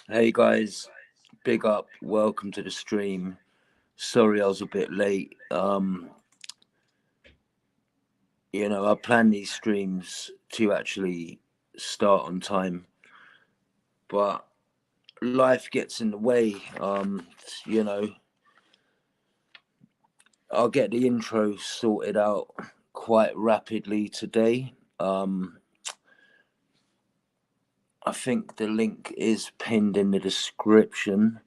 Hey guys, big up, welcome to the stream. Sorry I was a bit late. I plan these streams to actually start on time, but life gets in the way. You know, I'll get the intro sorted out quite rapidly today. I think the link is pinned in the description.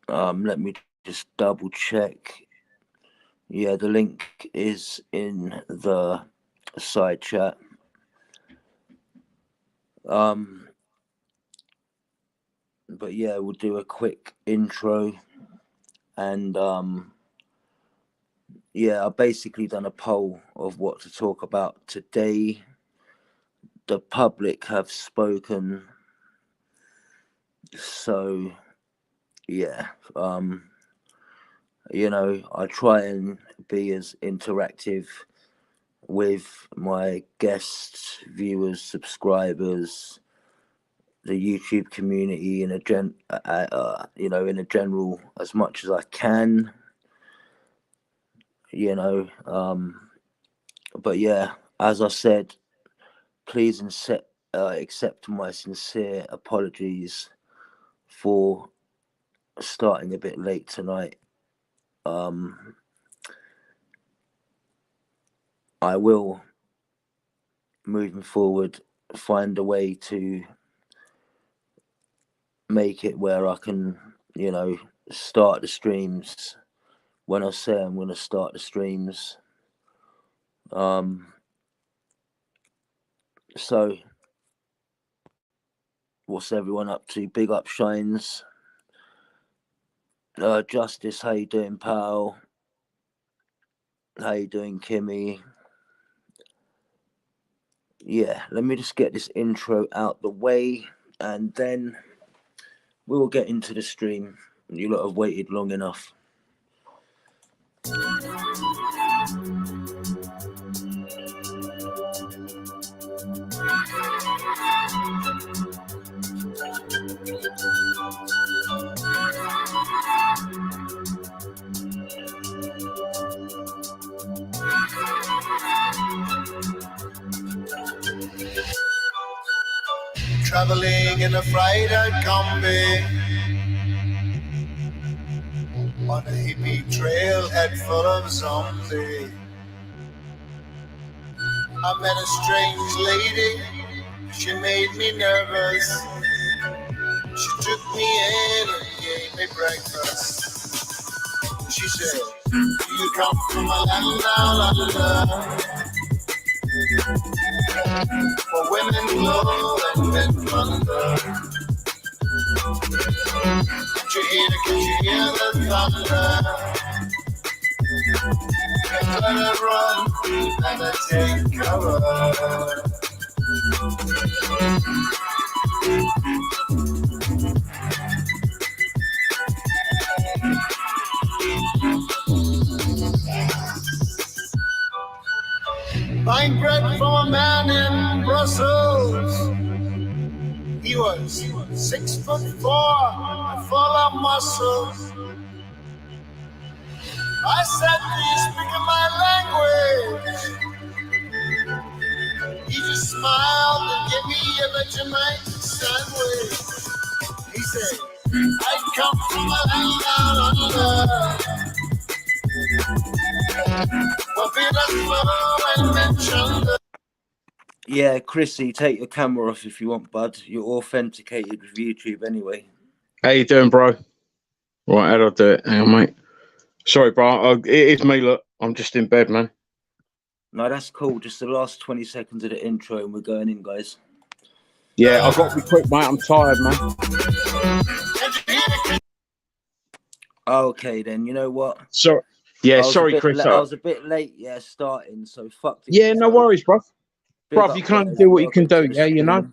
Let me just double check. Yeah, the link is in the side chat. But yeah, we'll do a quick intro, and yeah, I've basically done a poll of what to talk about today. The public have spoken, so yeah, I try and be as interactive with my guests, viewers, subscribers, the YouTube community in a general as much as I can. But yeah, as I said, please accept my sincere apologies for starting a bit late tonight. I will, moving forward, find a way to make it where I can, start the streams when I say I'm going to start the streams. So, what's everyone up to? Big up, Shines. Justice, how you doing, pal? How you doing, Kimmy? Yeah, let me just get this intro out the way, and then we will get into the stream. You lot have waited long enough. Traveling in a freighter combi on a hippie trailhead full of zombies. I met a strange lady, she made me nervous. She took me in and gave me breakfast. She said, "Do you come from a land down under, for women glow and men thunder? Can't you hear the thunder? You better run and I take cover." Buying bread from a man in Brussels. He was 6'4" and full of muscle. I said, "Do you speak my language?" He just smiled and gave me a Vegemite sandwich. He said, "I come from a land down under, where people flow and mention." Yeah, Chrissy, take your camera off if you want, bud. You're authenticated with YouTube anyway. How you doing, bro? Right, how do I do it? Hang on, mate. Sorry, bro. It is me, look. I'm just in bed, man. No, that's cool. Just the last 20 seconds of the intro and we're going in, guys. Yeah, I've got to be quick, mate. I'm tired, man. Okay, then. You know what? Sorry. Yeah, sorry, Chris. I was a bit late, starting, so fuck it. Yeah, no worries, bro. Bro, you can only do what you can do, yeah, you know?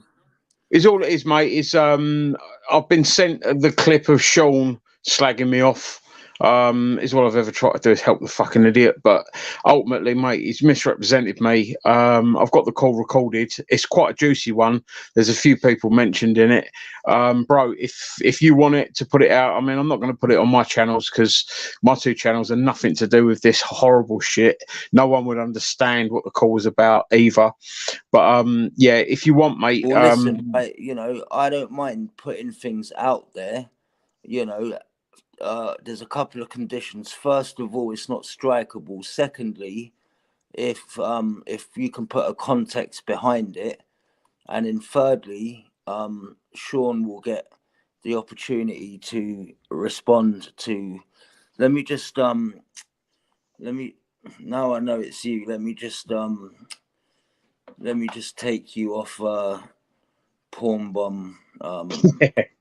It's all it is, mate. It's I've been sent the clip of Sean slagging me off. Is all I've ever tried to do is help the fucking idiot. But ultimately, mate, he's misrepresented me. I've got the call recorded. It's quite a juicy one. There's a few people mentioned in it. Bro, if you want it to put it out, I mean, I'm not going to put it on my channels because my 2 channels are nothing to do with this horrible shit. No one would understand what the call was about either. But yeah, if you want, mate. Well, listen, you know, I don't mind putting things out there. You know, there's a couple of conditions. First of all, it's not strikeable. Secondly, if you can put a context behind it, and then thirdly, Sean will get the opportunity to respond to. Let me just now I know it's you. Let me just take you off porn bomb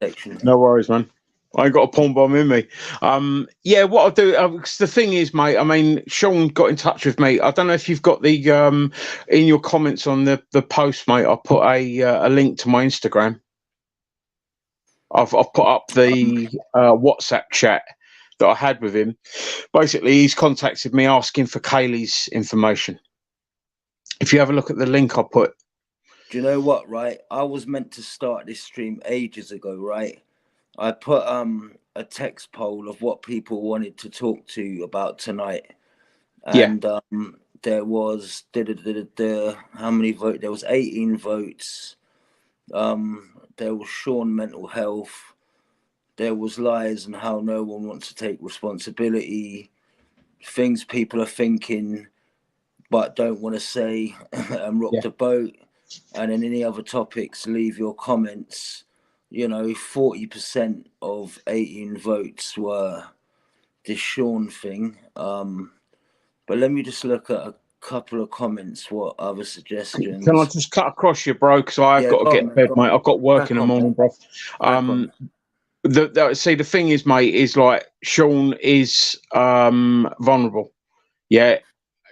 section. No worries, man. I ain't got a porn bomb in me. Yeah, what I'll do, the thing is, mate, I mean, Sean got in touch with me. I don't know if you've got the, in your comments on the post, mate, I put a link to my Instagram. I've put up the WhatsApp chat that I had with him. Basically, he's contacted me asking for Kaylee's information. If you have a look at the link I put. Do you know what, right? I was meant to start this stream ages ago, right? I put a text poll of what people wanted to talk to about tonight. And there was how many votes? There was 18 votes. There was Sean mental health. There was lies and how no one wants to take responsibility. Things people are thinking but don't want to say and rock the boat. And then any other topics, leave your comments. You know, 40% of 18 votes were this Sean thing. But let me just look at a couple of comments. What other suggestions? Can I just cut across you, bro? Because I've got to get bed, mate. I've got work in the morning, bro. See, the thing is, mate, is like Sean is vulnerable. Yeah,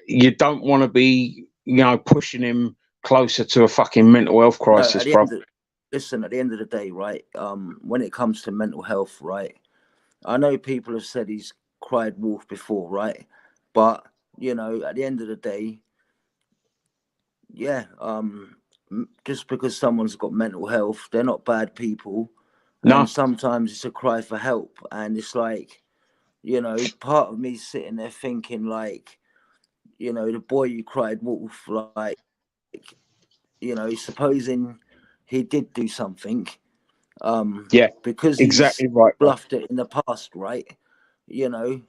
you don't want to be, you know, pushing him closer to a fucking mental health crisis, bro. Listen, at the end of the day, right, when it comes to mental health, right, I know people have said he's cried wolf before, right? But, you know, at the end of the day, yeah, just because someone's got mental health, they're not bad people. No. And sometimes it's a cry for help. And it's like, you know, part of me sitting there thinking like, you know, the boy you cried wolf, like, you know, supposing he did do something, because exactly he's right, bluffed it in the past, right? You know,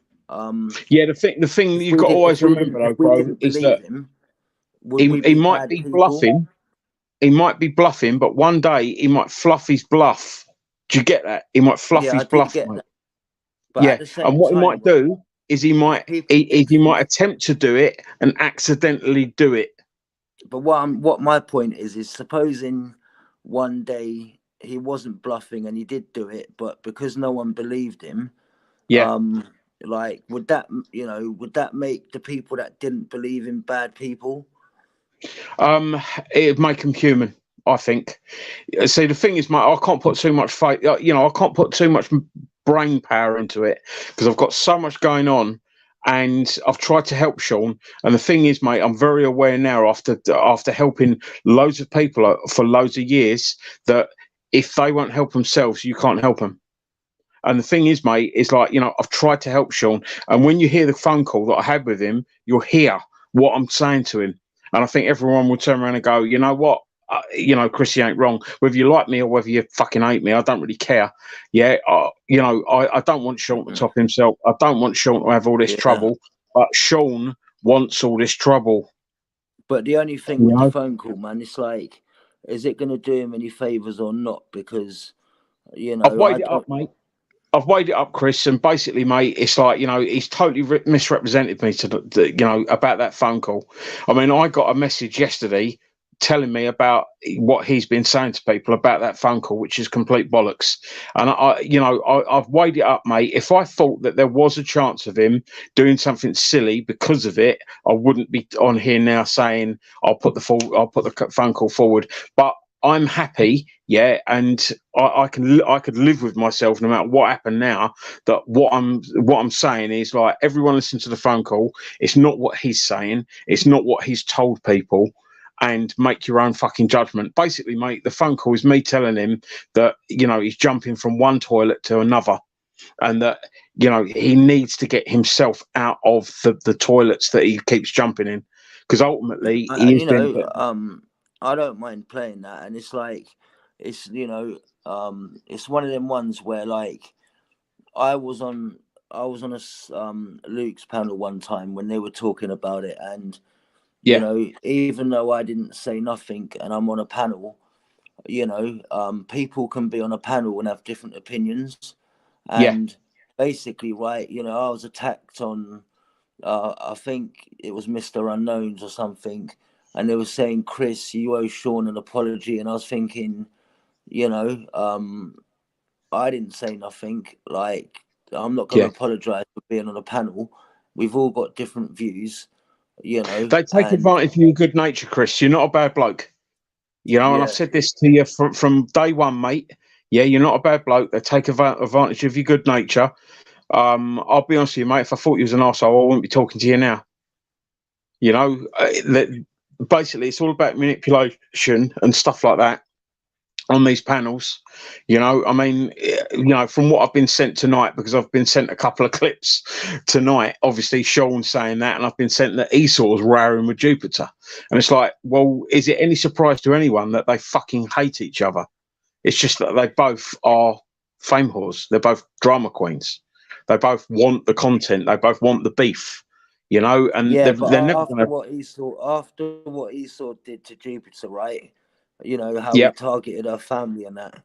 yeah. The thing you've got to always remember, though, bro, is that he might be bluffing. He might be bluffing, but one day he might fluff his bluff. Do you get that? He might fluff his bluff, mate. But and what he might do is he might attempt to do it and accidentally do it. But what my point is supposing one day he wasn't bluffing and he did do it, but because no one believed him, like would that make the people that didn't believe him bad people? It'd make them human, I think. See, the thing is, mate, I can't put too much faith. You know, I can't put too much brain power into it because I've got so much going on. And I've tried to help Sean. And the thing is, mate, I'm very aware now after helping loads of people for loads of years that if they won't help themselves, you can't help them. And the thing is, mate, is like, you know, I've tried to help Sean. And when you hear the phone call that I had with him, you'll hear what I'm saying to him. And I think everyone will turn around and go, you know what? You know, Chrissy ain't wrong. Whether you like me or whether you fucking hate me, I don't really care. Yeah, you know, I don't want Sean to top himself. I don't want Sean to have all this trouble. But Sean wants all this trouble. But the only thing with the phone call, man, it's like, is it going to do him any favors or not? Because, you know, I've weighed it up, mate. I've weighed it up, Chris, and basically, mate, it's like, you know, he's totally misrepresented me you know, about that phone call. I mean, I got a message yesterday telling me about what he's been saying to people about that phone call, which is complete bollocks. And I've weighed it up, mate. If I thought that there was a chance of him doing something silly because of it, I wouldn't be on here now saying I'll put the phone call forward. But I'm happy, yeah, and I could live with myself no matter what happened now. That what I'm saying is, like, everyone listen to the phone call. It's not what he's saying. It's not what he's told people, and make your own fucking judgment. Basically, mate, the phone call is me telling him that, you know, he's jumping from one toilet to another, and that, you know, he needs to get himself out of the toilets that he keeps jumping in, because ultimately he And is being. I don't mind playing that, and it's like, it's, you know, it's one of them ones where, like, I was on a Luke's panel one time when they were talking about it, and you Yeah, know, even though I didn't say nothing, and I'm on a panel, you know, people can be on a panel and have different opinions, yeah, and basically, right, you know, I was attacked on, I think it was Mr. Unknowns or something, and they were saying, Chris, you owe Sean an apology, and I was thinking, you know, I didn't say nothing. Like, I'm not going to yeah. apologize for being on a panel. We've all got different views, you know, They take and advantage of your good nature, Chris. You're not a bad bloke. You know, and I've yeah, said this to you from day one, mate. Yeah, you're not a bad bloke. They take advantage of your good nature. I'll be honest with you, mate. If I thought you was an arsehole, I wouldn't be talking to you now. You know, basically, it's all about manipulation and stuff like that on these panels. You know, I mean, you know, from what I've been sent tonight, because I've been sent a couple of clips tonight, obviously Sean saying that, and I've been sent that Esau's roaring with Jupiter. And it's like, well, is it any surprise to anyone that they fucking hate each other? It's just that they both are fame whores. They're both drama queens. They both want the content. They both want the beef, you know, and yeah. they're But never going to. after what Esau did to Jupiter, right? You know how Yeah. he targeted her family and that.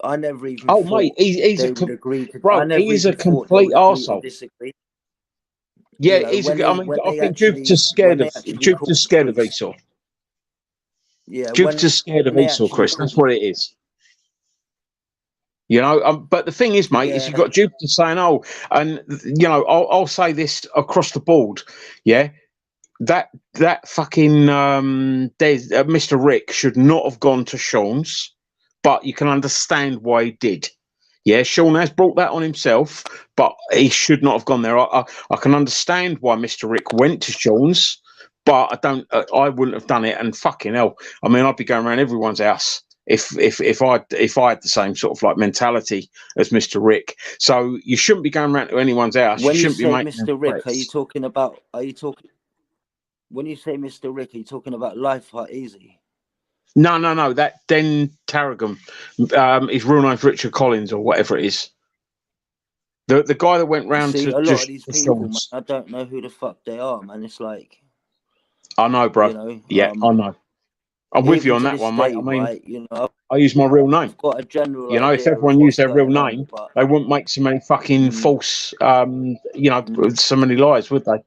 I never even Oh, mate, thought he's they would agree to. I bro, never he's a even thought they complete would agree to arsehole. disagree. You Yeah, know, I mean, I think when they actually called Jupiter's scared of Chris. Esau. Yeah, Jupiter's scared of they Esau, actually Chris. That's called. what it is. You know, but the thing is, mate, is you've Yeah, got Jupiter saying, "Oh," and you know, I'll say this across the board. Yeah, that fucking Mr. Rick should not have gone to Sean's, but you can understand why he did. Yeah, Sean has brought that on himself, but he should not have gone there. I can understand why Mr. Rick went to Sean's, but I don't. I wouldn't have done it. And fucking hell, I mean, I'd be going around everyone's house if I had the same sort of like mentality as Mr. Rick. So you shouldn't be going around to anyone's house. You when you shouldn't be say making them Mr. Rick, are you threats. talking about? Are you talking when you say Mr. Rick? Are you talking about Life Heart Easy? No. That Den Tarragum, his real name's Richard Collins or whatever it is. The guy that went round See, to a lot of just these the people, man, Sean's. I don't know who the fuck they are, man. It's like, I know, you bro. know, Yeah, I know. I'm with you even on to that this one, mate. day, I mean, right? You know, I use my real name. I've got a general You know, if idea of everyone used what's their real going on, name, but they wouldn't make so many fucking mm, false, you know, mm, so many lies, would they?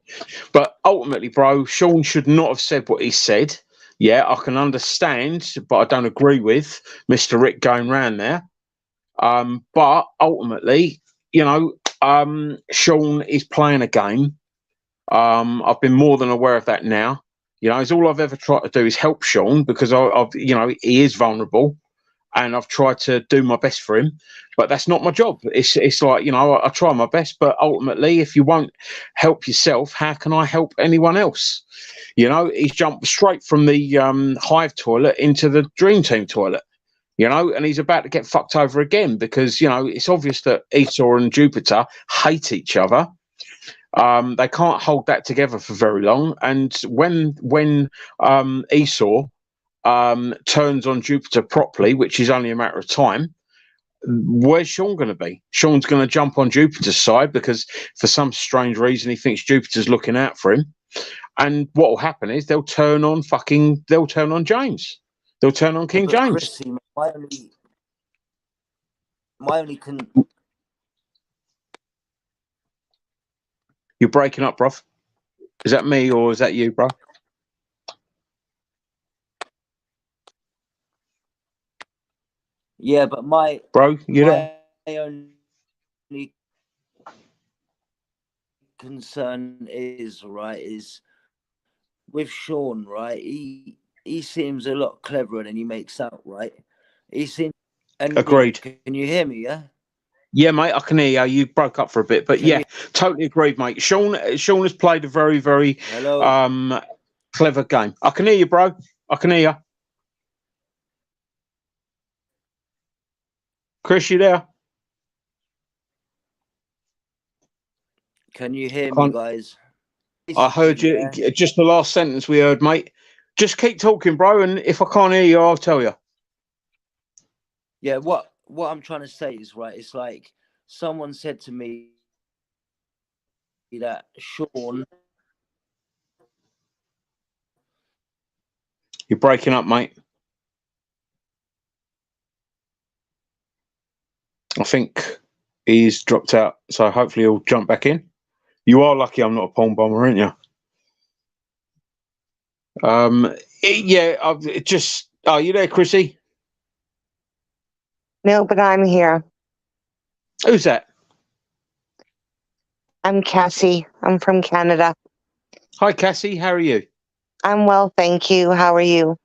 But ultimately, bro, Sean should not have said what he said. Yeah, I can understand, but I don't agree with Mr. Rick going round there. But ultimately, you know, Sean is playing a game. I've been more than aware of that now. You know, it's all I've ever tried to do is help Sean because I've, you know, he is vulnerable, and I've tried to do my best for him. But that's not my job. It's like, you know, I try my best, but ultimately, if you won't help yourself, how can I help anyone else? You know, he's jumped straight from the Hive toilet into the Dream Team toilet. You know, and he's about to get fucked over again because, you know, it's obvious that Esau and Jupiter hate each other. They can't hold that together for very long. And when Esau turns on Jupiter properly, which is only a matter of time, where's Sean going to be? Sean's going to jump on Jupiter's side because for some strange reason he thinks Jupiter's looking out for him. And what will happen is they'll turn on James. They'll turn on King but James. Chrissy, my only You're breaking up, bruv. Is that me or is that you, bro? yeah, but Bro, you there? my only concern is right is with Sean, right? he seems a lot cleverer than he makes out, right? He seems. And Agreed. can you hear me? Yeah. Yeah, mate, I can hear you. You broke up for a bit, but Can yeah, you? totally agreed, mate. Sean has played a very, very Hello. clever game. I can hear you, bro. I can hear you. Chris, you there? Can you hear me, guys? I heard you. Yeah. Just the last sentence we heard, mate. Just keep talking, bro, and if I can't hear you, I'll tell you. Yeah. What I'm trying to say is, right, it's like someone said to me that Sean. You're breaking up, mate. I think he's dropped out, so hopefully he'll jump back in. You are lucky I'm not a porn bomber, aren't you? Yeah, are you there, Chrissy? No, but I'm here. Who's that? I'm Cassie. I'm from Canada. Hi, Cassie. How are you? I'm well, thank you. How are you?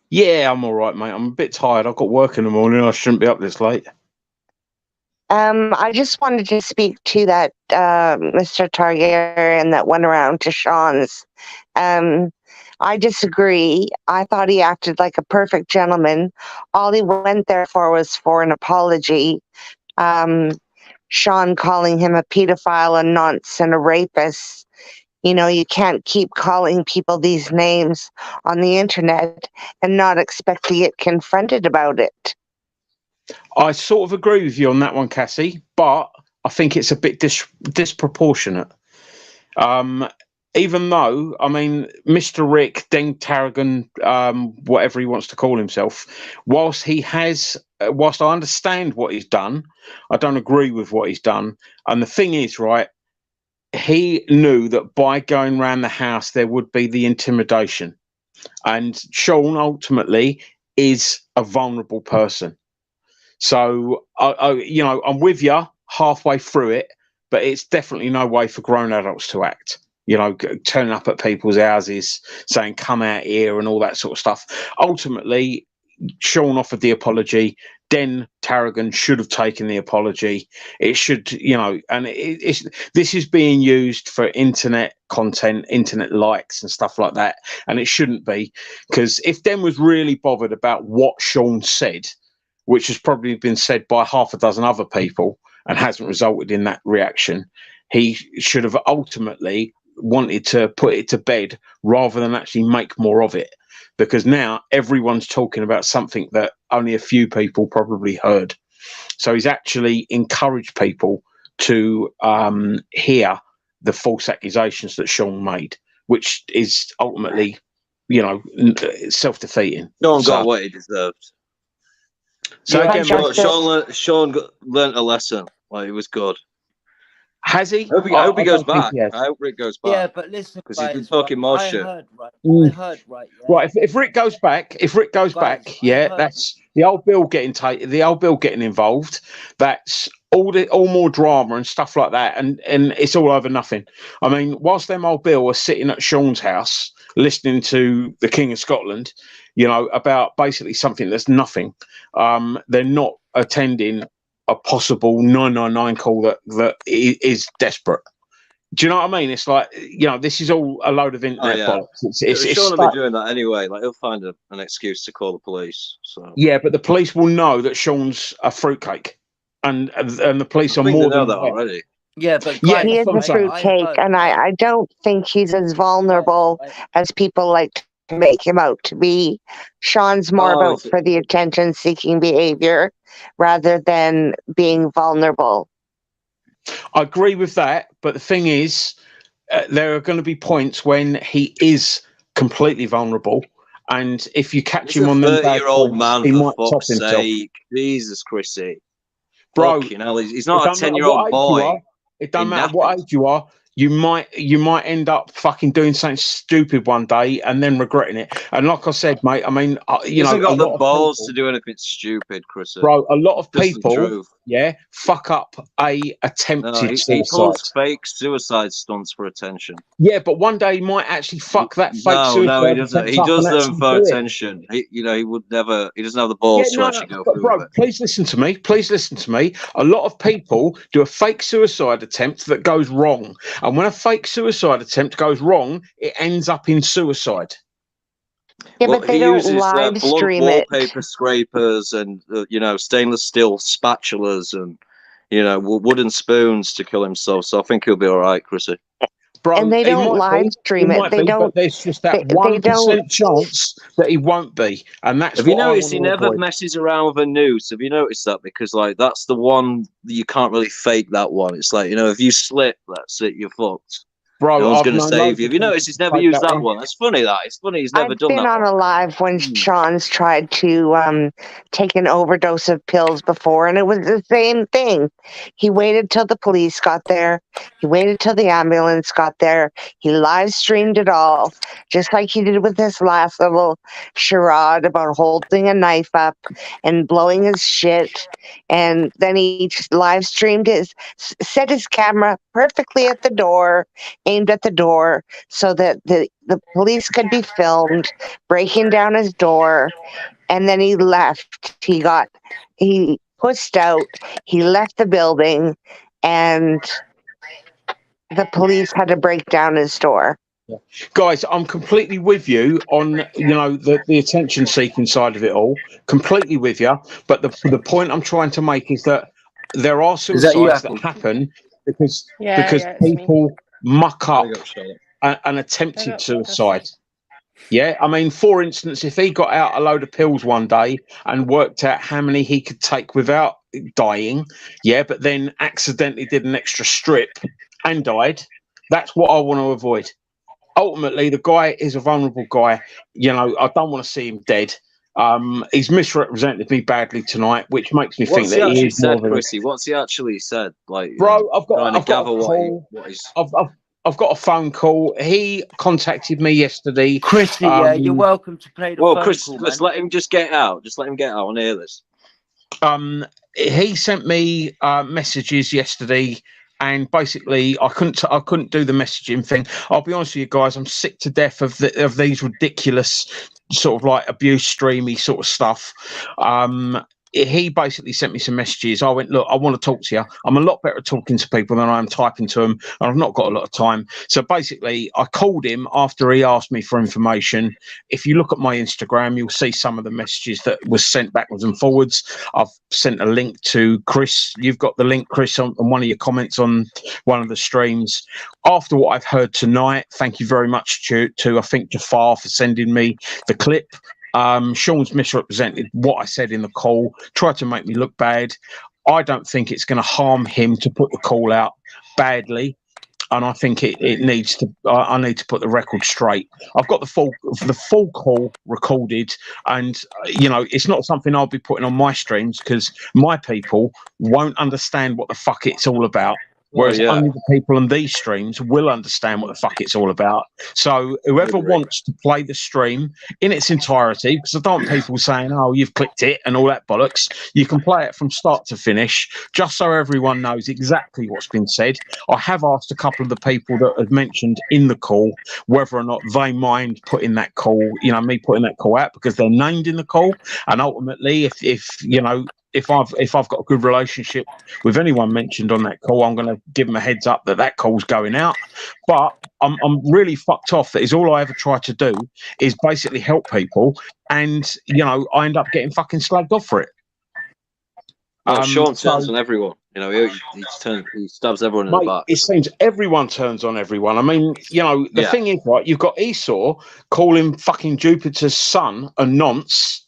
Yeah, I'm all right, mate. I'm a bit tired. I've got work in the morning. I shouldn't be up this late. I just wanted to speak to that Mr. Targaryen that went around to Sean's. I disagree. I thought he acted like a perfect gentleman. All he went there for was for an apology. Sean calling him a pedophile, a nonce, and a rapist. You know, you can't keep calling people these names on the internet and not expect to get confronted about it. I sort of agree with you on that one, Cassie, but I think it's a bit disproportionate. Even though, I mean, Mr. Rick, Deng Tarragon, whatever he wants to call himself, whilst I understand what he's done, I don't agree with what he's done. And the thing is, right, he knew that by going round the house, there would be the intimidation. And Sean ultimately is a vulnerable person. So, I'm with you halfway through it, but it's definitely no way for grown adults to act. You know, turning up at people's houses, saying, come out here and all that sort of stuff. Ultimately, Sean offered the apology. Den Tarragon should have taken the apology. It should, and this is being used for internet content, internet likes and stuff like that. And it shouldn't be, because if Den was really bothered about what Sean said, which has probably been said by half a dozen other people and hasn't resulted in that reaction, he should have ultimately wanted to put it to bed rather than actually make more of it, because now everyone's talking about something that only a few people probably heard. So he's actually encouraged people to hear the false accusations that Sean made, which is ultimately, self-defeating. Sean got what he deserved. So Yeah, again, Sean learned a lesson. Like, it was good. Has he? I hope he goes back. I hope Rick goes back. Yeah, but listen, because he's been talking more shit. I heard, right. Yeah. Right, if Rick goes back, that's the old Bill getting involved. That's all more drama and stuff like that, and it's all over nothing. I mean, whilst them old Bill are sitting at Sean's house listening to the King of Scotland, about basically something that's nothing, they're not attending a possible 999 call that is desperate. Do you know what I mean? It's like, this is all a load of internet bollocks. Sean will be doing that anyway. Like, he'll find an excuse to call the police. So yeah, but the police will know that Sean's a fruitcake, and the police are more than that already. Yeah, but guys, he is a fruitcake, and I don't think he's as vulnerable as people like to make him out to be. Sean's more about for the attention-seeking behavior rather than being vulnerable. I agree with that, but the thing is, there are going to be points when he is completely vulnerable, and if you catch him on the 30-year-old man, for fuck's sake, Jesus Chrissy, bro, he's not a 10-year-old boy. It doesn't matter what age you are. you might end up fucking doing something stupid one day and then regretting it. And like I said, mate, I mean, He hasn't got the balls to do anything stupid, Chris. Bro, a lot of Just the people, truth. yeah, fuck up a attempted suicide. He pulls fake suicide stunts for attention. Yeah, but one day he might actually fuck that fake suicide. No, he doesn't. He does them for attention. He would never. He doesn't have the balls to actually go through bro, with it. please listen to me. Please listen to me. A lot of people do a fake suicide attempt that goes wrong, and when a fake suicide attempt goes wrong, it ends up in suicide. Yeah, but they don't live stream it. Wallpaper scrapers and stainless steel spatulas and wooden spoons to kill himself. So I think he'll be all right, Chrissy. Bro, and they don't live stream it. They don't. There's just that 1% chance that he won't be, and that's. Have you noticed he never messes around with a noose? Have you noticed that? Because like that's the one that you can't really fake. That one. It's like if you slip, that's it. You're fucked. Bro, no one's going to save you. Have you noticed he's never used that one? That's funny. It's funny he's never done that. I've been on a live when Sean's tried to take an overdose of pills before, and it was the same thing. He waited till the police got there. He waited till the ambulance got there. He live streamed it all, just like he did with this last little charade about holding a knife up and blowing his shit. And then he just live streamed set his camera perfectly at the door, aimed at the door, so that the police could be filmed breaking down his door. And then he left. He pushed out. He left the building, and the police had to break down his door. Yeah. Guys, I'm completely with you on the attention seeking side of it all. Completely with you. But the point I'm trying to make is that there are suicides that happen because people muck up an attempted suicide. Yeah, I mean, for instance, if he got out a load of pills one day and worked out how many he could take without dying, but then accidentally did an extra strip and died, that's what I want to avoid. Ultimately, the guy is a vulnerable guy. I don't want to see him dead. He's misrepresented me badly tonight, which makes me think that he is said, Chrissy. What's he actually said? Like, bro, I've got a phone call. He contacted me yesterday. Chrissy, you're welcome to play the phone Chris, call, let's let him just get out. Just let him get out and hear this. He sent me messages yesterday, and basically I couldn't do the messaging thing. I'll be honest with you guys, I'm sick to death of these ridiculous sort of like abuse streamy sort of stuff. He basically sent me some messages. I went, look, I want to talk to you. I'm a lot better at talking to people than I am typing to them, and I've not got a lot of time. So basically, I called him after he asked me for information. If you look at my Instagram, you'll see some of the messages that was sent backwards and forwards. I've sent a link to Chris. You've got the link, Chris, on one of your comments on one of the streams. After what I've heard tonight, thank you very much to I think Jafar for sending me the clip. Sean's misrepresented what I said in the call, tried to make me look bad. I don't think it's going to harm him to put the call out badly, and I think it needs to. I need to put the record straight. I've got the full call recorded, and it's not something I'll be putting on my streams because my people won't understand what the fuck it's all about. Whereas only the people on these streams will understand what the fuck it's all about. So whoever wants to play the stream in its entirety, because I don't want people saying, oh, you've clicked it and all that bollocks, you can play it from start to finish, just so everyone knows exactly what's been said. I have asked a couple of the people that have mentioned in the call whether or not they mind putting that call, me putting that call out, because they're named in the call. And ultimately, if I've got a good relationship with anyone mentioned on that call, I'm going to give them a heads up that call's going out. But I'm really fucked off. That is all I ever try to do is basically help people, and I end up getting fucking slagged off for it. Sean turns on everyone. He stabs everyone in the back. It seems everyone turns on everyone. I mean, the thing is, right? You've got Esau calling fucking Jupiter's son a nonce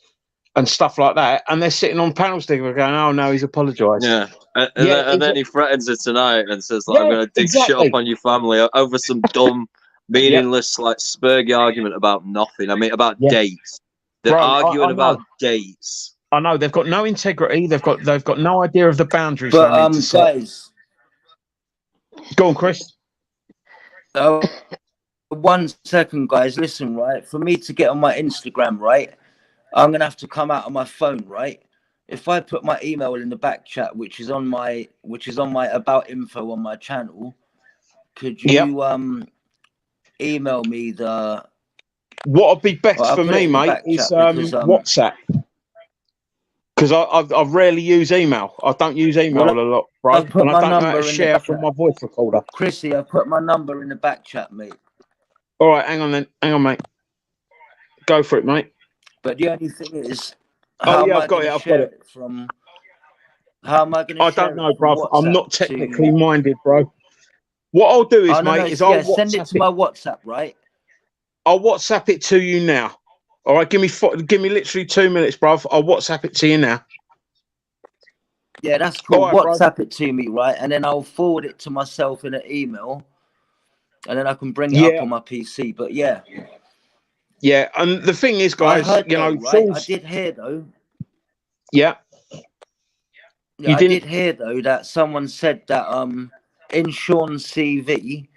and stuff like that, and they're sitting on panels together going, oh no, he's apologised. Yeah. And then he threatens her tonight and says, I'm going to dig shit up on your family over some dumb, meaningless, like spurgy argument about nothing. I mean, about dates. They're arguing about dates. I know they've got no integrity. They've got no idea of the boundaries. But guys, go on, Chris. Oh, 1 second, guys. Listen, right? For me to get on my Instagram, right, I'm gonna have to come out of my phone, right? If I put my email in the back chat, which is on my about info on my channel, could you email me the? What'd be best I'll for put it me, in the mate, back is chat because WhatsApp. Because I rarely use email. I don't use email a lot, bro. I've put And I my don't know how to number in the share back from chat. my voice recorder. Chrissy, I've put my number in the back chat, mate. All right, hang on then. Hang on, mate. Go for it, mate. But the only thing is, Oh, how yeah, am I I've got going it. to I've got share it. it from? How am I going to I share don't know, it from bro. I'm WhatsApp not to? technically minded, bro. What I'll do is, Oh, no, mate, is I'll send it WhatsApp to my WhatsApp, right? I'll WhatsApp it to you now. All right, give me literally 2 minutes, bruv. I'll WhatsApp it to you now. Yeah, that's cool. All right, WhatsApp it to me, right? And then I'll forward it to myself in an email, and then I can bring it up on my PC. But yeah, and the thing is, I guys, heard you though, know, right? I did hear though. Yeah, I did hear though that someone said that in Sean's CV,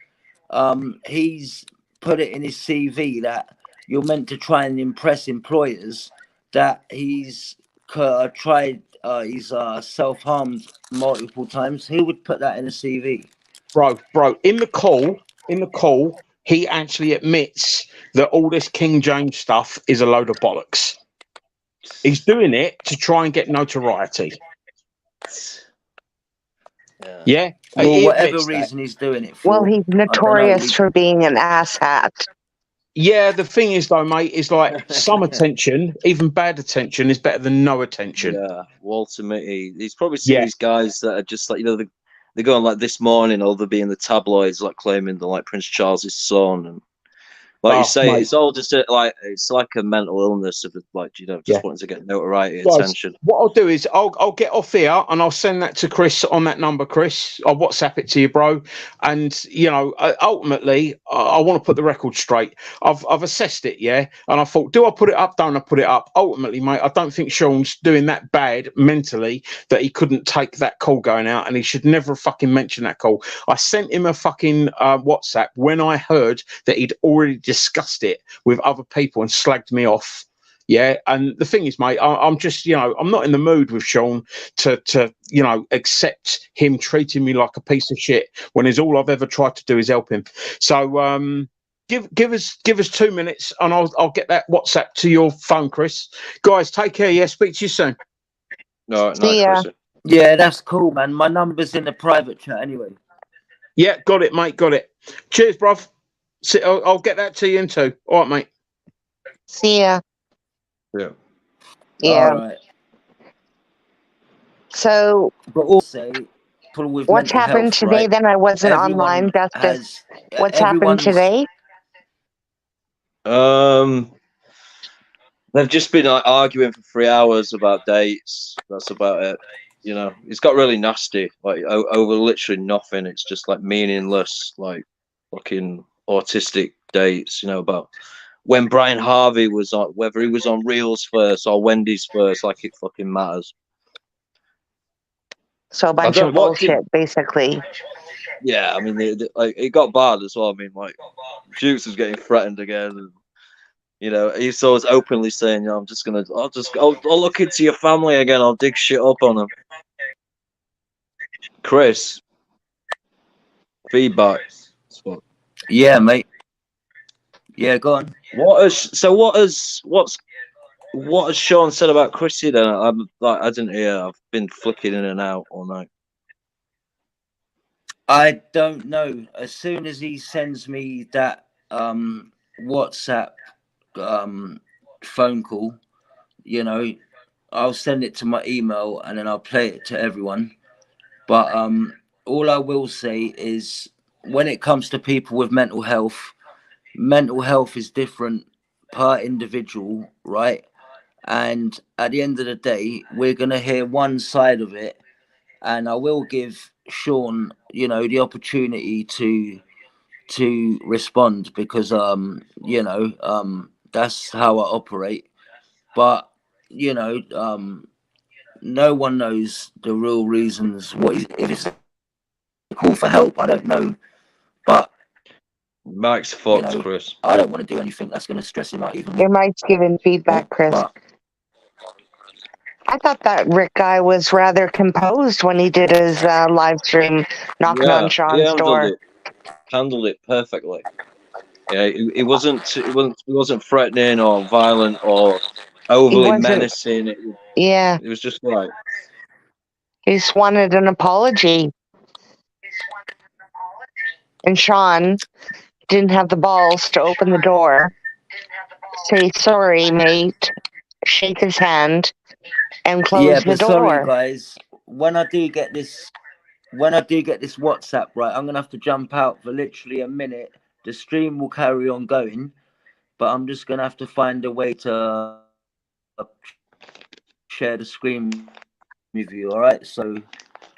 he's put it in his CV that you're meant to try and impress employers, that he's tried he's self-harmed multiple times. Who would put that in a CV? bro. In the call, he actually admits that all this King James stuff is a load of bollocks. He's doing it to try and get notoriety. Yeah. Well, whatever reason he's doing it for. Well, he's notorious for being an asshat. Yeah, the thing is, though, mate, is like some attention, even bad attention, is better than no attention. Yeah, Walter Mitty. He's probably seen these guys that are just like, you know, they go on like This Morning, or they'll be in the tabloids, like claiming they're like Prince Charles's son, and like you say, mate, it's all just it's like a mental illness of like, you know, just wanting to get notoriety, attention. What I'll do is I'll get off here and I'll send that to Chris on that number, Chris. I'll WhatsApp it to you, bro. And you know, ultimately, I want to put the record straight. I've assessed it, yeah, and I thought, do I put it up? Don't I put it up? Ultimately, mate, I don't think Sean's doing that bad mentally that he couldn't take that call going out, and he should never have fucking mentioned that call. I sent him a fucking WhatsApp when I heard that he'd already discussed it with other people and slagged me off. Yeah, and the thing is, mate, I'm just, you know, I'm not in the mood with Sean to you know, accept him treating me like a piece of shit when all I've ever tried to do is help him. So give us 2 minutes and I'll get that WhatsApp to your phone, Chris. Guys, take care. Yeah, speak to you soon. No, Chris. Yeah, that's cool, man. My number's in the private chat anyway. Yeah, got it, mate. Got it. Cheers, bruv. I'll get that to you in too. All right, mate. See ya. Yeah. Yeah. All right. So, but also, with what's happened health, today? Right? Then I wasn't Everyone online. Justice. What's happened everyone's- today? They've just been like arguing for 3 hours about dates. That's about it. You know, it's got really nasty, like over literally nothing. It's just like meaningless, like fucking autistic dates. You know, about when Brian Harvey was on, whether he was on Reels first or Wendy's first, like it fucking matters. So a bunch of bullshit, basically. Yeah, I mean, it got bad as well. I mean, like, Jukes was getting threatened again. And, you know, he's always openly saying, you know, I'll look into your family again. I'll dig shit up on them. Chris, feedback. Yeah, mate. Yeah, go on. What has Sean said about Chrissy then? I didn't hear. I've been flicking in and out all night. I don't know. As soon as he sends me that WhatsApp phone call, you know, I'll send it to my email and then I'll play it to everyone. But all I will say is when it comes to people with mental health is different per individual, right? And at the end of the day, we're going to hear one side of it. And I will give Sean, you know, the opportunity to respond because, you know, that's how I operate. But, you know, no one knows the real reasons. If it's a call for help, I don't know. But Mike's fucked, Chris. I don't want to do anything that's going to stress him out even more. Your mic's giving feedback, Chris. But I thought that Rick guy was rather composed when he did his live stream knocking on Sean's door. Handled it perfectly. Yeah, he wasn't threatening or violent or overly menacing. Yeah, it was just like he just wanted an apology. And Sean didn't have the balls to open the door, say sorry, mate, shake his hand, and close the door. Sorry, guys. When I do get this WhatsApp, right, I'm gonna have to jump out for literally a minute. The stream will carry on going, but I'm just gonna have to find a way to share the screen with you. All right, so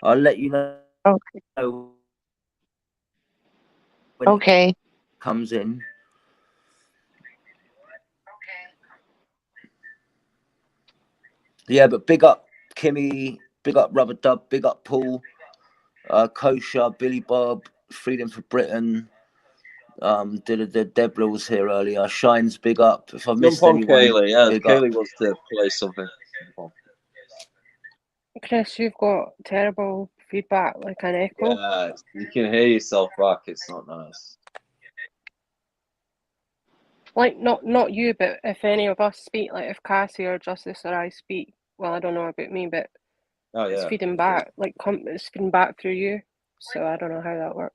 I'll let you know. Okay. It comes in. Yeah, but big up Kimmy, big up Rubber Dub, big up Paul, Kosher, Billy Bob, Freedom for Britain. Deborah was here earlier. Shines, big up. If I missed anyone, Kaylee. Yeah, Kaylee wants to play something. Chris, you've got terrible feedback, like an echo. Yeah, you can hear yourself back. It's not nice. Like not you, but if any of us speak, like if Cassie or Justice or I speak, well, I don't know about me, but it's feeding back, like it's feeding back through you. So I don't know how that works.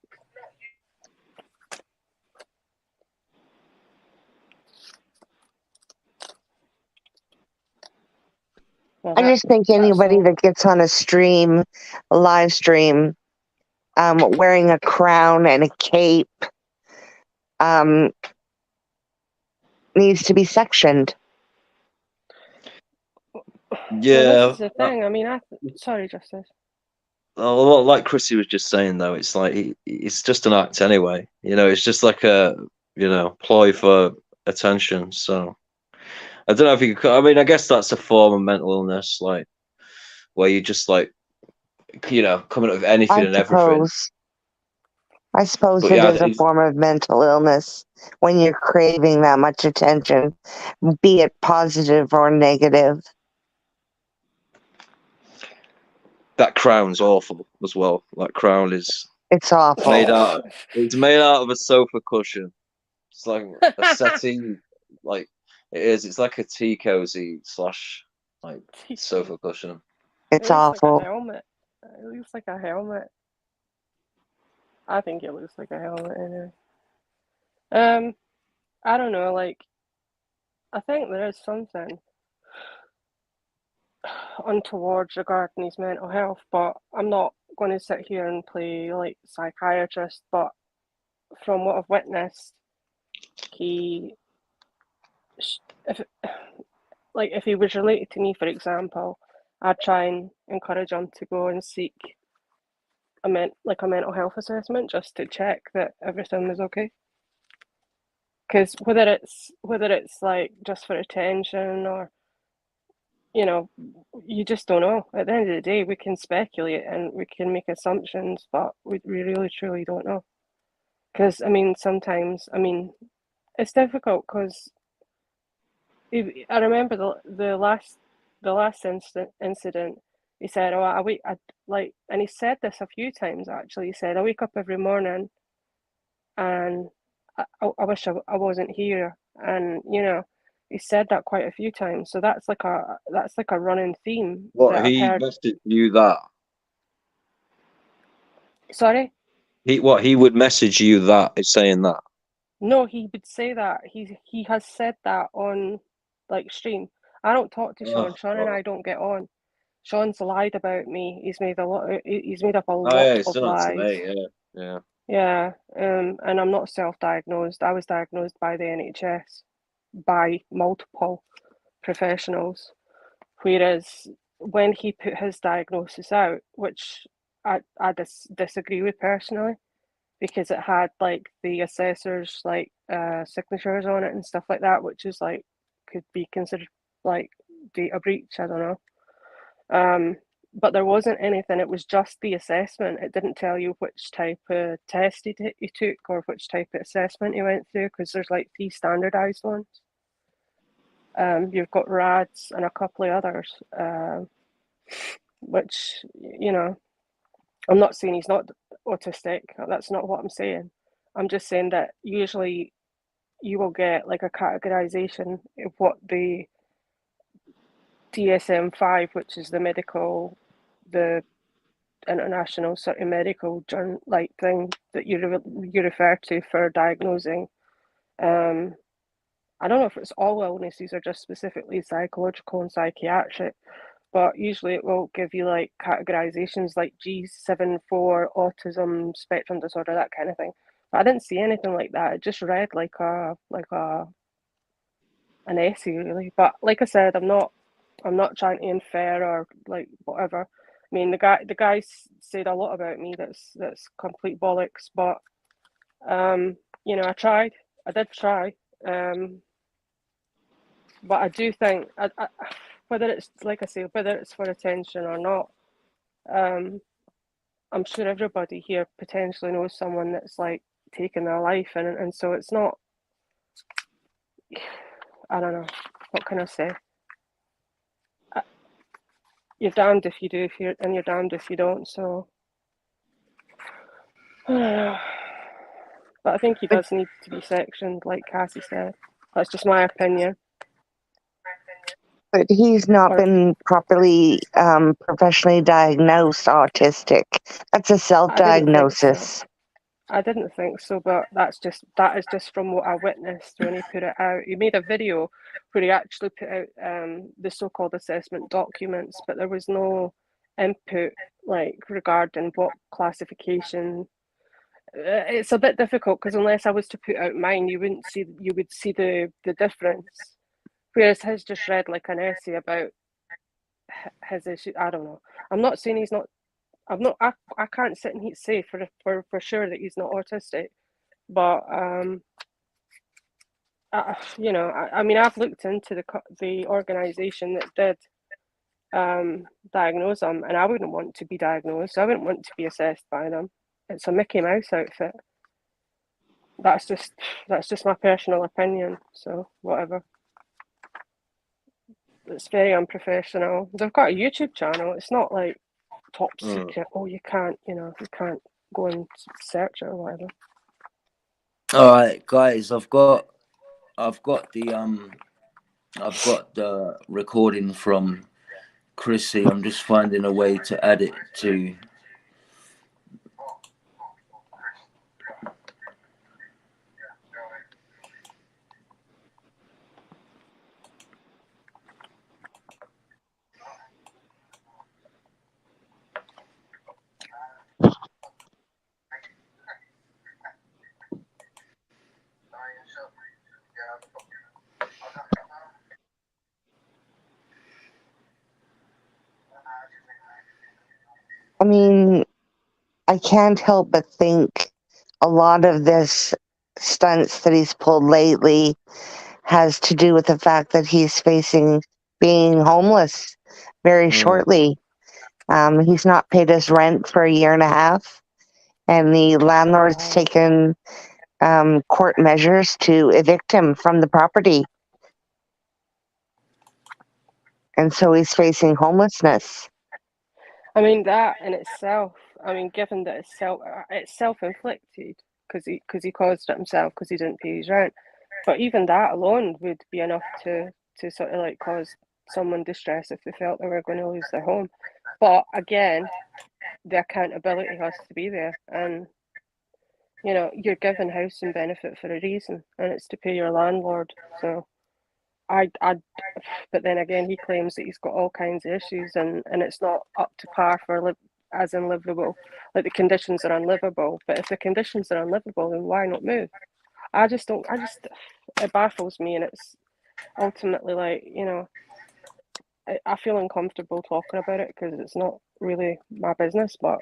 Well, I just think anybody that gets on a live stream, wearing a crown and a cape, needs to be sectioned. Yeah, well, this is the thing. I mean, sorry, Justice. Well, like Chrissy was just saying, though, it's like it's just an act anyway. It's just like a ploy for attention. So I don't know if you could. I mean, I guess that's a form of mental illness, like where you just like coming up with anything and everything. I suppose it is a form of mental illness when you're craving that much attention, be it positive or negative. That crown's awful as well. That crown it's awful. It's made out of a sofa cushion. It's like a settee, like it is. It's like a tea cozy / like sofa cushion. It's awful. Like a helmet. It looks like a helmet. I think it looks like a helmet anyway. I don't know, like I think there is something untoward regarding his mental health, but I'm not going to sit here and play like psychiatrist, but from what I've witnessed, if he was related to me, for example, I'd try and encourage him to go and seek a mental health assessment just to check that everything was okay. Because whether it's like just for attention or you just don't know. At the end of the day, we can speculate and we can make assumptions, but we really truly don't know. Because sometimes it's difficult because I remember the last incident. He said, "Oh, and he said this a few times actually. He said, "I wake up every morning, and I wish I wasn't here." And he said that quite a few times. So that's like a running theme. What, he messaged you that? Sorry? He would message you that, is saying that? No, he would say that. He has said that on like stream. I don't talk to Sean. Sean and I don't get on. Sean's lied about me. He's made up a lot of lies. Yeah. And I'm not self-diagnosed. I was diagnosed by the NHS, by multiple professionals. Whereas when he put his diagnosis out, which I disagree with personally, because it had like the assessor's like signatures on it and stuff like that, which is like could be considered like data breach. I don't know. but there wasn't anything. It was just the assessment. It didn't tell you which type of test he took or which type of assessment he went through, because there's like 3 standardized ones. You've got RADS and a couple of others, which, you know, I'm not saying he's not autistic. That's not what I'm saying. I'm just saying that usually you will get like a categorization of what the DSM-5, which is the international sort of medical journal like thing that you refer to for diagnosing. I don't know if it's all illnesses or just specifically psychological and psychiatric, but usually it will give you like categorizations like G7 for autism spectrum disorder, that kind of thing. But I didn't see anything like that. It just read like an essay really. But like I said, I'm not trying to infer or like whatever. I mean, the guy said a lot about me that's complete bollocks. But you know, I did try. But I do think, whether it's, like I say, whether it's for attention or not, I'm sure everybody here potentially knows someone that's like taken their life, and so it's not, I don't know, what can I say? You're damned if you do, and you're damned if you don't, so I don't know. But I think he does need to be sectioned, like Cassie said. That's just my opinion. But he's not been properly professionally diagnosed autistic. That's a self-diagnosis. I didn't think so, but that is just from what I witnessed when he put it out. He made a video where he actually put out the so-called assessment documents, but there was no input like regarding what classification. It's a bit difficult because unless I was to put out mine, you would see the difference. Whereas his just read like an essay about his issue. I don't know. I'm not saying he's not. I can't sit and say for sure that he's not autistic, but you know, I mean, I've looked into the organisation that did diagnose him, and I wouldn't want to be diagnosed. I wouldn't want to be assessed by them. It's a Mickey Mouse outfit. That's just my personal opinion. So whatever. It's very unprofessional. They've got a YouTube channel. It's not like top secret. Oh, you can't go and search it or whatever. All right, guys, I've got the recording from Chrissy. I'm just finding a way to add it to. I mean, I can't help but think a lot of this stunts that he's pulled lately has to do with the fact that he's facing being homeless very shortly. He's not paid his rent for 1.5 years, and the landlord's taken court measures to evict him from the property. And so he's facing homelessness. I mean, that in itself, I mean, given that it's self-inflicted because he caused it himself because he didn't pay his rent. But even that alone would be enough to sort of like cause someone distress if they felt they were going to lose their home. But again, the accountability has to be there, and you know, you're given housing benefit for a reason, and it's to pay your landlord. So but then again, he claims that he's got all kinds of issues, and it's not up to par for as in livable. Like the conditions are unlivable. But if the conditions are unlivable, then why not move? It baffles me, and it's ultimately like, you know, I feel uncomfortable talking about it because it's not really my business. But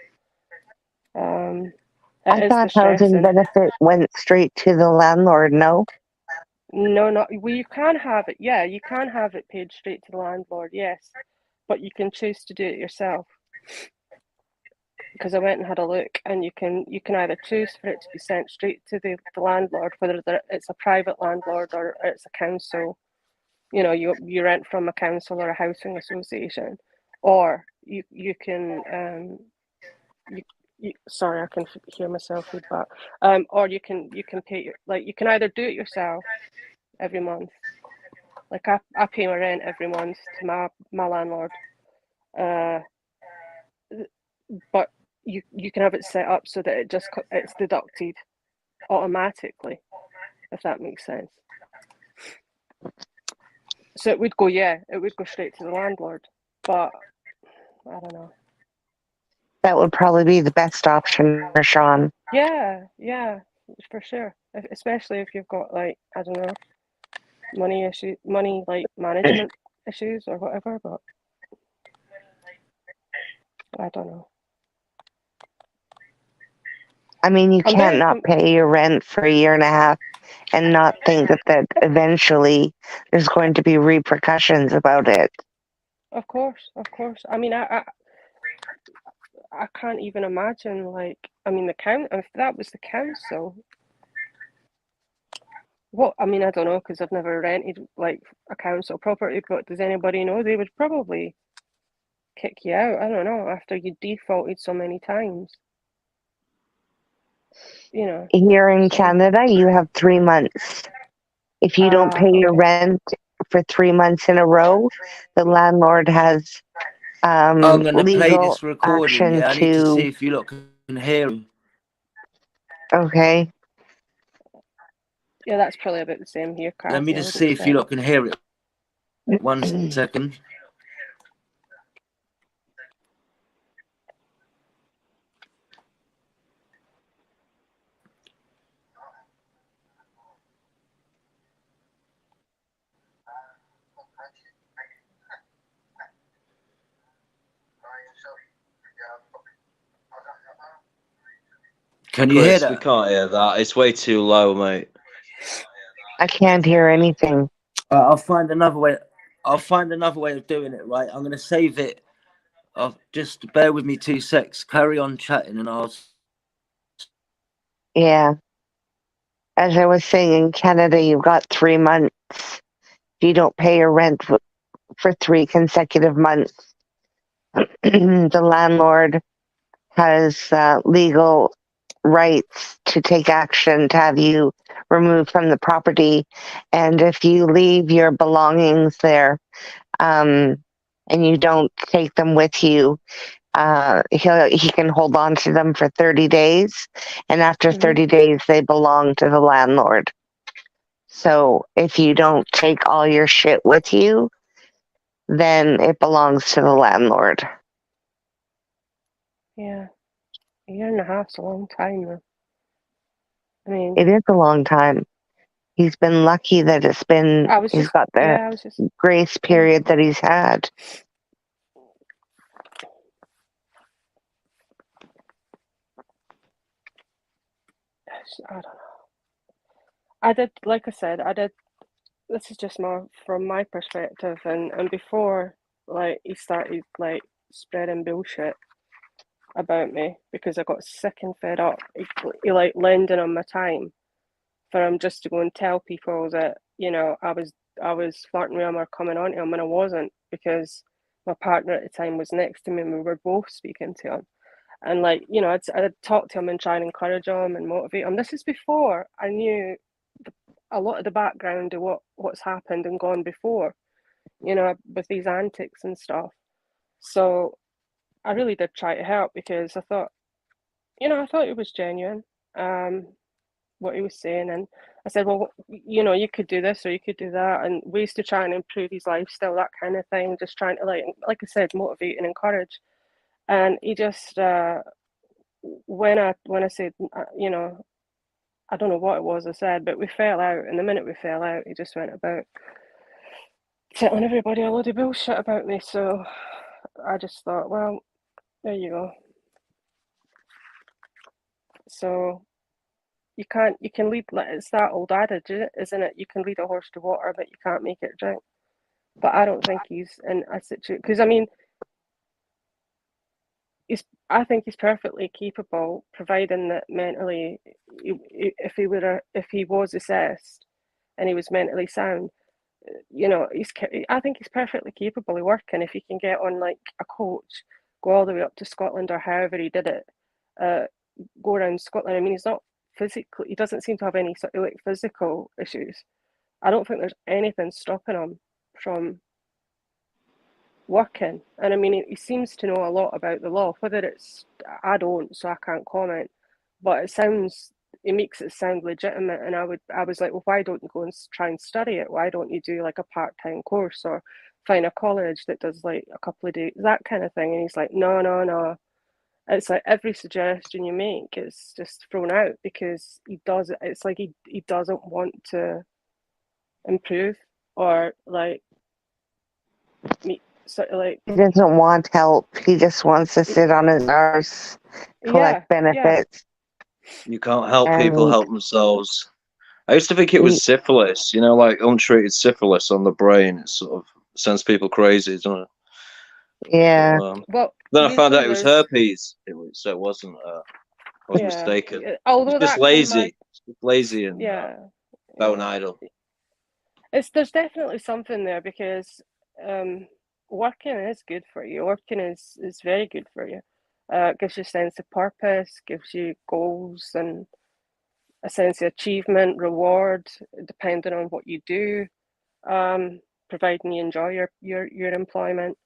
I thought housing benefit went straight to the landlord. No. No, well, you can have it. Yeah, you can have it paid straight to the landlord. Yes, but you can choose to do it yourself. because I went and had a look, and you can either choose for it to be sent straight to the landlord, whether it's a private landlord or it's a council. You know, you rent from a council or a housing association, or you can sorry, I can hear myself feedback. Or you can pay, like, you can either do it yourself every month. Like I pay my rent every month to my landlord, but you can have it set up so that it's deducted automatically, if that makes sense. So it would go straight to the landlord, but I don't know. That would probably be the best option for Sean. Yeah, for sure. Especially if you've got, like, I don't know, money like management issues or whatever, but I don't know. I mean, you can't not pay your rent for a year and a half and not think that eventually there's going to be repercussions about it. Of course. I mean, I can't even imagine, like, I mean, if that was the council, what, I mean, I don't know, because I've never rented, like, a council property, but does anybody know? They would probably kick you out, I don't know, after you defaulted so many times. You know. Here in Canada, you have 3 months. If you don't pay your rent for 3 months in a row, the landlord has I'm going to play legal this recording. action Yeah, I need to see to. if you lot can hear him. Okay. Yeah, that's probably about the same here, Kathy. Let me just see if you lot can hear it. 1 second. Can you hear Chris, that? we can't hear that. It's way too low, mate. I can't hear anything. I'll find another way. I'll find another way of doing it. Right, I'm going to save it. Just bear with me 2 secs. Carry on chatting, and I'll. Yeah. As I was saying, in Canada, you've got 3 months. If you don't pay your rent for 3 consecutive months, the landlord has legal rights to take action to have you removed from the property. And if you leave your belongings there and you don't take them with you, he can hold on to them for 30 days. And after 30 days, they belong to the landlord. So if you don't take all your shit with you, then it belongs to the landlord. Yeah. A year and a half's a long time, though. I mean, it is a long time. He's been lucky that he's got the grace period that he's had. I don't know. I did, like I said, this is just more from my perspective, and before, like, he started, like, spreading bullshit about me because I got sick and fed up. He like lending on my time for him just to go and tell people that, you know, I was flirting with him or coming on to him, and I wasn't, because my partner at the time was next to me and we were both speaking to him. And, like, you know, I'd talk to him and try and encourage him and motivate him. This is before I knew a lot of the background of what's happened and gone before, you know, with these antics and stuff. So I really did try to help, because I thought it was genuine, what he was saying. And I said, well, you know, you could do this or you could do that, and ways to try and improve his lifestyle, that kind of thing. Just trying to, like I said, motivate and encourage. And he just, when I said, you know, I don't know what it was I said, but we fell out. And the minute we fell out, he just went about telling everybody a load of bullshit about me. So I just thought, well, there you go. So you can lead, it's that old adage, isn't it? You can lead a horse to water, but you can't make it drink. But I don't think he's in a situation, because I mean, I think he's perfectly capable, providing that mentally, if he was assessed and he was mentally sound, you know, I think he's perfectly capable of working if he can get on like a coach, go all the way up to Scotland or however he did it, go around Scotland. I mean, he's not physically, he doesn't seem to have any sort of like physical issues. I don't think there's anything stopping him from working. And I mean, he seems to know a lot about the law, whether it's, I don't, so I can't comment, but it makes it sound legitimate. And I was like, well, why don't you go and try and study it? Why don't you do like a part-time course or find a college that does like a couple of days, that kind of thing? And he's like, no. It's like every suggestion you make is just thrown out because it's like he doesn't want to improve or like sort of like, he doesn't want help. He just wants to sit on his arse, collect benefits. You can't help people And help themselves. I used to think it was syphilis, you know, like untreated syphilis on the brain. It sort of sends people crazy, doesn't it? Yeah. Well, then I found out it was herpes. So it wasn't. I was mistaken. Although it's just lazy, lazy and bone idle. There's definitely something there because working is good for you. Working is very good for you. It gives you a sense of purpose, gives you goals and a sense of achievement, reward, depending on what you do, providing you enjoy your employment.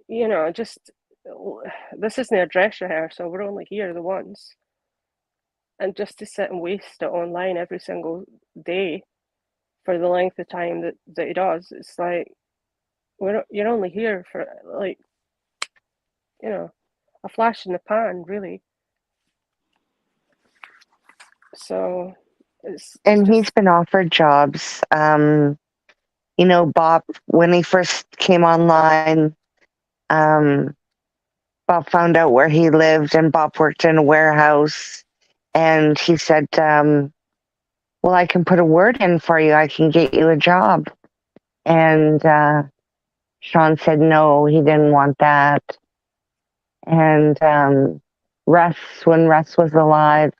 You know, just this isn't a dress rehearsal. We're only here the once, and just to sit and waste it online every single day for the length of time that he does, it's like you're only here for like, you know, a flash in the pan, really. So he's been offered jobs. You know, Bob, when he first came online, Bob found out where he lived, and Bob worked in a warehouse. And he said, well, I can put a word in for you. I can get you a job. And Sean said no, he didn't want that. And when Russ was alive,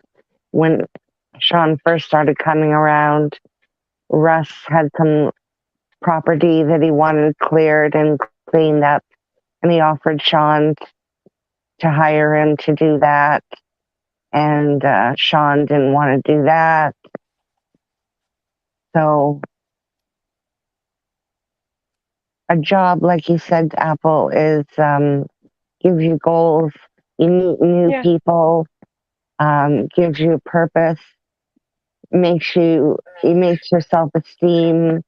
when Sean first started coming around, Russ had some property that he wanted cleared and cleaned up, and he offered Sean to hire him to do that. And Sean didn't want to do that. So a job, like you said, Apple, is gives you goals, you meet new people, gives you purpose, makes your self-esteem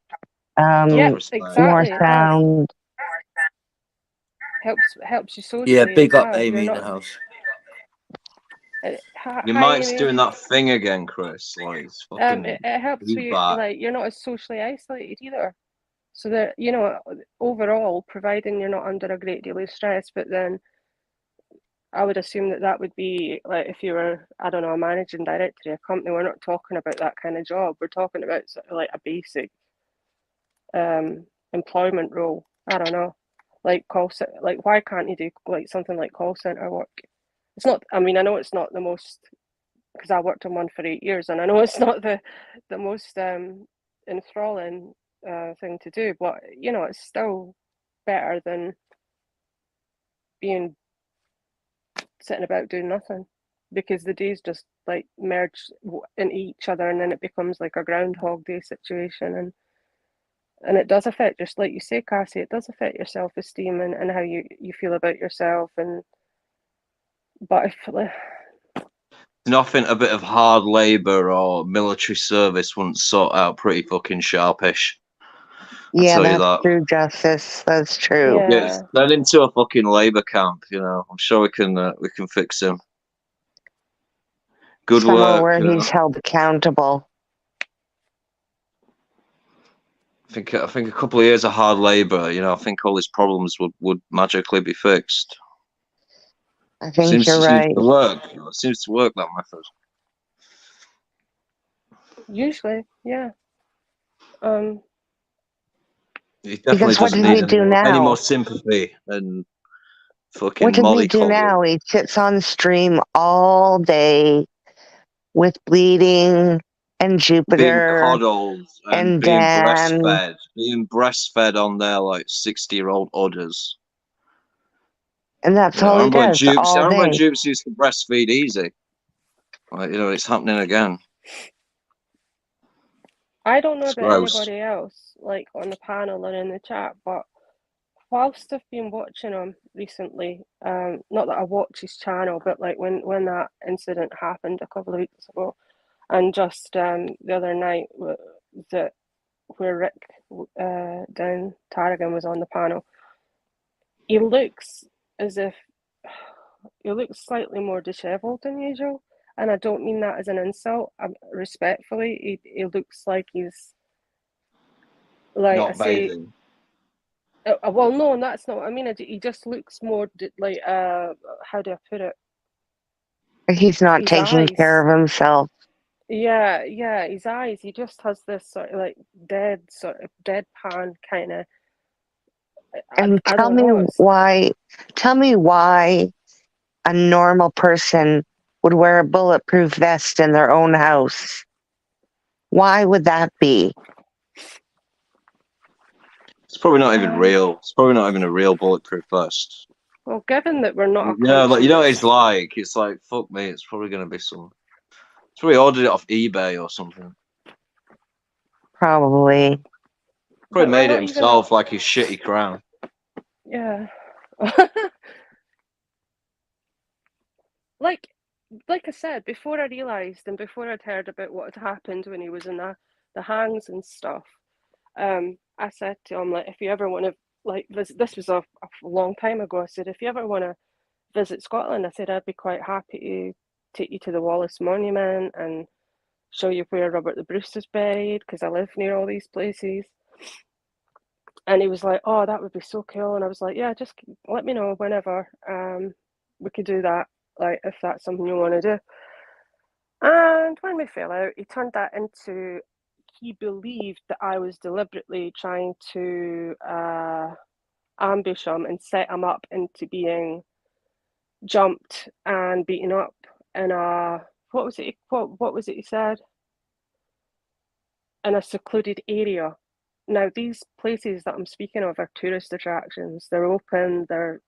exactly. more sound. Helps you socially. Yeah, big up Amy in the house. Your mic's doing that thing again, Chris. Like, it's fucking it helps you, like, you're not as socially isolated either. So that, you know, overall, providing you're not under a great deal of stress, but then I would assume that would be like if you were, I don't know, a managing director of a company. We're not talking about that kind of job. We're talking about sort of like a basic employment role. I don't know, like like why can't you do like something like call center work? It's not. I mean, I know it's not the most, because I worked on one for 8 years, and I know it's not the most enthralling thing to do. But you know, it's still better than being sitting about doing nothing, because the days just like merge into each other, and then it becomes like a Groundhog Day situation, and it does affect, just like you say, Cassie, it does affect your self-esteem and how you feel about yourself. But if nothing a bit of hard labour or military service wouldn't sort out pretty fucking sharpish. Yeah, that's true, Justice. That's true. Yeah, turn into a fucking labour camp. You know, I'm sure we can fix him. Good Somewhere work. where he's held accountable. I think a couple of years of hard labour, you know, I think all his problems would magically be fixed. I think you're right. Seems to work. It seems to work, that method. Usually, yeah. He definitely doesn't need any more sympathy and Fucking What did he do mollycoddle. now? He sits on stream all day with Bleeding and Being Jupiter coddled and and being Dan. breastfed on their like 60-year-old udders. And that's Yeah, all I he remember when does Jupes, I all remember when day. Jupes used to breastfeed easy. Like, you know, it's happening again. I don't know It's about gross. anybody else, like on the panel or in the chat, but whilst I've been watching him recently, not that I watch his channel, but like when that incident happened a couple of weeks ago, and just the other night that where Rick Dan Tarragon was on the panel, he looks as if he looks slightly more dishevelled than usual, and I don't mean that as an insult. Respectfully, he looks like he's like Not I say. bathing. Well, no, that's not what I mean. He just looks more like how do I put it? He's not His taking care eyes. of himself. Yeah, his eyes. He just has this sort of like deadpan kind of. And I don't know. tell me why a normal person would wear a bulletproof vest in their own house. Why would that be? It's probably not even real. It's probably not even a real bulletproof vest. Well, given that we're not a Yeah, like country you know what that's- it's like. It's like fuck me. It's probably gonna be some. It's probably ordered it off eBay or something. Probably. Probably But made we're it not himself, like his shitty crown. Yeah. like I said, before I realised and before I'd heard about what had happened when he was in the hangs and stuff, I said to him, like, if you ever want to, like, this was a long time ago, I said, if you ever want to visit Scotland, I said, I'd be quite happy to take you to the Wallace Monument and show you where Robert the Bruce is buried, because I live near all these places. And he was like, oh, that would be so cool. And I was like, yeah, just let me know whenever we could do that, like, if that's something you want to do. And when we fell out, he turned that into, he believed that I was deliberately trying to ambush him and set him up into being jumped and beaten up in a, what was it he said? In a secluded area. Now, these places that I'm speaking of are tourist attractions. They're open, they're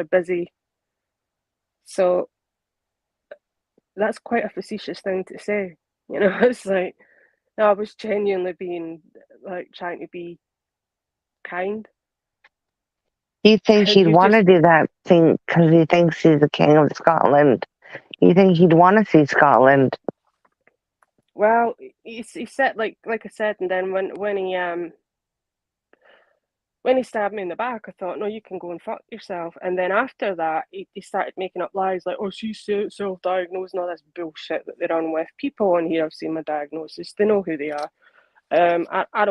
busy. So that's quite a facetious thing to say. It's like, no, I was genuinely being, like, trying to be kind. You think he'd want to do that thing because he thinks he's the king of Scotland? You think he'd want to see Scotland? Well, he said, like I said, and then when he stabbed me in the back, I thought, no, you can go and fuck yourself. And then after that, he started making up lies like, oh, she's self-diagnosed and all this bullshit that they run with. People on here have seen my diagnosis; they know who they are. I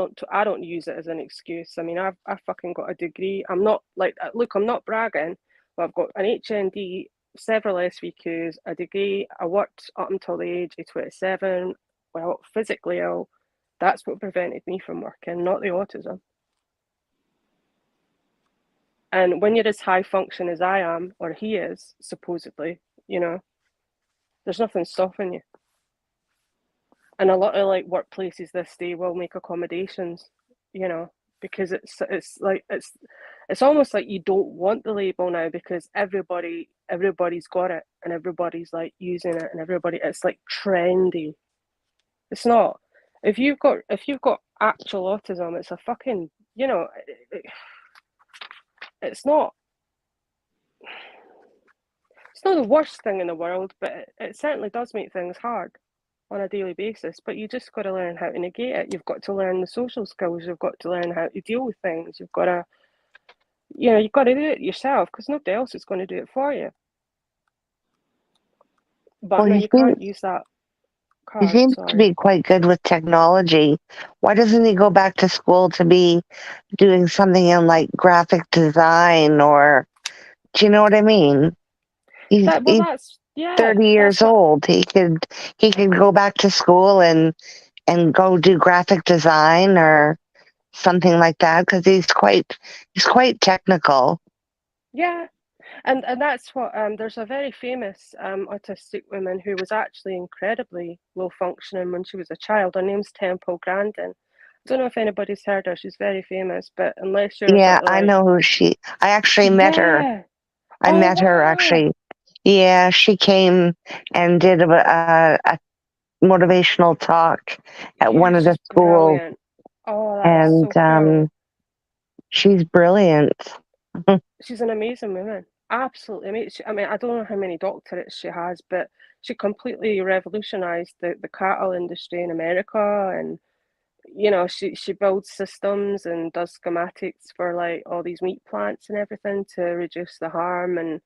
don't use it as an excuse. I mean, I've fucking got a degree. I'm not like, look, I'm not bragging, but I've got an HND, several SVQs, a degree. I worked up until the age of 27. Well, physically ill. That's what prevented me from working, not the autism. And when you're as high function as I am, or he is, supposedly, there's nothing stopping you. And a lot of like workplaces this day will make accommodations, because it's almost like you don't want the label now because everybody's got it and everybody's like using it and it's like trendy. It's not. If you've got actual autism, it's a fucking, it's not the worst thing in the world, but it certainly does make things hard on a daily basis. But you just got to learn how to negate it. You've got to learn the social skills. You've got to learn how to deal with things. You've got to do it yourself because nobody else is going to do it for you. But no, you can't use that card. He seems to be quite good with technology. Why doesn't he go back to school to be doing something in like graphic design or, do you know what I mean? He's 30 years old. He could go back to school and go do graphic design or something like that because he's quite technical. Yeah, And that's what there's a very famous autistic woman who was actually incredibly low functioning when she was a child. Her name's Temple Grandin. I don't know if anybody's heard her. She's very famous, but unless you're Yeah, sort of I like, know who I actually met her. yeah, I oh met her wow, actually. Yeah, she came and did a motivational talk at one yeah, of the she's schools, brilliant. Oh, that's and so cool. she's brilliant. She's an amazing woman. Absolutely amazing. I mean, I don't know how many doctorates she has, but she completely revolutionized the cattle industry in America, and you know, she builds systems and does schematics for like all these meat plants and everything to reduce the harm and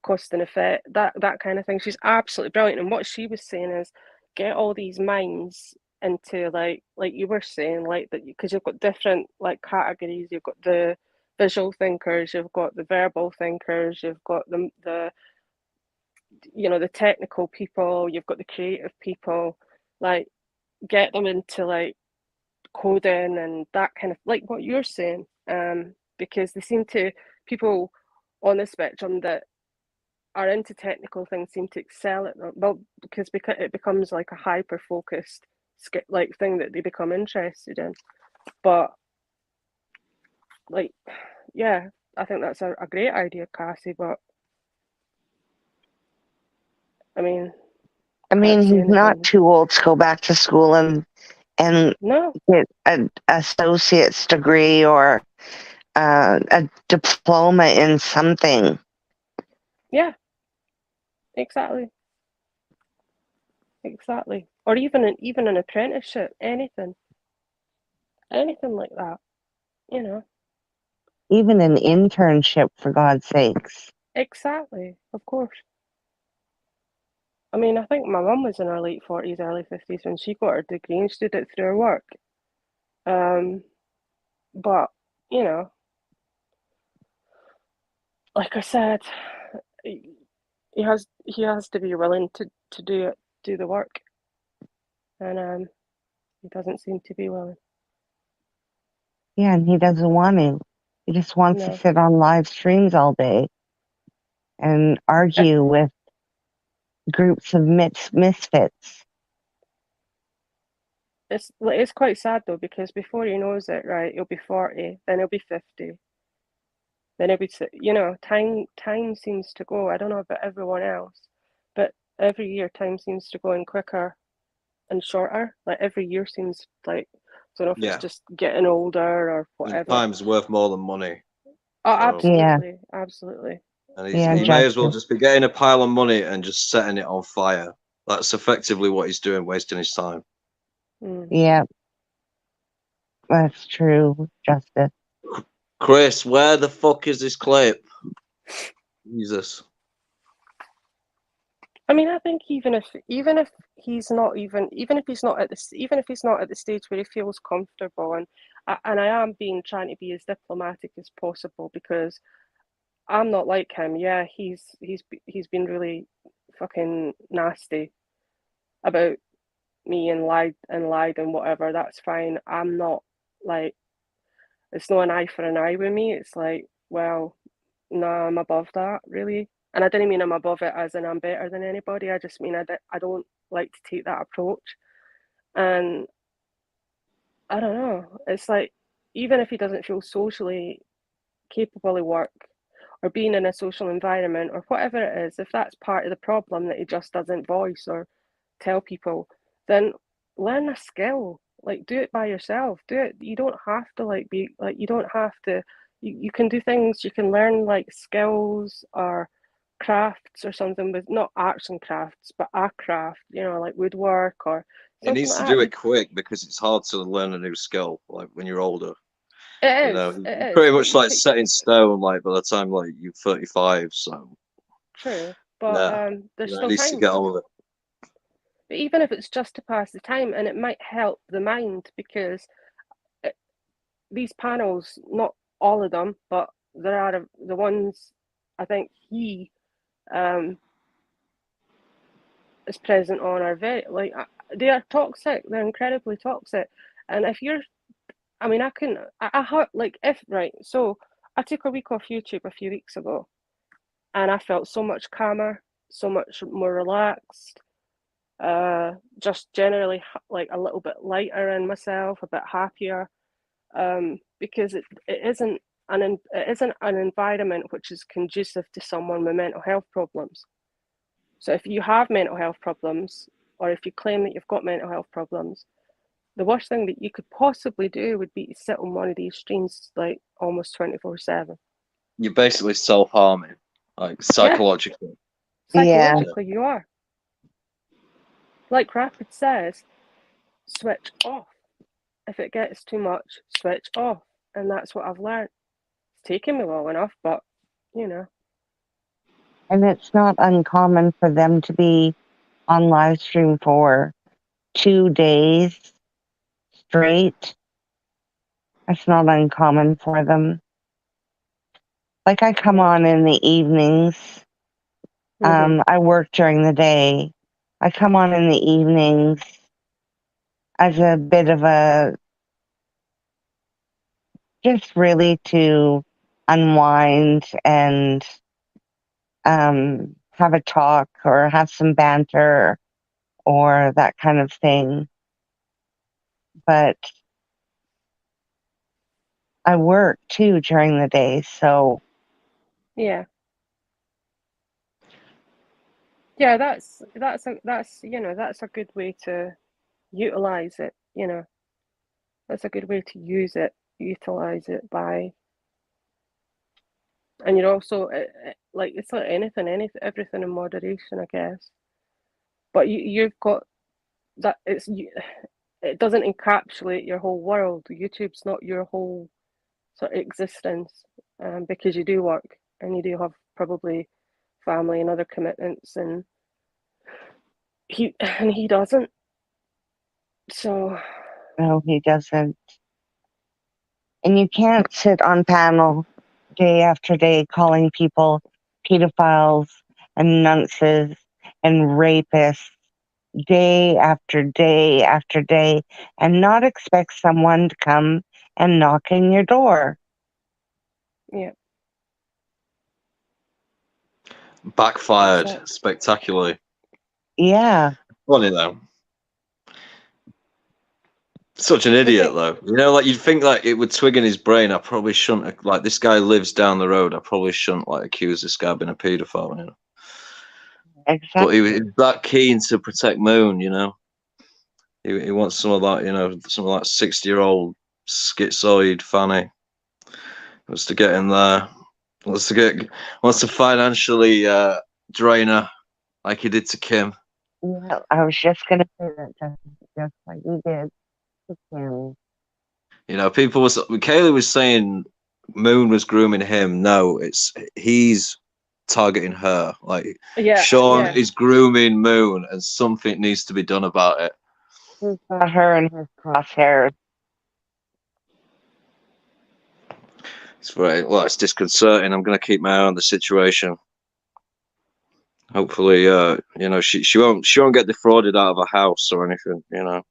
cost and effect, that kind of thing. She's absolutely brilliant. And what she was saying is get all these minds into like you were saying, like that, because you've got different like categories. You've got the visual thinkers, you've got the verbal thinkers, you've got the you know, the technical people, you've got the creative people. Like get them into like coding and that kind of like what you're saying, because they seem to, people on the spectrum that are into technical things seem to excel at them. Well, because it becomes like a hyper focused like thing that they become interested in. But like, yeah, I think that's a great idea, Cassie. But I mean, can't say He's not anything. too old to go back to school and No, get an associate's degree or a diploma in something. yeah, exactly, or even an apprenticeship, anything like that, you know. Even an internship, for God's sakes. Exactly, of course. I mean, I think my mum was in her late 40s, early 50s when she got her degree and she did it through her work. But, you know, like I said, he has to be willing to do the work. And he doesn't seem to be willing. Yeah, and he doesn't want to. He just wants to No. sit on live streams all day and argue with groups of misfits. It's quite sad though, because before he knows it, right, he'll be 40, then he'll be 50, then he'll be, you know, time seems to go. I don't know about everyone else, but every year time seems to go in quicker and shorter. Like every year seems like, I don't know if it's just getting older or whatever. Time's worth more than money. Oh, So, absolutely, absolutely. And he may as well just be getting a pile of money and just setting it on fire. That's effectively what he's doing, wasting his time. Yeah, that's true, Justice. Chris, where the fuck is this clip? Jesus. I mean, I think even if he's not at the stage where he feels comfortable, and I am trying to be as diplomatic as possible, because I'm not like him. Yeah, he's been really fucking nasty about me and lied and whatever. That's fine. I'm not like, it's not an eye for an eye with me. It's like, well, no, I'm above that, really. And I didn't mean I'm above it as in I'm better than anybody. I just mean I don't like to take that approach. And I don't know. It's like, even if he doesn't feel socially capable of work or being in a social environment or whatever it is, if that's part of the problem that he just doesn't voice or tell people, then learn a skill. Like, do it by yourself. Do it. You don't have to you don't have to, you can do things, you can learn like skills or crafts or something, with not arts and crafts, but a craft, you know, like woodwork or He something needs like to that. do it quick, because it's hard to learn a new skill, like when you're older. It You is. know, It you're is. pretty But much like set in stone, like by the time like you're 35. So true. But yeah, there's he still needs to time. get on with it. But even if it's just to pass the time, and it might help the mind, because these panels, not all of them, but there are the ones I think he is present on, are very like, they are toxic. They're incredibly toxic. And if you're, I mean, I heard like, if right, so I took a week off YouTube a few weeks ago, and I felt so much calmer, so much more relaxed, just generally like a little bit lighter in myself, a bit happier, because it isn't an environment which is conducive to someone with mental health problems. So if you have mental health problems, or if you claim that you've got mental health problems, the worst thing that you could possibly do would be to sit on one of these streams like almost 24/7. You're basically self-harming, like psychologically. Psychologically, you are. Like Rapid says, switch off. If it gets too much, switch off. And that's what I've learned. It's taken me long enough, but, you know. And it's not uncommon for them to be on live stream for 2 days straight. It's not uncommon for them. Like, I come on in the evenings. I work during the day. I come on in the evenings as a bit of a, just really to unwind and have a talk or have some banter or that kind of thing. But I work too during the day, so yeah, that's you know, that's a good way to utilize it. You know, that's a good way to utilize it by, and you're also like, it's like anything, everything in moderation, I guess. But you've got that. It doesn't encapsulate your whole world. YouTube's not your whole sort of existence, because you do work and you do have probably family and other commitments, and he doesn't. So no, he doesn't. And you can't sit on panel day after day calling people pedophiles and nunces and rapists day after day after day and not expect someone to come and knock on your door. yeah. Backfired spectacularly. Yeah. Funny though. Such an idiot though. You know, like, you'd think like it would twig in his brain. I probably shouldn't, like, this guy lives down the road. I probably shouldn't like accuse this guy of being a paedophile, you know. Exactly. But he was that keen to protect Moon, you know. He wants some of that, you know, some of that 60-year-old schizoid Fanny. Wants to get in there. Wants to financially drain her like he did to Kim. Yeah, I was just gonna say that, just like he did to Kim. You know, Kaylee was saying Moon was grooming him. No, he's targeting her. Like, Sean is grooming Moon, and something needs to be done about it. He's got her in his crosshairs. It's disconcerting. I'm going to keep my eye on the situation. Hopefully, you know, she won't get defrauded out of a house or anything. You know,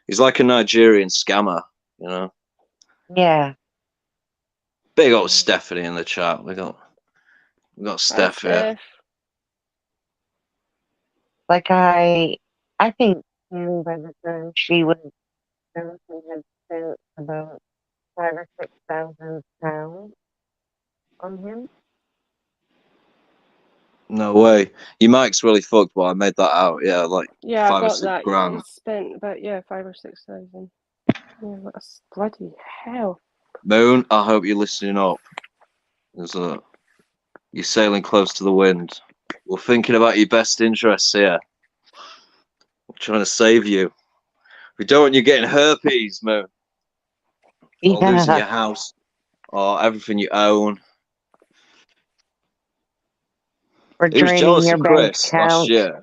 he's like a Nigerian scammer. You know. Yeah. Big old Stephanie in the chat. We got Steph here. Like, I think by the time she was, Jonathan had spent about £5,000 or £6,000 on him. No way. Your mic's really fucked, but I made that out. Yeah, like 5 or 6 grand. He spent about 5,000 or 6,000. Yeah, that's bloody hell. Moon, I hope you're listening up. You're sailing close to the wind. We're thinking about your best interests here. We're trying to save you. We don't want you getting herpes, Moon. Or losing your house or everything you own. Or He was jealous your of Chris last year.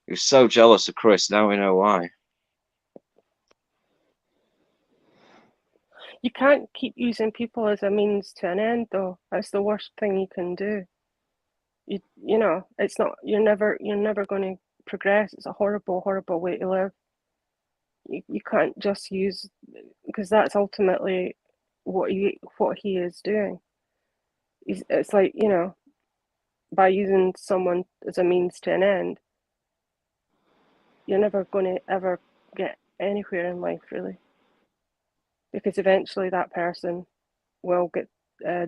He was so jealous of Chris. Now we know why. You can't keep using people as a means to an end, though. That's the worst thing you can do. You know, it's not. You're never going to progress. It's a horrible, horrible way to live. You can't just use, because that's ultimately what he is doing. It's like, you know, by using someone as a means to an end, you're never going to ever get anywhere in life, really, because eventually that person will get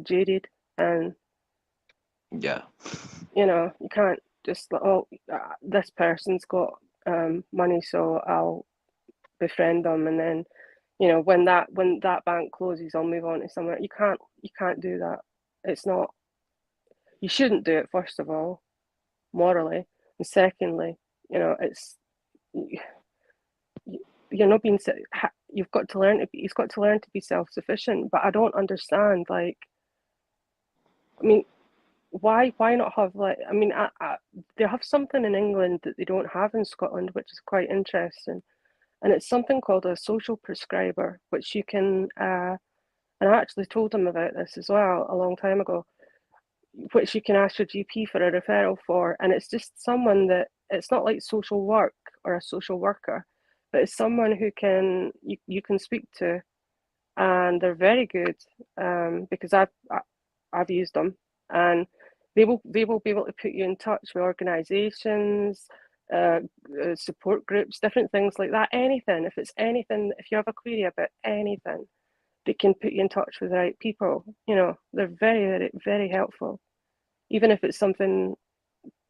jaded, and Yeah. you can't just this person's got money, so I'll befriend them, and then when that bank closes, I'll move on to somewhere. You can't do that. It's not. You shouldn't do it, first of all, morally, and secondly, it's you're not being. You've got to learn to be. He's got to learn to be self-sufficient. But I don't understand. Like, I mean, why not have they have something in England that they don't have in Scotland, which is quite interesting, and it's something called a social prescriber, which you can. And I actually told them about this as well a long time ago, which you can ask your GP for a referral for, and it's just someone that it's not like social work or a social worker, but it's someone who you can speak to, and they're very good, because I've used them, and they will be able to put you in touch with organisations, support groups, different things like that. Anything, if you have a query about anything, they can put you in touch with the right people. They're very, very, very helpful. Even if it's something,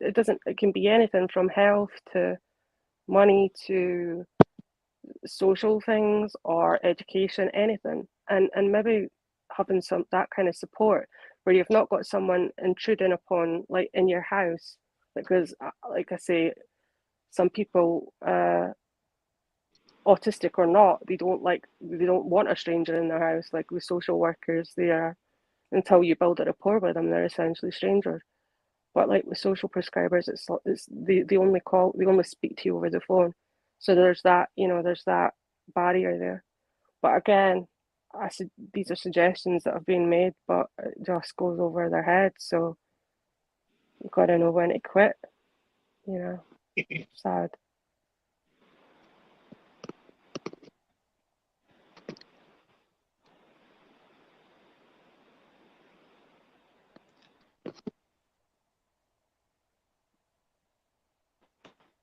it can be anything from health to money to social things or education, anything. And maybe having that kind of support where you've not got someone intruding upon, like, in your house, because like I say, some people, autistic or not, they don't want a stranger in their house. Like with social workers, they are, until you build a rapport with them, they're essentially strangers. But like with social prescribers, it's they only speak to you over the phone. So there's that barrier there. But again, these are suggestions that have been made, but it just goes over their heads. So you've got to know when to quit. Sad.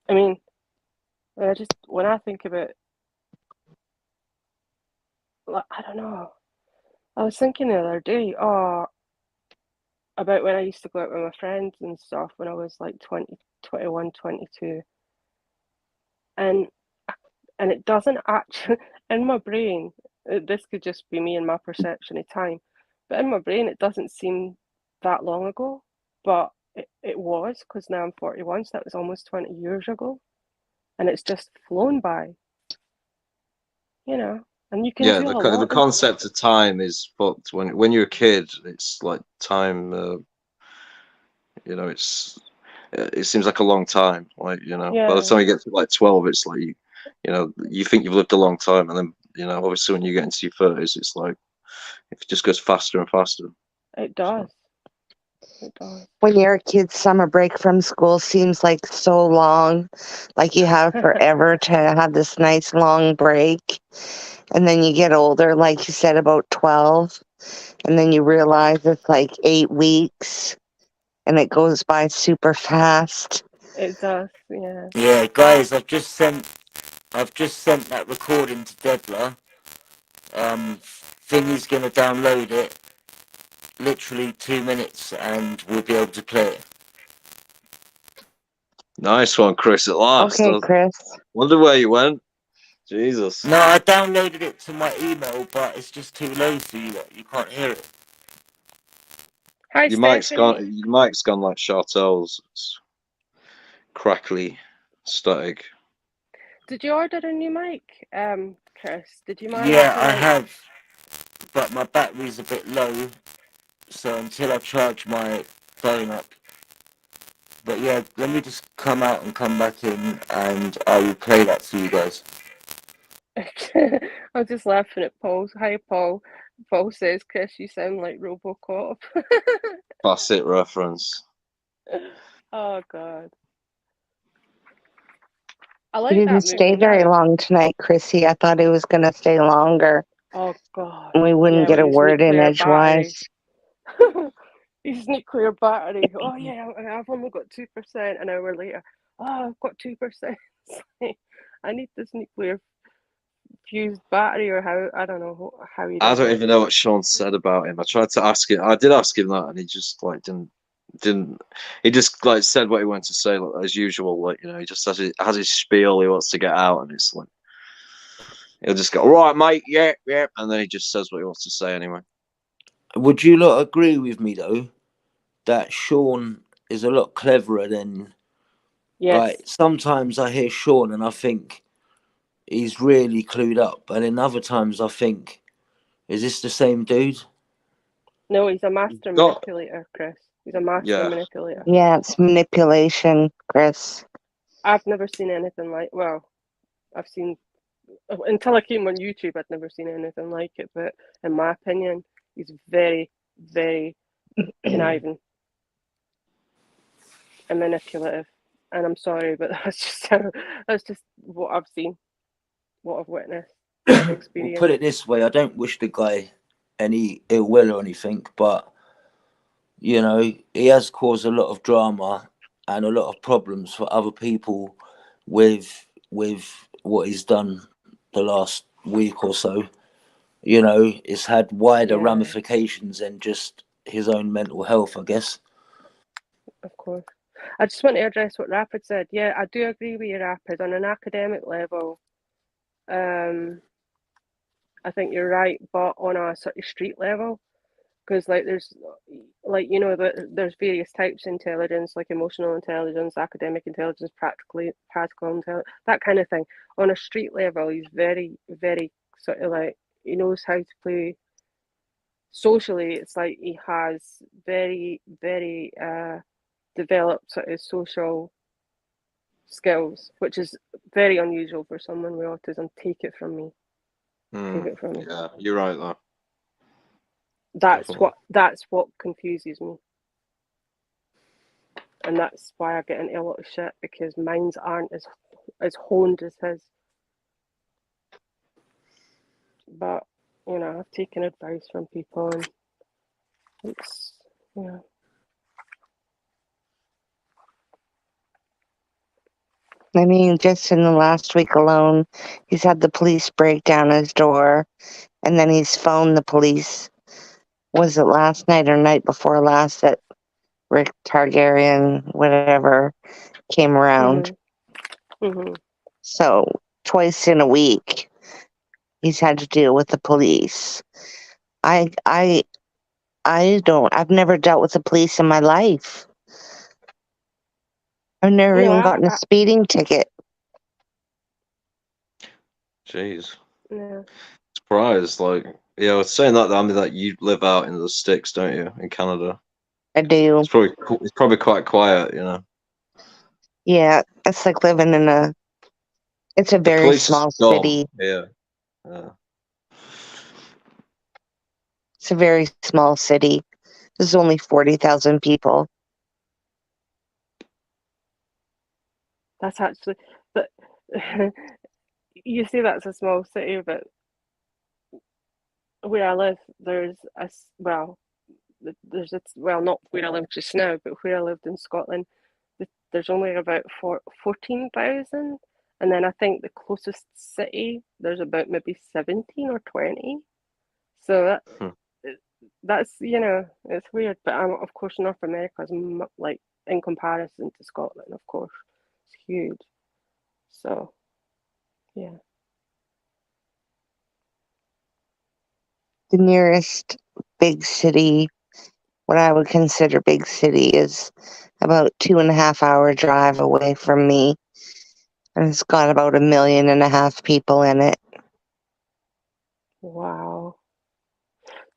I mean, when I think about, I don't know. I was thinking the other day, about when I used to go out with my friends and stuff when I was like 20, 21, 22. And it doesn't actually, in my brain, this could just be me and my perception of time, but in my brain, it doesn't seem that long ago. But it was, because now I'm 41, so that was almost 20 years ago. And it's just flown by, and you can do a lot. The concept of time is fucked. When you're a kid, it's like time. It seems like a long time. Like by the time you get to like 12, it's like you think you've lived a long time, and then obviously when you get into your 30s, it's like it just goes faster and faster. It does. It does. When you're a kid, summer break from school seems like so long, like you have forever to have this nice long break. And then you get older, like you said, about 12, and then you realize it's like 8 weeks, and it goes by super fast. It does, yeah. Yeah, guys, I've just sent that recording to Debla. Thingy's gonna download it. Literally 2 minutes, and we'll be able to play it. Nice one, Chris. At last. Okay, Chris. Wonder where you went. Jesus. No, I downloaded it to my email, but it's just too low for you. You can't hear it. Hi, your mic's gone like Chartel's. It's crackly, static. Did you order a new mic, Chris? Did you mind? Yeah, I have, but my battery's a bit low, so until I charge my phone up. But yeah, let me just come out and come back in, and I will play that for you guys. I was just laughing at Paul's. Hi, Paul. Paul says, Chris, you sound like RoboCop. Classic reference. Oh, God. I like He didn't that stay movie very now. long tonight, Chrissy. I thought he was going to stay longer. Oh, God. We wouldn't get a word in edgewise. his nuclear battery. Oh yeah, I've only got 2%. An hour later, oh, I've got 2%. I need this nuclear fused battery, or how, I don't know how he. I don't even know what Sean said about him. I tried to ask him. I did ask him that, and he just like didn't. He just like said what he wanted to say, like, as usual. Like, you know, he just has his spiel he wants to get out, and it's like he'll just go, "All right, mate, yeah, yeah," and then he just says what he wants to say anyway. Would you lot agree with me though that Sean is a lot cleverer than? Yes. Like, sometimes I hear Sean and I think he's really clued up, and then other times I think, is this the same dude? No, he's a master manipulator, Chris. He's a master manipulator. Yeah, it's manipulation, Chris. I've never seen anything like. Well, I've seen until I came on YouTube. I'd never seen anything like it. But in my opinion, he's very, very conniving and manipulative. And I'm sorry, but that's just what I've seen, what I've witnessed, what I've experienced. Put it this way: I don't wish the guy any ill will or anything, but you know, he has caused a lot of drama and a lot of problems for other people with what he's done the last week or so. You know, it's had wider ramifications than just his own mental health, I guess. Of course. I just want to address what Rapid said. Yeah, I do agree with you, Rapid. On an academic level, I think you're right, but on a sort of street level, because like there's like, you know, there's various types of intelligence, like emotional intelligence, academic intelligence, practical intelligence, that kind of thing. On a street level, he's very, very sort of like, he knows how to play socially. It's like he has very, very developed sort of social skills, which is very unusual for someone with autism. Take it from me. Take it from me. Yeah, you're right though. That's what confuses me, and that's why I get into a lot of shit, because minds aren't as honed as his. But you know, I've taken advice from people, and it's, you know. I mean, just in the last week alone, he's had the police break down his door, and then he's phoned the police. Was it last night or night before last that Rick Targaryen, whatever, came around? Mm-hmm. So twice in a week, he's had to deal with the police. I've never dealt with the police in my life. I've never even gotten a speeding ticket. Jeez. Yeah. Surprised, like, yeah, I was saying that, I mean, that you live out in the sticks, don't you, in Canada? I do. It's probably quite quiet, you know. Yeah, it's like living in it's a very small city. Yeah. It's a very small city. There's only 40,000 people. That's actually, but you say that's a small city, but where I live, there's not where I live just now, but where I lived in Scotland, there's only about 14,000, and then I think the closest city, there's about maybe 17 or 20. So that's, you know, it's weird, but of course North America is like, in comparison to Scotland, of course, it's huge. So yeah. The nearest big city, what I would consider big city, is about 2.5 hour drive away from me, and it's got about 1.5 million people in it. Wow.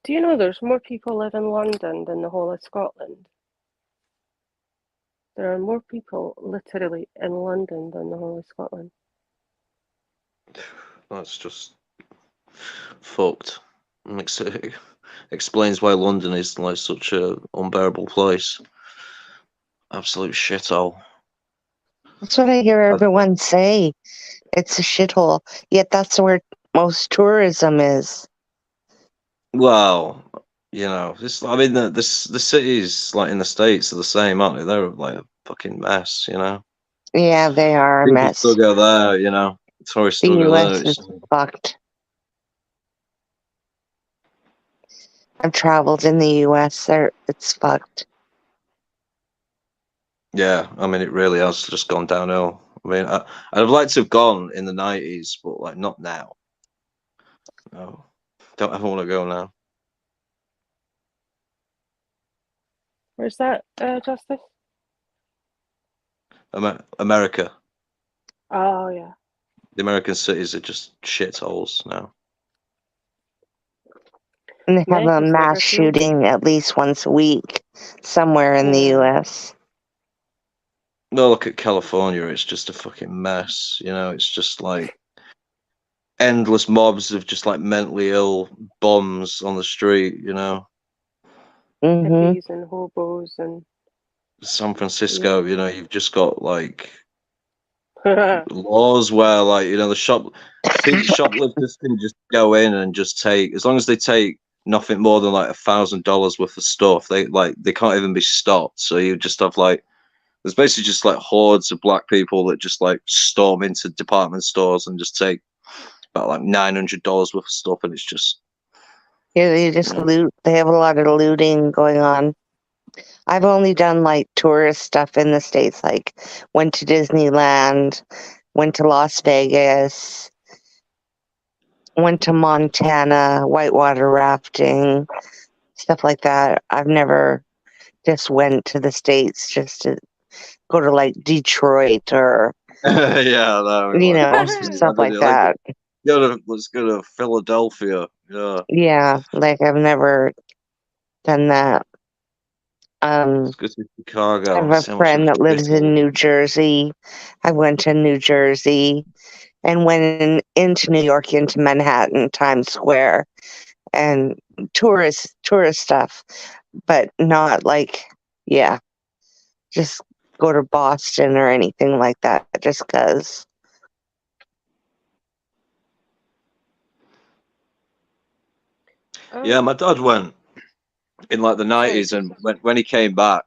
Do you know there's more people live in London than the whole of Scotland? There are more people literally in London than the whole of Scotland. That's just fucked. Explains why London is like such a unbearable place. Absolute shithole. That's what I hear everyone say. It's a shithole. Yet that's where most tourism is. Well, You know, this. I mean, the cities like in the States are the same, aren't they? They're like a fucking mess. You know. Yeah, they are a People still mess. go there. You know, tourists The still go there. U.S. is fucked. I've traveled in the U.S. It's fucked. Yeah, I mean, it really has just gone downhill. I mean, I'd have liked to have gone in the 90s, but like not now. No, don't ever want to go now. Where's that, Justice? America. Oh, yeah. The American cities are just shitholes now. And they have a America's mass Liverpool. shooting at least once a week somewhere in the U.S. Well, look at California. It's just a fucking mess. You know, it's just like endless mobs of just like mentally ill bombs on the street. You know, Hippies and hobos and San Francisco. You know, you've just got like laws where like, you know, the shoplifters can just go in and just take, as long as they take nothing more than like $1,000 worth of stuff, they can't even be stopped. So you just have like, there's basically just like hordes of black people that just like storm into department stores and just take about like $900 worth of stuff, and it's just, Yeah, they just loot. They have a lot of looting going on. I've only done like tourist stuff in the States, like went to Disneyland, went to Las Vegas, went to Montana, whitewater rafting, stuff like that. I've never just went to the States just to go to like Detroit or yeah, no, like, stuff like that. Let's go to Philadelphia. Yeah, like I've never done that. Let's go to Chicago. I have a friend that lives in New Jersey. I went to New Jersey and went into New York, into Manhattan, Times Square, and tourist stuff, but not like, just go to Boston or anything like that, just because. Yeah, my dad went in like the 90s, and when he came back,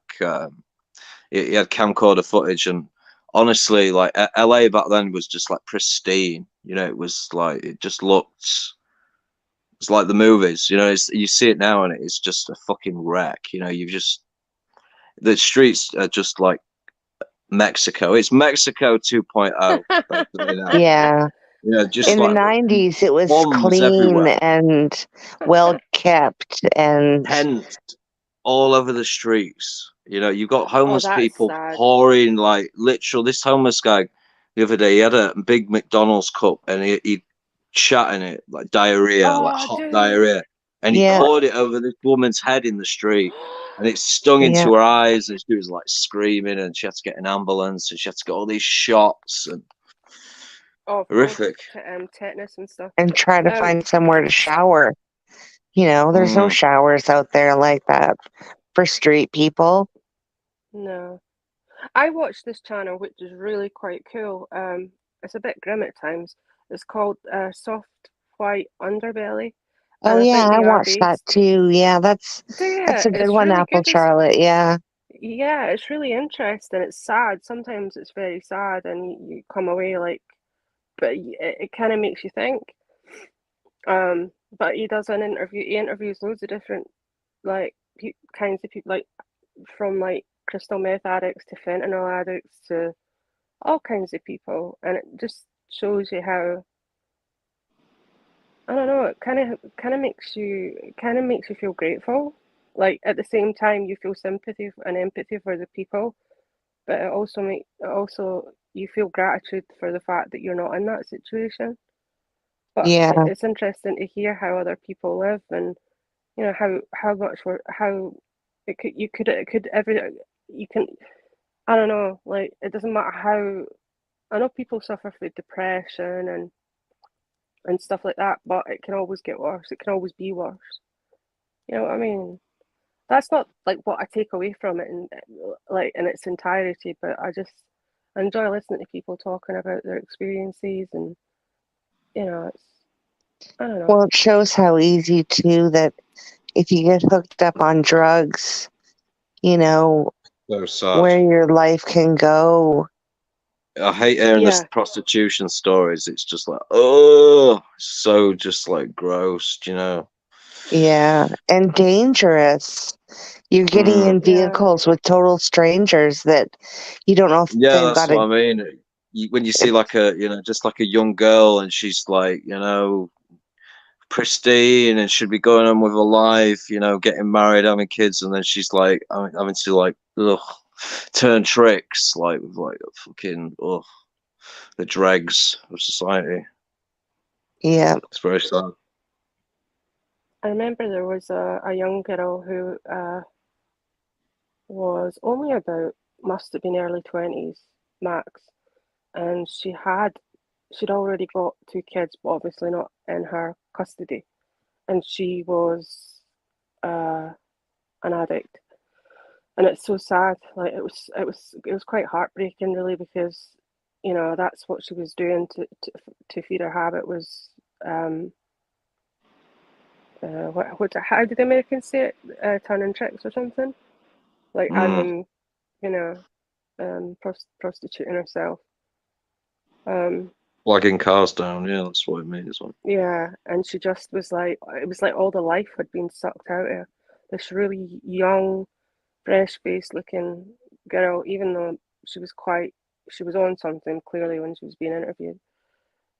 he had camcorder footage, and honestly, like LA back then was just like pristine. You know, it was like, it just looked, it's like the movies. You know, you see it now and it's just a fucking wreck. You know, the streets are just like Mexico. It's Mexico 2.0. Yeah. Yeah, just in like the 90s, it was clean everywhere. and well kept and tents all over the streets. You know, you've got homeless people sad. pouring, like, literal. This homeless guy the other day, he had a big McDonald's cup and he shat in it, like diarrhea, like hot diarrhea, and he poured it over this woman's head in the street, and it stung into her eyes, and she was like screaming, and she had to get an ambulance, and she had to get all these shots, and horrific. Tetanus and stuff. And try to find somewhere to shower. You know, there's no showers out there like that for street people. No. I watched this channel, which is really quite cool. It's a bit grim at times. It's called Soft White Underbelly. Oh yeah, I watched that too. Yeah, that's a good one, really Apple good. Charlotte. Yeah. Yeah, it's really interesting. It's sad. Sometimes it's very sad, and you come away like, but it kind of makes you think. But he does an interview. He interviews loads of different like kinds of people, like from like crystal meth addicts to fentanyl addicts to all kinds of people, and it just shows you how, I don't know, it kind of makes you feel grateful. Like at the same time, you feel sympathy and empathy for the people, but it also you feel gratitude for the fact that you're not in that situation. But it's interesting to hear how other people live, and you know how much how it could you can, I don't know, like it doesn't matter how, I know people suffer with depression and stuff like that, but it can always get worse. It can always be worse. You know what I mean? That's not like what I take away from it in its entirety, but I enjoy listening to people talking about their experiences, and you know, it's, I don't know. Well, it shows how easy too that if you get hooked up on drugs, you know, So sad. where your life can go. I hate hearing this prostitution stories. It's just like, oh, so just like gross, you know? Yeah, and dangerous. You're getting in vehicles with total strangers that you don't know if they've that's got what I mean. When you see like a, you know, just like a young girl and she's like, you know, pristine and should be going on with her life, you know, getting married, having kids, and then she's like having to like, turn tricks, like with like fucking, the dregs of society. Yeah. It's very sad. I remember there was a young girl who was only about, must have been early 20s max, and she'd already got 2 kids, but obviously not in her custody, and she was an addict. And it's so sad. Like it was quite heartbreaking, really, because you know that's what she was doing to feed her habit was how did the Americans say it? Turning tricks or something, like as in, you know, prostituting herself. Plugging cars down, yeah, that's what it means. Yeah, and she just was like, it was like all the life had been sucked out of her. This really young, fresh-faced looking girl, even though she was on something clearly when she was being interviewed.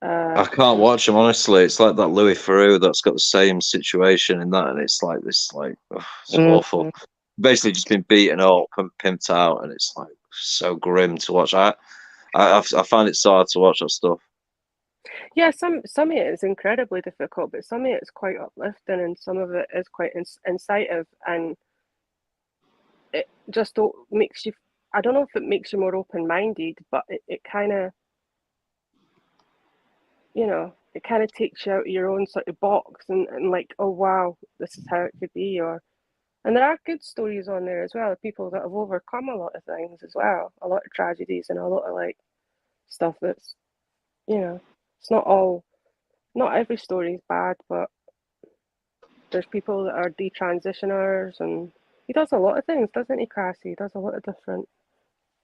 I can't watch them, honestly. It's like that Louis Theroux that's got the same situation in that, and it's like this, like, it's awful. Basically, just been beaten up and pimped out, and it's like so grim to watch. I find it so hard to watch that stuff. Yeah, some of it is incredibly difficult, but some of it is quite uplifting, and some of it is quite incisive, and it just makes you. I don't know if it makes you more open-minded, but it kind of, you know, it kind of takes you out of your own sort of box and like, oh wow, this is how it could be, and there are good stories on there as well, people that have overcome a lot of things as well, a lot of tragedies and a lot of like stuff that's, you know, it's not every story is bad, but there's people that are detransitioners, and he does a lot of things, doesn't he, Cassie? He does a lot of different.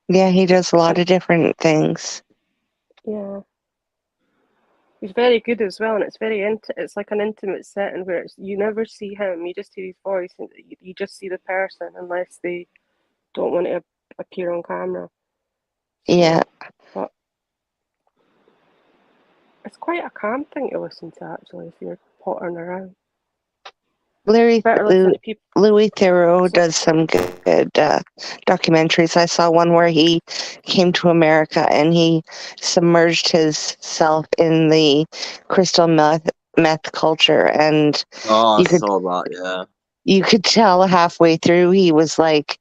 Yeah, he does a lot of different things. Yeah. He's very good as well, and it's it's like an intimate setting where you never see him, you just hear his voice, and you just see the person unless they don't want to appear on camera. So, yeah. But it's quite a calm thing to listen to, actually, if you're pottering around. Louis Theroux does some good documentaries. I saw one where he came to America and he submerged himself in the crystal meth culture, and I saw that. Yeah, you could tell halfway through he was like,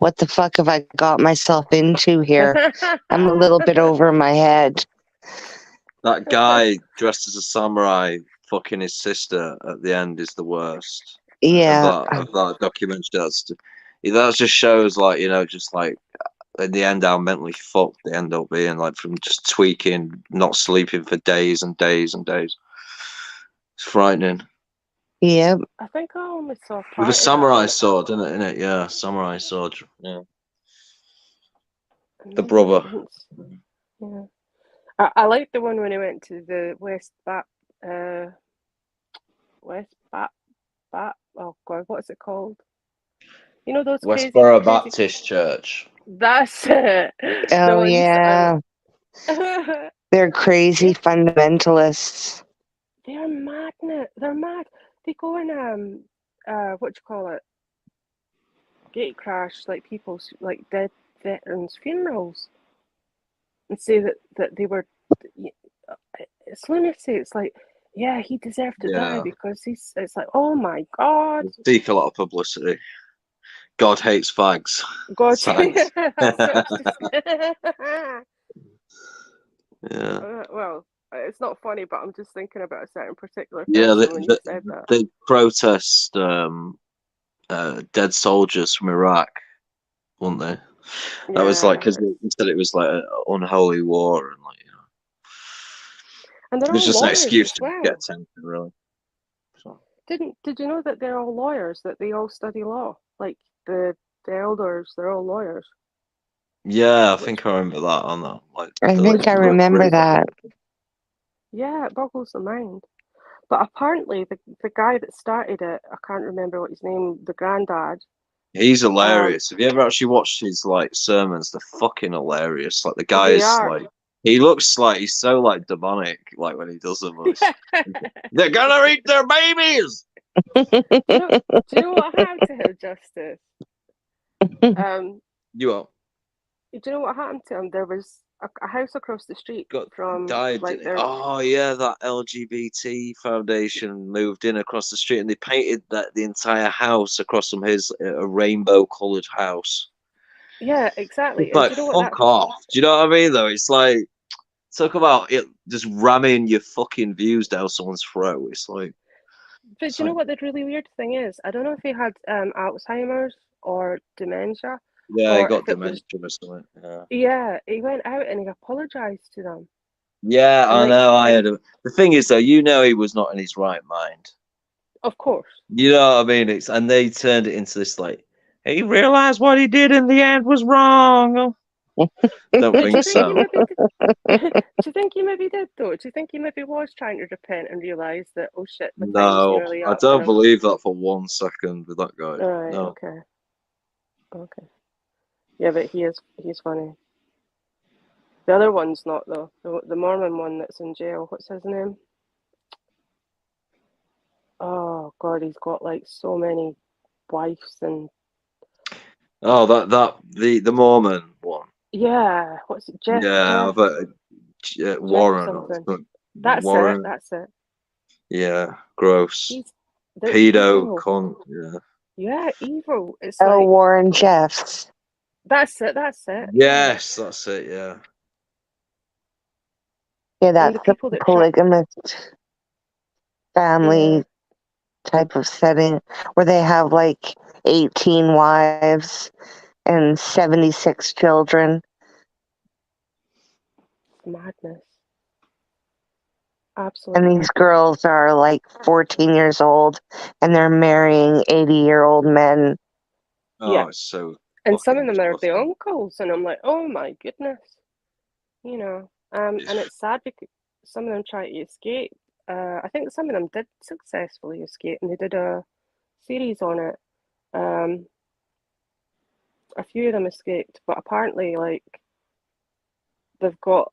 "What the fuck have I got myself into here? I'm a little bit over my head." That guy dressed as a samurai fucking his sister at the end is the worst. Yeah, of that documentary. That just shows, like, you know, just like in the end how mentally fucked they end up being, like from just tweaking, not sleeping for days and days and days. It's frightening. Yeah. I think I only saw part with a samurai sword, in it? Yeah, samurai sword. Yeah. The brother. Yeah. I like the one when he went to the West Bat. Oh God, what's it called? You know those Westboro Baptist Church. That's it. Oh yeah. They're crazy fundamentalists. They're mad. They're mad. They go in what do you call it? Gate crash, like people's like dead veterans' funerals, and say that they were. It's lunacy. It's like, yeah, he deserved to die because it's like, oh my God. Seek a lot of publicity. God hates fags. God. Yeah. Well, it's not funny, but I'm just thinking about a certain particular person when you said that. They protest dead soldiers from Iraq, weren't they? That was like, because they said it was like an unholy war, and like, you know, and it was just an excuse to get attention, really. So. Did you know that they're all lawyers? That they all study law? Like the elders, they're all lawyers. Yeah, I think I remember that on that. Like, I think I remember that. Yeah, it boggles the mind. But apparently, the guy that started it, I can't remember what his name, the granddad. He's hilarious. Have you ever actually watched his like sermons? They're fucking hilarious. Like the guy They is are. like, he looks like he's so like demonic. Like when he does them, they're gonna eat their babies. Do you know what happened to him, Justice? You are. Do you know what happened to him? There was a house across the street from died. like their. Oh yeah, that LGBT foundation moved in across the street, and they painted the entire house across from his a rainbow-colored house. Yeah, exactly. It's like, do you know fuck off. Do you know what I mean? Though it's like, talk about it just ramming your fucking views down someone's throat. It's like. But do you know what the really weird thing is? I don't know if he had Alzheimer's or dementia. Yeah, he got dementia or something. Yeah, he went out and he apologized to them. Yeah, I know. The thing is, though, he was not in his right mind. Of course. You know what I mean? And they turned it into this like, he realized what he did in the end was wrong. Don't think so. Do you think he maybe did though? Do you think he maybe was trying to repent and realize that, oh shit, the time's nearly up? I don't believe that for 1 second with that guy. Right. No. Okay. Yeah, but he's funny. The other one's not though. The Mormon one that's in jail. What's his name? Oh God, he's got like so many wives and. Oh, the Mormon one. Yeah, what's it? Jeff? Yeah, Jeff Warren. That's Warren. it. That's it. Yeah, gross. Pedo cunt. Yeah. Yeah, evil. It's like Warren Jeffs. That's it. Yes, that's it. Yeah. Yeah, that's the polygamist family type of setting where they have like 18 wives and 76 children. Madness. Absolutely. And these girls are like 14 years old and they're marrying 80-year-old men. Oh, it's so. And some of them are the uncles, and I'm like, oh my goodness. You know, and it's sad because some of them try to escape. I think some of them did successfully escape, and they did a series on it. A few of them escaped, but apparently, like, they've got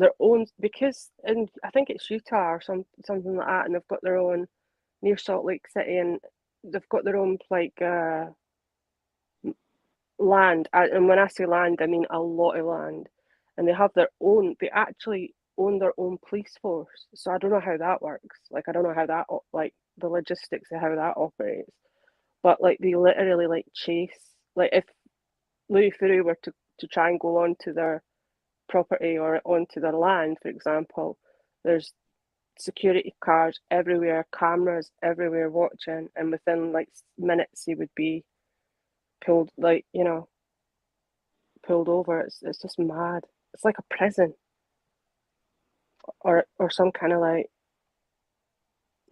their own, because in I think it's Utah or something like that, and they've got their own near Salt Lake City, and they've got their own like land. And when I say land, I mean a lot of land, and they have their own. They actually own their own police force. So I don't know how that works. Like, I don't know how that, like, the logistics of how that operates. But like, they literally like chase. Like, if Louis Theroux were to try and go onto their property or onto their land, for example, there's security cars everywhere, cameras everywhere watching, and within like minutes he would be pulled, like, you know, pulled over. It's just mad. It's like a prison, or some kind of like,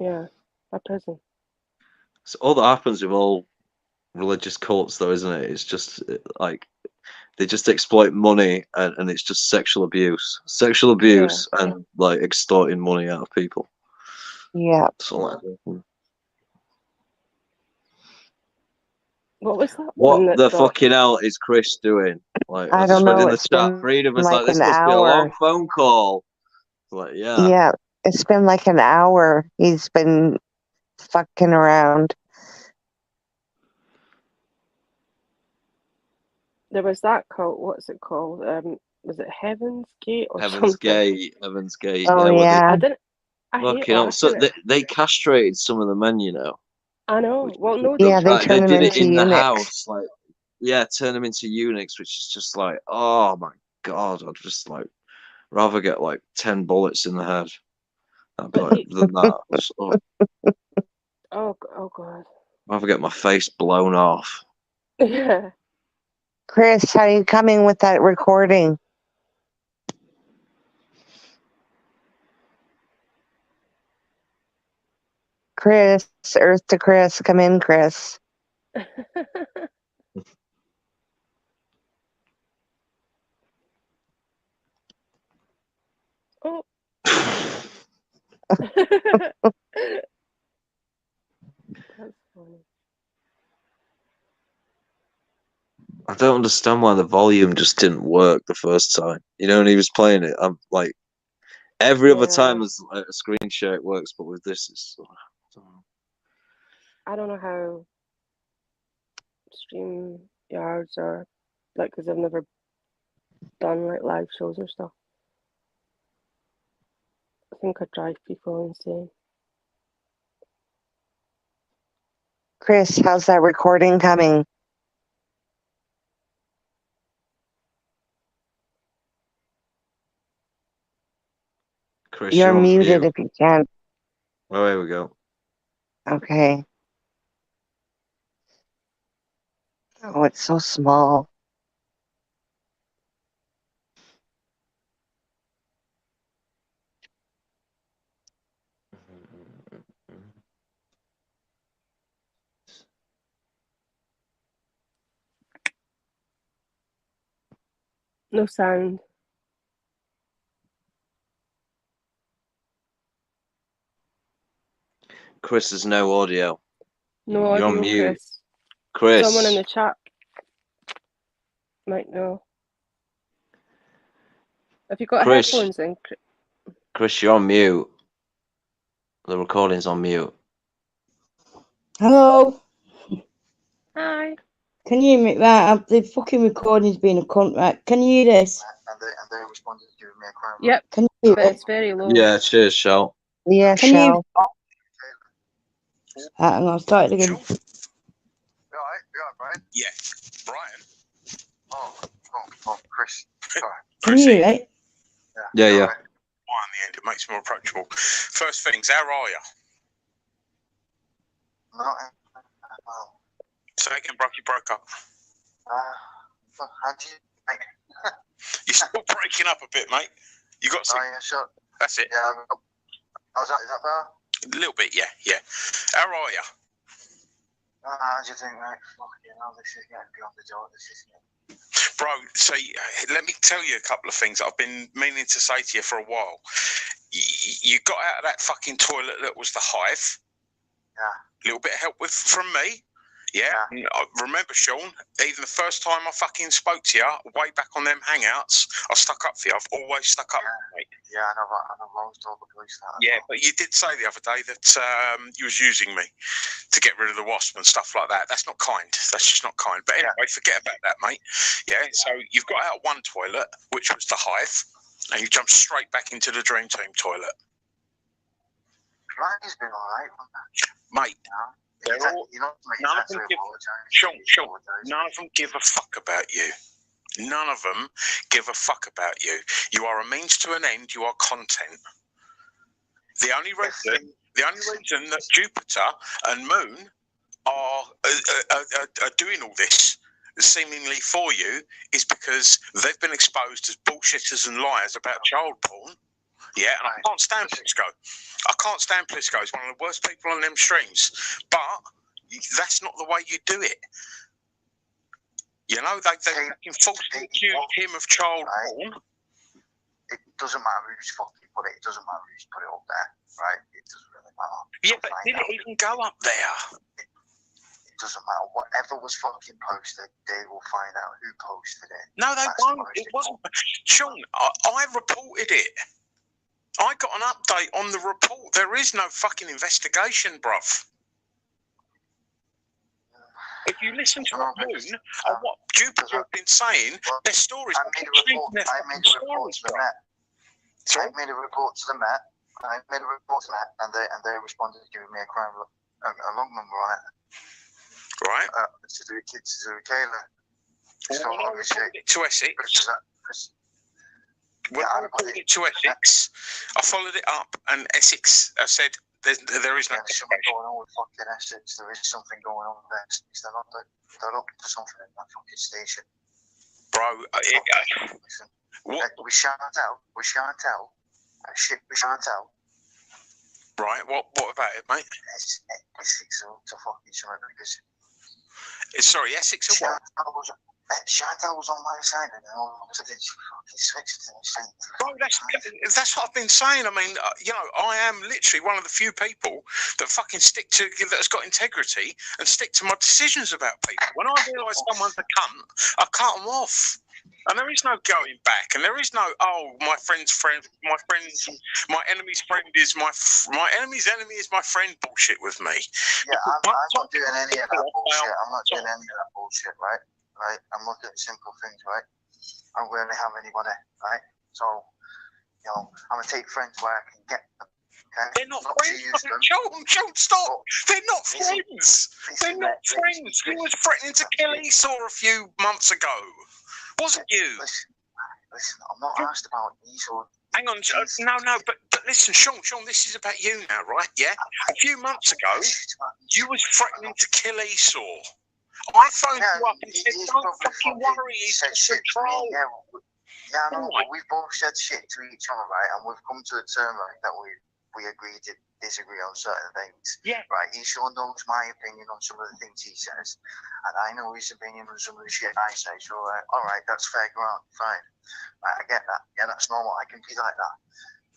yeah, a prison. So all that happens with all religious cults, though, isn't it? It's just like they just exploit money, and it's just sexual abuse, and like extorting money out of people. Yeah. So, what was that? What the fucking hell is Chris doing? Like, I don't know. In the chat, Freedom was like, this must be a long phone call. Like, yeah. Yeah, it's been like an hour. He's been fucking around. There was that cult. What's it called? Was it Heaven's Gate or Heaven's something? Heaven's Gate. Oh yeah. They castrated some of the men, you know. I know. Well, no. Yeah, they turned them into in eunuchs. The house, like, yeah, turn them into eunuchs, which is just like, oh my god, I'd just like rather get like 10 bullets in the head than that. So, oh god. Rather get my face blown off. Yeah. Chris, how are you coming with that recording? Chris, Earth to Chris, come in, Chris. Oh. That's funny. I don't understand why the volume just didn't work the first time. You know, when he was playing it, I'm like, every other time as a screen share it works, but with this, it's. I don't know how stream yards are like, because I've never done like live shows or stuff. I think I drive people insane. Chris, how's that recording coming? Chris, You're on muted mute. if you can. Oh, here we go. Okay. Oh, it's so small. No sound. Chris, there's no audio. No You're audio, on mute. Chris. Chris. Someone in the chat might know. Have you got Chris. headphones in? Chris, you're on mute. The recording's on mute. Hello. Hi. Can you hear me? Right, the fucking recording's been a cunt, right? Can you hear this? And they responded to giving me a crown. Yep. Can you hear But it? it's very low. Yeah, cheers, Shell. Yeah, Can you? Shell. Right, hang on, start it again. You alright, Brian? Yeah, Brian. Oh, Chris. Sorry. Can you hear it? Yeah. Right. Why on the end? It makes it more approachable. First things, how are you? Not well. Say again, bro. You broke up. How do you? You're still breaking up a bit, mate. You got some. Oh, yeah, sure. That's it. Yeah. Is that better? A little bit, yeah. How are you? How do you think, mate? Fucking hell, this is getting beyond the door. This is. Bro, see, let me tell you a couple of things I've been meaning to say to you for a while. You got out of that fucking toilet that was the hive. Yeah. A little bit of help from me. Yeah. I remember, Sean, even the first time I fucking spoke to you, way back on them hangouts, I stuck up for you. I've always stuck up, mate. Yeah, I know. I was told the police that. Yeah, but you did say the other day that you was using me to get rid of the wasp and stuff like that. That's not kind. That's just not kind. But anyway, forget about that, mate. Yeah, so you've got out one toilet, which was the hive, and you jumped straight back into the Dream Team toilet. Ryan's been alright, mate. None of them give a fuck about you. None of them give a fuck about you. You are a means to an end. You are content. The only reason that Jupiter and Moon are doing all this seemingly for you is because they've been exposed as bullshitters and liars about child porn. Yeah, and I can't stand Plisco. I can't stand Plisco. He's one of the worst people on them streams. But that's not the way you do it. You know, they can falsely accuse him of child porn. It doesn't matter who's fucking put it. It doesn't matter who's put it up there, right? It doesn't really matter. Yeah, but did it even go up there? It doesn't matter. Whatever was fucking posted, they will find out who posted it. No, they won't. It wasn't. Sean, I reported it. I got an update on the report. There is no fucking investigation, bruv. If you listen to what Moon and what Jupiter have been saying, their stories. I made a report to the Met. I made a report to the Met, and they responded to giving me a crime, a long number on it. Right. To do with Kayla. So obviously, to Essex. When I reported it to Essex, I followed it up, and Essex said there is no. There's something going on with fucking Essex. There is something going on with Essex. They're looking for something in that fucking station. Bro, listen, we shan't tell. Shit, we shan't tell. Right, what about it, mate? Essex to fucking China because... Sorry, Essex or what? Chantal was on my side and all of a sudden she fucking switched to me. Bro, that's what I've been saying. I mean, you know, I am literally one of the few people that fucking that's got integrity and stick to my decisions about people. When I realise someone's a cunt, I cut them off. And there is no going back, and there is no, oh, my enemy's friend is my enemy's enemy is my friend bullshit with me. Yeah, I'm not doing any of that bullshit. I'm not doing any of that bullshit, right? Right? I'm looking at simple things, right? I don't really have anybody, right? So, you know, I'm gonna take friends where I can get them. Okay? They're not friends. Sean, stop. They're not friends. They're not friends. You was threatening to kill Esau a few months ago. Wasn't you? Listen, I'm not asked about Esau. Hang on, no, but listen, Sean, this is about you now, right? Yeah? A few months ago, you was threatening to kill Esau. I phoned you up and said, don't fucking worry, he's just a troll. Yeah, I know, but we've both said shit to each other, right? And we've come to a term, right, that we agree to disagree on certain things. Yeah. Right, Esau knows my opinion on some of the things he says, and I know his opinion on some of the shit I say, so, all right, that's fair ground, fine. Right, I get that. Yeah, that's normal. I can be like that.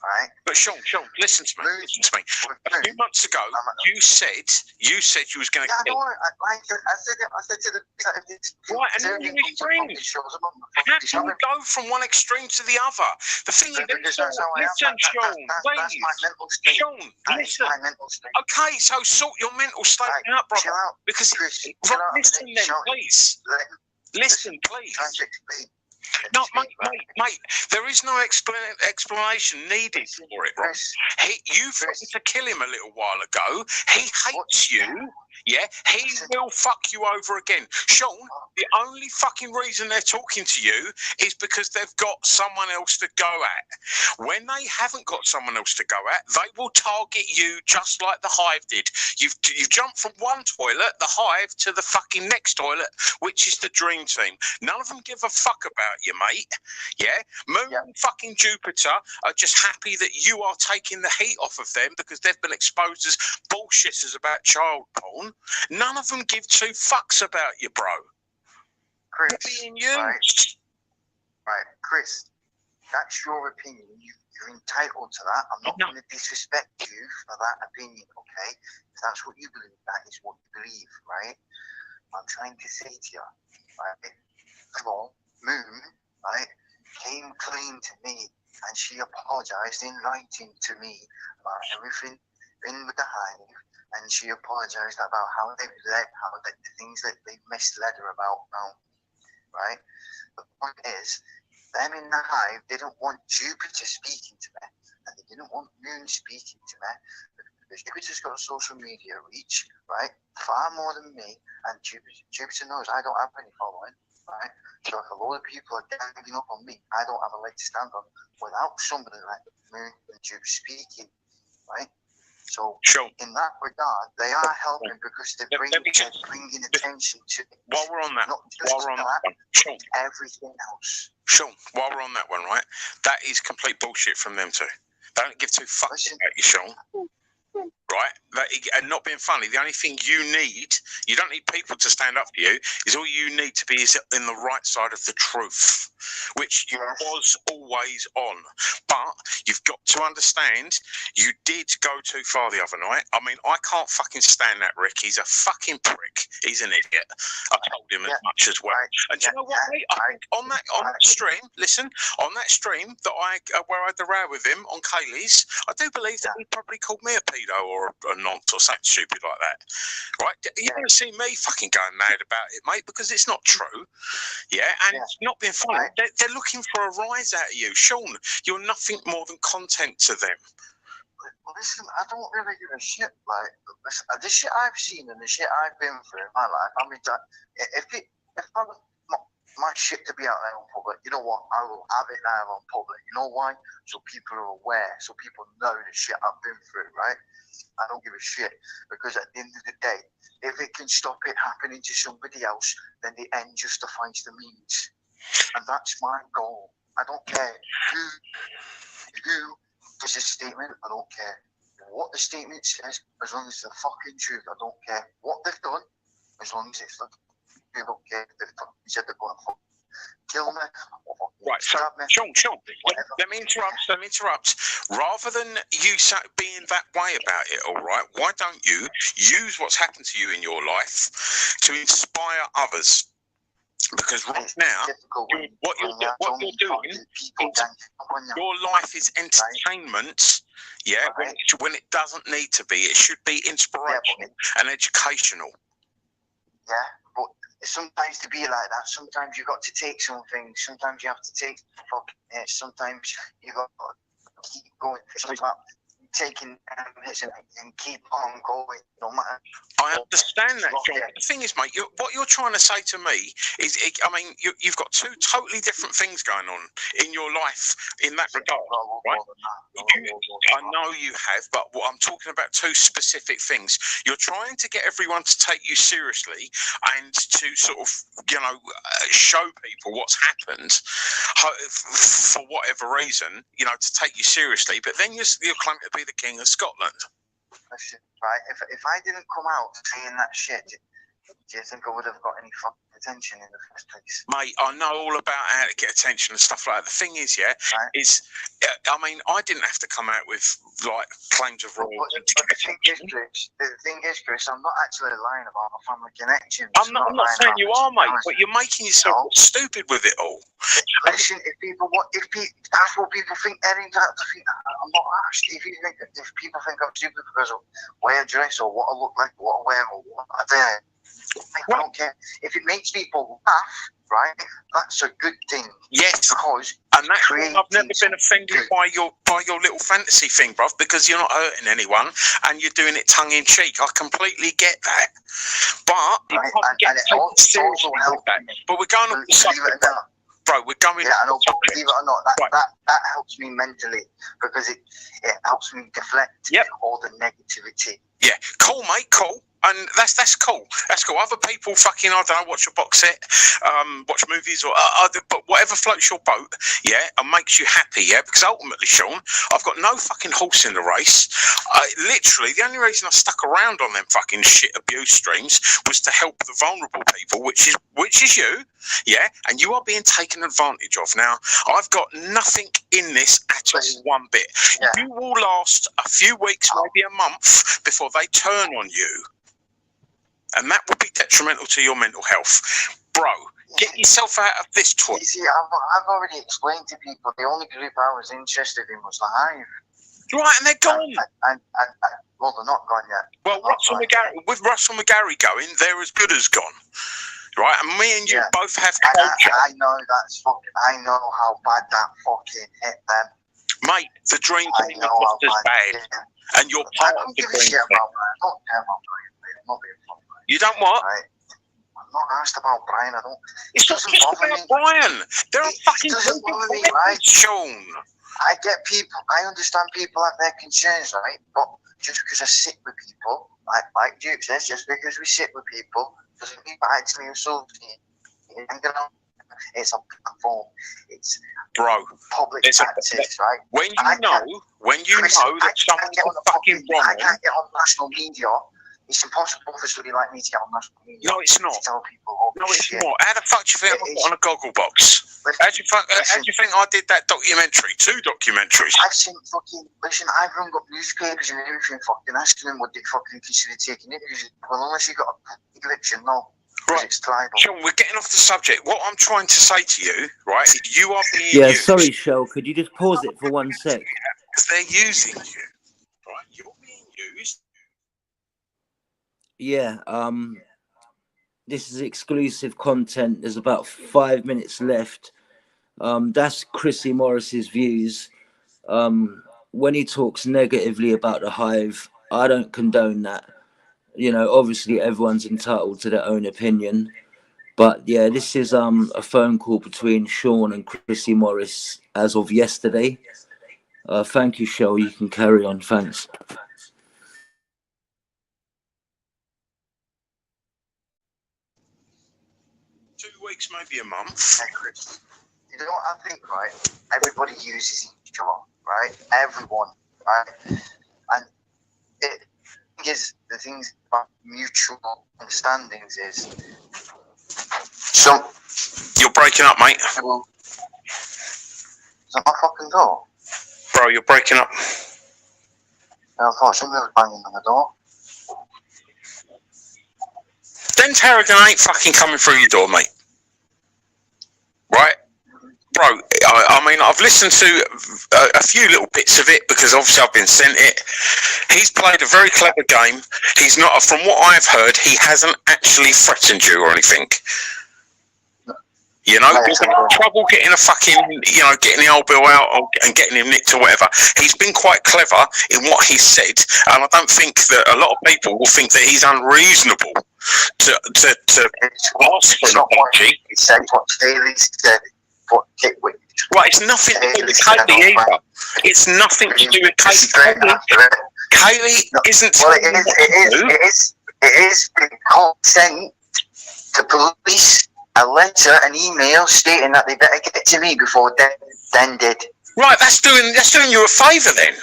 Right. But Sean, listen to me. A few months ago, you said you was going to kill. I said to the right, and then you extremes. How can we go from one extreme to the other? The thing is, listen, Sean, please. Sean, listen. Okay, so sort your mental state out, brother. Because listen, then, please. Listen, please. No, mate, there is no explanation needed for it, right? You threatened to kill him a little while ago. He hates you. Yeah, he will fuck you over again. Sean, the only fucking reason they're talking to you is because they've got someone else to go at. When they haven't got someone else to go at, they will target you just like the Hive did. You've jumped from one toilet, the Hive, to the fucking next toilet, which is the Dream Team. None of them give a fuck about you, mate. Yeah? Moon and fucking Jupiter are just happy that you are taking the heat off of them because they've been exposed as bullshitters about child porn. None of them give two fucks about you, bro. Chris, being used. Right, Chris, that's your opinion. You're entitled to that. I'm not going to disrespect you for that opinion, okay? If that's what you believe, that is what you believe, right? I'm trying to say to you, right? Come on, Moon, right, came clean to me and she apologized in writing to me about everything in with the Hive. And she apologized about how the things that they misled her about now, right? The point is, them in the Hive didn't want Jupiter speaking to me, and they didn't want Moon speaking to me, because Jupiter's got a social media reach, right? Far more than me, and Jupiter knows I don't have any following, right? So if a lot of people are ganging up on me, I don't have a leg to stand on without somebody like Moon and Jupiter speaking, right? So, in that regard, they are helping because they're bringing attention to it. While we're on that, everything else. Sean, while we're on that one, right? That is complete bullshit from them too. They don't give two fucks about you, Sean. Right? And not being funny, the only thing you don't need people to stand up for you, is all you need to be is in the right side of the truth, which you was always on. But you've got to understand, you did go too far the other night. I mean, I can't fucking stand that Rick. He's a fucking prick. He's an idiot. I told him as much as well. And do you know what, mate? I think on that stream, listen, on that stream that where I had the row with him on Kaylee's, I do believe that he probably called me a pedo or a nonce or something stupid like that, right? You never see me fucking going mad about it, mate, because it's not true. Yeah, and it's not being funny. They're looking for a rise out of you, Sean. You're nothing more than content to them. Well, listen, I don't really give a shit. Like, listen, the shit I've seen and the shit I've been through in my life. I mean, if my shit to be out there on public, you know what? I will have it now on public. You know why? So people are aware. So people know the shit I've been through, right? I don't give a shit, because at the end of the day, if it can stop it happening to somebody else, then the end justifies the means, and that's my goal. I don't care who does a statement. I don't care what the statement says, as long as it's the fucking truth. I don't care what they've done, as long as it's the truth. I don't care if they've said they're going to kill me. Right, so Sean, let me interrupt. Rather than you being that way about it, all right, why don't you use what's happened to you in your life to inspire others? Because right now, what you're doing is your life is entertainment, yeah, when it doesn't need to be. It should be inspirational and educational. Yeah, but sometimes to be like that, sometimes you've got to take something. Sometimes you have to take fucking hits. Sometimes you got to keep going. Sometimes taking hits and keep on going, no matter. I understand that, John. The thing is, mate, what you're trying to say to me is, I mean, you've got two totally different things going on in your life in that regard, right? I know you have, but what I'm talking about, two specific things. You're trying to get everyone to take you seriously and to sort of, show people what's happened for whatever reason, to take you seriously. But then you're claiming to be the King of Scotland. Listen, right, if I didn't come out saying that shit, do you think I would have got any fucking attention in the first place? Mate, I know all about how to get attention and stuff like that. The thing is, I mean, I didn't have to come out with, like, claims of royalty. But the thing is, Chris, I'm not actually lying about my family connections. I'm not saying you are, mate, but you're making yourself stupid with it all. Listen, if that's what people think, I'm not actually. If people think I'm stupid because of where I dress or what I look like, what I wear, or what I do, I don't care. If it makes people laugh, right, that's a good thing. Yes, because and that's why I've never been offended by your little fantasy thing, bruv, because you're not hurting anyone and you're doing it tongue in cheek. I completely get that, but you can't get seriously with that. But we're going on the subject. Bro, we're going. Yeah, I know. But believe it or not, that helps me mentally because it helps me deflect all the negativity. Yeah, cool, mate, cool. And that's cool. That's cool. Other people fucking, I don't know, watch a box set, watch movies or other, but whatever floats your boat, and makes you happy, because ultimately, Sean, I've got no fucking horse in the race. Literally, the only reason I stuck around on them fucking shit abuse streams was to help the vulnerable people, which is you, and you are being taken advantage of. Now, I've got nothing in this at all, one bit. You will last a few weeks, maybe a month, before they turn on you. And that will be detrimental to your mental health. Bro, get yourself out of this toy. You see, I've already explained to people the only group I was interested in was the Hive. Right, and they're gone. Well, they're not gone yet. Well, with Russell McGarry going, they're as good as gone. Right, and me and you both have culture. I know I know how bad that fucking hit them. Mate, the dream team is just as bad. And you're part of the dream team. I don't care about Brian. I'm not being funny. You don't what? Right. I'm not asked about Brian. It's not just about Brian. There are fucking people, right? Sean. I get people. I understand people have their concerns, right? But just because I sit with people, like Duke says, just because we sit with people doesn't mean I actually insult me. It's a platform. It's public access, right? When you know that someone's fucking wrong, I can't get on national media. It's impossible for somebody like me to get on national media. No, it's not. To tell people, no, it's not. How the fuck do you think I got on a goggle box? How do you think I did that documentary? 2 documentaries. I've seen I've rung up newspapers and everything fucking asking them would they fucking consider taking interviews. Well, unless you got a conviction, no. Right. It's tribal. Sean, we're getting off the subject. What I'm trying to say to you, right, you are being used. Sorry, Shell, could you just pause it for 1 sec? Because they're using you. Right? You're being used. This is exclusive content. There's about 5 minutes left. That's Chrissy Morris's views. When he talks negatively about the Hive, I don't condone that. Obviously everyone's entitled to their own opinion. But this is a phone call between Sean and Chrissy Morris as of yesterday. Thank you, Shell. You can carry on. Thanks. Weeks, maybe a month. You know what I think, right? Everybody uses each other, right? Everyone, right? And the things about mutual understandings is. So you're breaking up, mate. Is that my fucking door? Bro, you're breaking up. I thought somebody was banging on the door. Then Harrigan ain't fucking coming through your door, mate. Right? Bro, I mean, I've listened to a few little bits of it because obviously I've been sent it. He's played a very clever game. He's not, from what I've heard, he hasn't actually threatened you or anything. You know, he's having trouble getting a fucking, you know, getting the old bill out and getting him nicked or whatever. He's been quite clever in what he said, and I don't think that a lot of people will think that he's unreasonable to ask for an apology. He said what Kaylee said. Right, it's nothing to do with Kaylee either. It's nothing to do with Kaylee. Kaylee isn't. Well, it is consent to police. A letter, an email stating that they better get it to me before Den did. Right, that's doing you a favour then.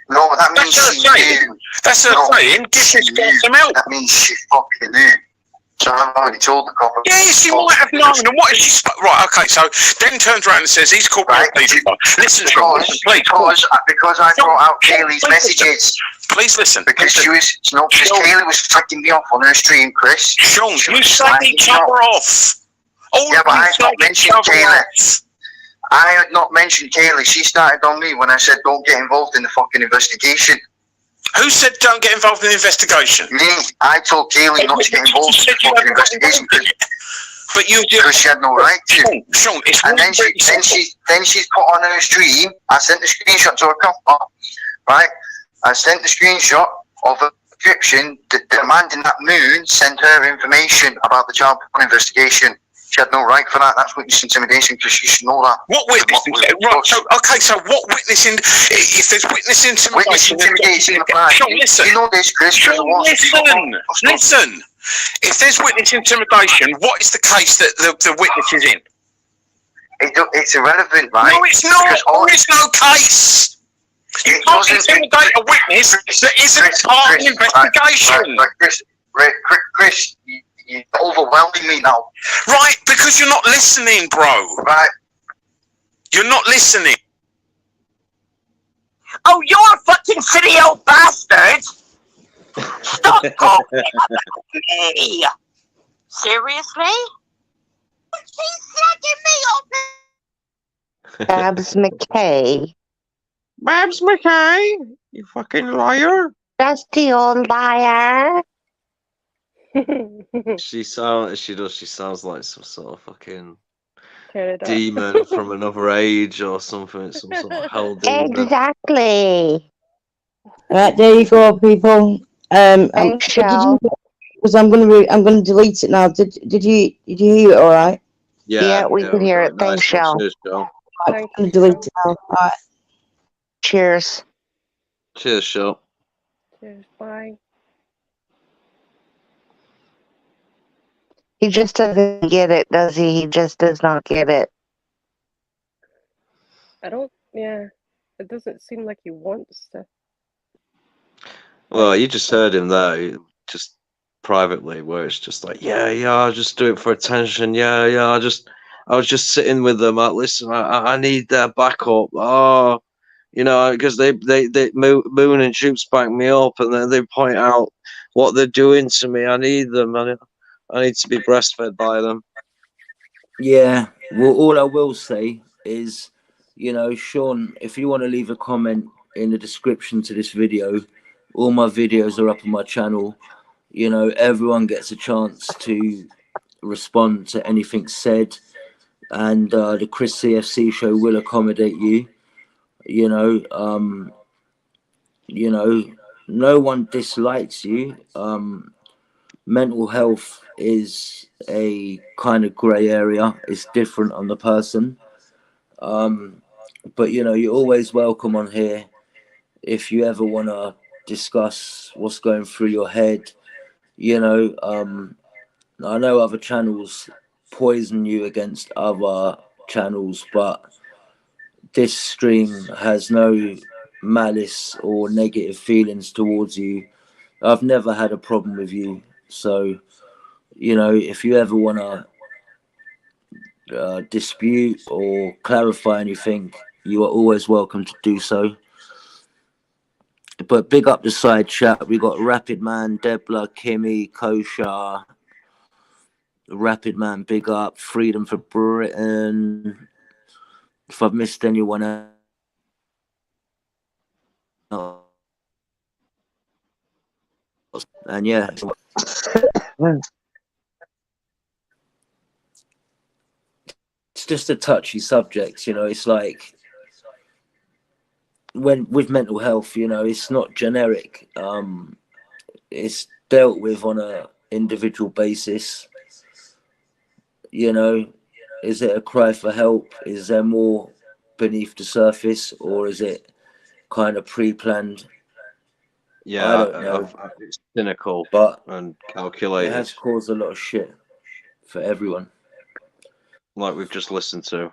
No, that means she knew. That's her saying. Give this guy some help. That means she fucking knew. So I've already told the cop. Yeah, she might have known. And what if she? Right, okay. So Den turns around and says he's called me a paedophile. Listen, Sean, please. Because I brought out Kaylee's messages. Please listen. Because Kaylee was tracking me off on her stream, Chris. Sean, you signed each other off. Yeah, but I had not mentioned Kaylee. I had not mentioned Kaylee. She started on me when I said don't get involved in the fucking investigation. Who said don't get involved in the investigation? Me. I told Kaylee not to get involved in the fucking investigation. But you do. Because she had no right to. Sean, it's and then she's put on her stream. I sent the screenshot to her cop. Right. I sent the screenshot of a description demanding that Moon send her information about the child porn investigation. She had no right for that. That's witness intimidation because she should know that. What witness? Right, so what witnessing? If there's witness intimidation, Sean, listen. You know this, Chris. Sean, listen. If there's witness intimidation, what is the case that the witness is in? It's irrelevant, right? No, it's not. There is no case. You can't intimidate a witness that isn't part of the investigation. Chris, you're overwhelming me now. Right, because you're not listening, bro. Right. You're not listening. Oh, you're a fucking silly old bastard! Stop talking about me! Seriously? She's sucking me off! Babs McKay. Babs McKay? You fucking liar. Dusty old liar. She sounds like some sort of fucking demon from another age or something. Some sort of hell demon. Exactly. Right, there you go, people. Because I'm gonna delete it now. Did you hear it all right? Yeah, we can hear it. Thanks, Shell. I'm gonna delete it now. All right. Cheers. Cheers, Shell. Cheers. Bye. He just doesn't get it, does he? He just does not get it. Yeah. It doesn't seem like he wants to. Well, you just heard him there, just privately, where it's just like, yeah, I'll just do it for attention. Yeah, I was just sitting with them. Listen, I need their backup. Oh, you know, because they Moon and Jukes back me up, and then they point out what they're doing to me. I need them. I need to be breastfed by them. Yeah, well, all I will say is, you know, Sean, if you want to leave a comment in the description to this video, all my videos are up on my channel. You know, everyone gets a chance to respond to anything said, and the Chris CFC show will accommodate you. You know, no one dislikes you. Mental health is a kind of grey area. It's different on the person. But, you know, you're always welcome on here if you ever want to discuss what's going through your head. You know, I know other channels poison you against other channels, but this stream has no malice or negative feelings towards you. I've never had a problem with you. So, you know, if you ever want to dispute or clarify anything, you are always welcome to do so. But big up the side chat. We got Rapid Man, Debla, Kimmy, Kosha. Rapid Man, big up. Freedom for Britain. If I've missed anyone else. And yeah. It's just a touchy subject, you know. It's like when with mental health, you know, it's not generic. It's dealt with on a individual basis. You know, is it a cry for help? Is there more beneath the surface, or is it kind of pre-planned? Yeah, I don't know. It's cynical, but and calculated. It has caused a lot of shit for everyone. Like we've just listened to.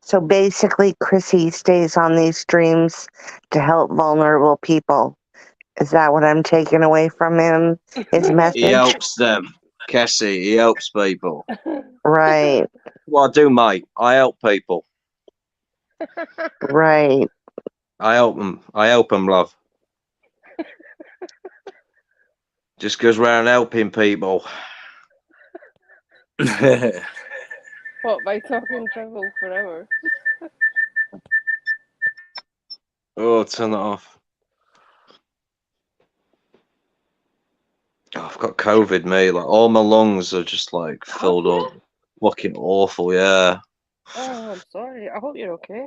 So basically, Chrissy stays on these streams to help vulnerable people. Is that what I'm taking away from him? His message? He helps them. Cassie, he helps people. Right. Well, I do, mate. I help people. Right. I help them. I help them, love. Just goes around helping people. What, by talking travel forever? Oh, turn that off. Oh, I've got COVID, mate. Like all my lungs are just like filled up. Fucking awful, yeah. Oh, I'm sorry. I hope you're okay.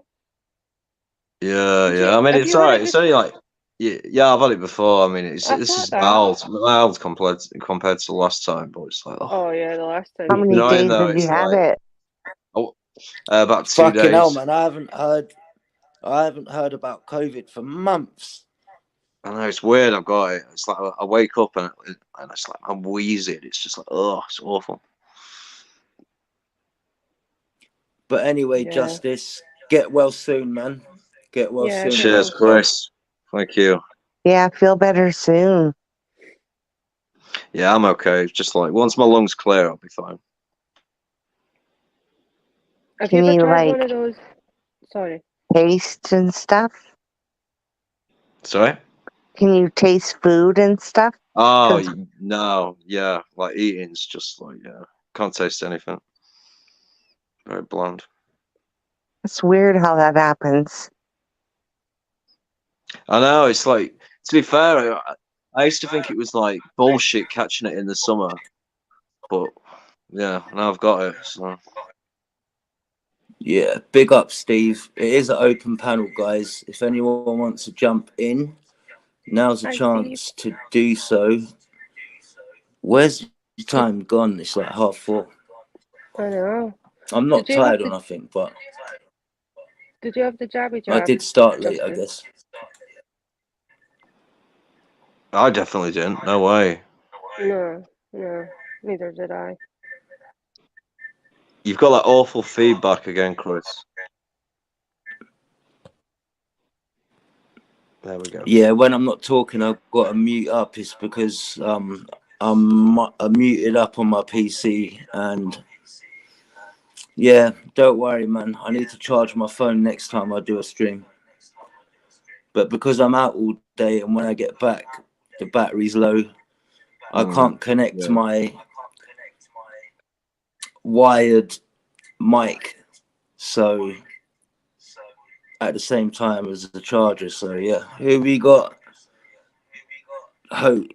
Yeah. I mean, it's alright. It's only like, yeah, I've had it before. I mean, this is mild compared to the last time, but it's like, oh yeah, the last time. How many days did you have it? Oh, about 2 Fucking days. hell, man! I haven't heard about COVID for months. I know, it's weird. I've got it. It's like I wake up and it's like I'm wheezing. It's just like, oh, it's awful. But anyway, Justice, get well soon, man. Get well soon. Cheers, Chris. Thank you. Yeah, feel better soon. Yeah, I'm okay. It's just like once my lungs clear, I'll be fine. Have you ever tried one of those? Sorry. Taste and stuff? Sorry? Can you taste food and stuff? Oh, no. Yeah. Like eating's just like, yeah. Can't taste anything. Very bland. It's weird how that happens. I know. It's like, to be fair, I used to think it was like bullshit catching it in the summer. But yeah, now I've got it. So. Yeah, big up, Steve. It is an open panel, guys. If anyone wants to jump in, now's a chance to do so. Where's your time gone? It's like 4:30. I know. I'm not tired or nothing, but did you have the jabby jab? I did start late, I guess. I definitely didn't. No way. No, neither did I. You've got that awful feedback again, Chris. There we go. Yeah, when I'm not talking, I've got to mute up. It's because I'm muted up on my PC, and yeah, don't worry, man. I need to charge my phone next time I do a stream. But because I'm out all day, and when I get back, the battery's low. I can't connect my wired mic, so at the same time as the charger. So yeah, here we got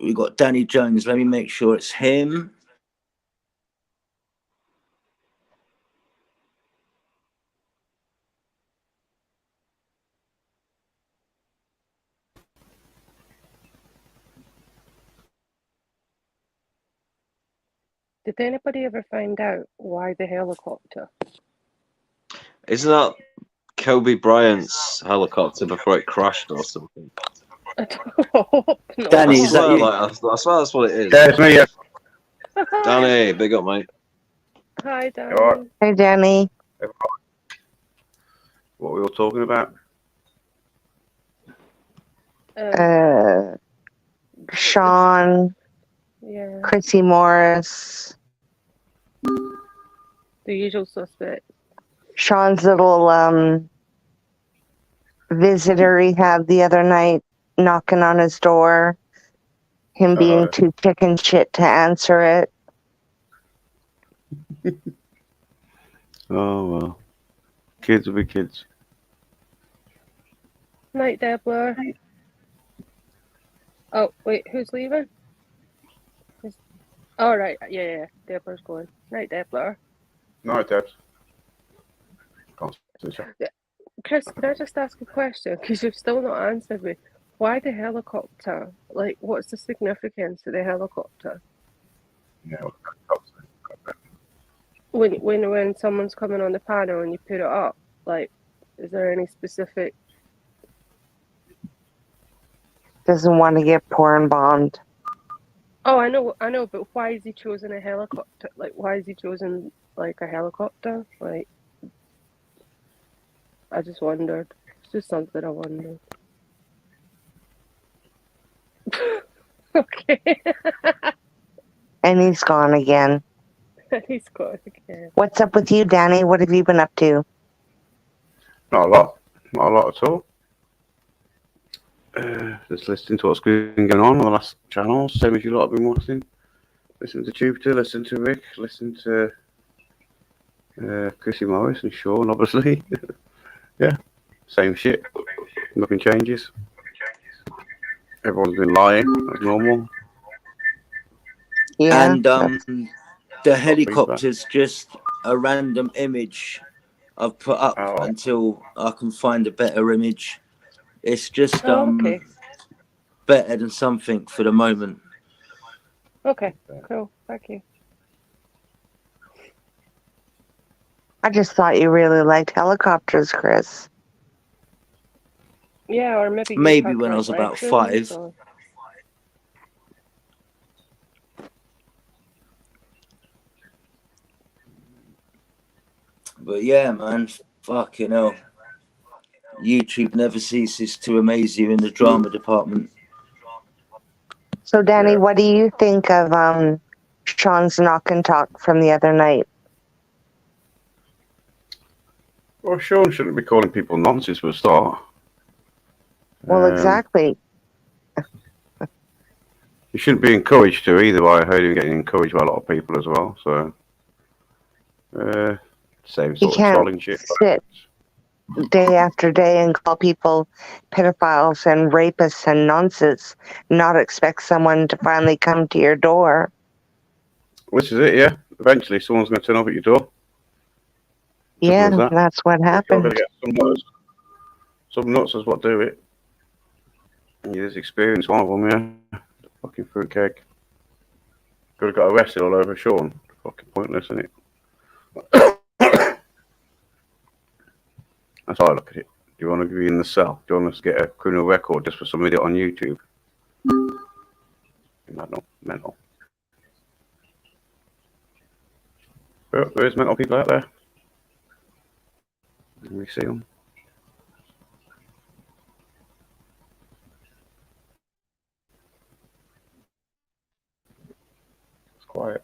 we got Danny Jones. Let me make sure it's him. Did anybody ever find out why the helicopter? Isn't that Kobe Bryant's helicopter before it crashed or something? I hope not. Danny, I is that swear, you? I swear that's what it is. There's me. Danny, big up, mate. Hi, Danny. All right. Hey, Danny. What were we all talking about? Sean, Yeah, Chrissy Morris, the usual suspect. Sean's little visitor he had the other night knocking on his door, him being too chicken shit to answer it. Oh, well. Kids will be kids. Night, Deborah. Oh, wait, who's leaving? Oh, right, yeah, Deborah's going. Night, Deborah. No, Debs. Chris, can I just ask a question? Because you've still not answered me. Why the helicopter? Like, what's the significance of the helicopter? Yeah. When someone's coming on the panel and you put it up, like, is there any specific? Doesn't want to get porn bombed. Oh, I know, but why is he choosing a helicopter? Like, why is he choosing like a helicopter? Like, I just wondered. It's just something I wondered. Okay. And he's gone again. He's gone again. What's up with you, Danny? What have you been up to? Not a lot. Not a lot at all. Just listening to what's going on the last channels, same as you lot have been watching. Listen to Jupiter, listen to Rick, listen to Chrissy Morris and Sean, obviously. Yeah, same shit. Nothing changes. Everyone's been lying, as normal. Yeah. And the helicopter's just a random image I've put up until I can find a better image. It's just okay. better than something for the moment. Okay, cool. Thank you. I just thought you really liked helicopters, Chris. Yeah, or maybe when I was about 5. Or... But yeah, man, fucking hell. YouTube never ceases to amaze you in the drama department. So, Danny, what do you think of Sean's knock and talk from the other night? Well, Sean shouldn't be calling people nonsense for a start. Well, exactly. You shouldn't be encouraged to either. I heard him getting encouraged by a lot of people as well. So, same sort of trolling shit. Sit day after day and call people pedophiles and rapists and nonsense, not expect someone to finally come to your door. Which is it, yeah. Eventually someone's going to turn up at your door. Yeah, that's what happened. You're going to get some nuts is what do it. And you just experience one of them, yeah. Fucking fruitcake. Could have got arrested all over Sean. Fucking pointless, isn't it? That's how I look at it. Do you want to be in the cell? Do you want us to get a criminal record just for some idiot on YouTube? Mental. But there is mental people out there. We see them. It's quiet.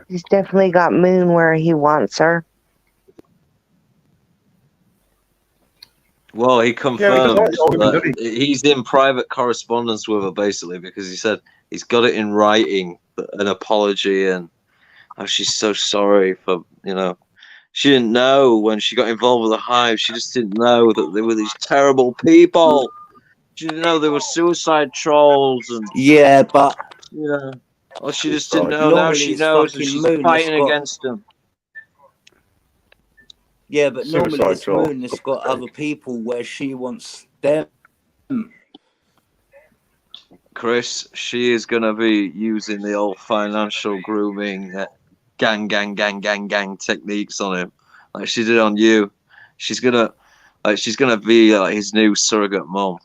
He's definitely got Moon where he wants her. Well, he confirmed that he's in private correspondence with her, basically, because he said he's got it in writing, an apology, and how she's so sorry for, she didn't know when she got involved with the Hive. She just didn't know that they were these terrible people. She didn't know they were suicide trolls. And yeah, but well, she just didn't know. Now she knows, and she's fighting against them. Yeah, but normally it's Moon that's got other people where she wants them. Chris, she is going to be using the old financial grooming gang techniques on him, like she did on you. She's gonna be like his new surrogate mom.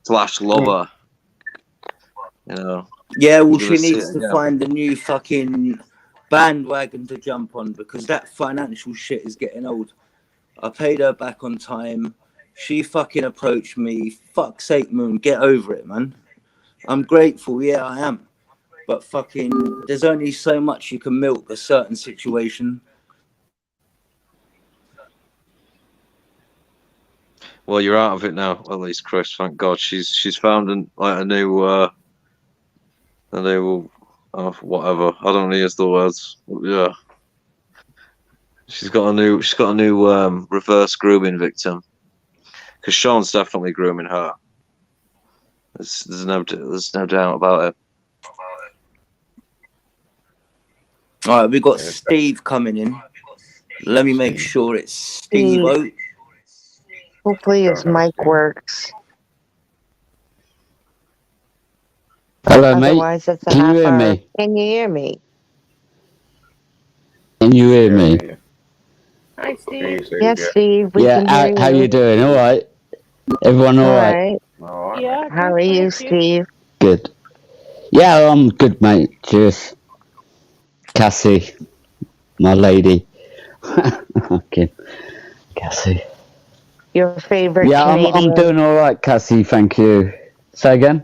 slash lover. You know. Yeah, well, she needs to find a new fucking bandwagon to jump on because that financial shit is getting old. I paid her back on time. She fucking approached me. Fuck's sake, Moon, get over it, man. I'm grateful, yeah, I am. But fucking, there's only so much you can milk a certain situation. Well, you're out of it now, at least, Chris. Thank God. She's found a new whatever. I don't use the words. Yeah. She's got a new reverse grooming victim. Because Sean's definitely grooming her. There's no doubt about it. All right, we got Steve coming in. Let me make sure it's Steve. Hopefully his mic works. Hello, mate. Otherwise, it's a Can half you hear hour. me? Can you hear me? Can you hear me? Hi, Steve. Yes, Steve. We Yeah. can hear How you doing? All right. Everyone all right? Yeah. How are you, Steve? Good. Yeah, I'm good, mate. Cheers. Cassie, my lady. Okay. Cassie. Your favorite Yeah, Canadian? I'm doing all right, Cassie. Thank you. Say again?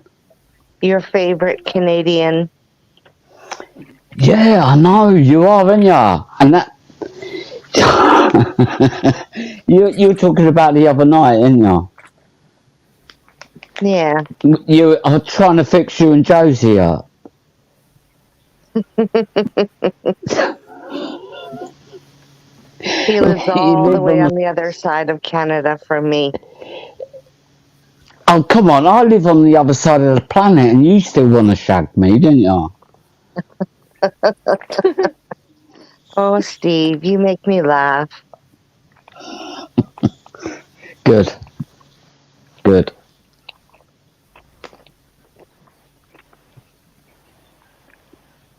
Your favorite Canadian? Yeah, I know you are, aren't ya? And that you were talking about the other night, ain't ya? Yeah. You are trying to fix you and Josie up. He lives all the way on the other side of Canada from me. Oh, come on. I live on the other side of the planet and you still want to shag me, don't you? Oh, Steve, you make me laugh. Good. Good.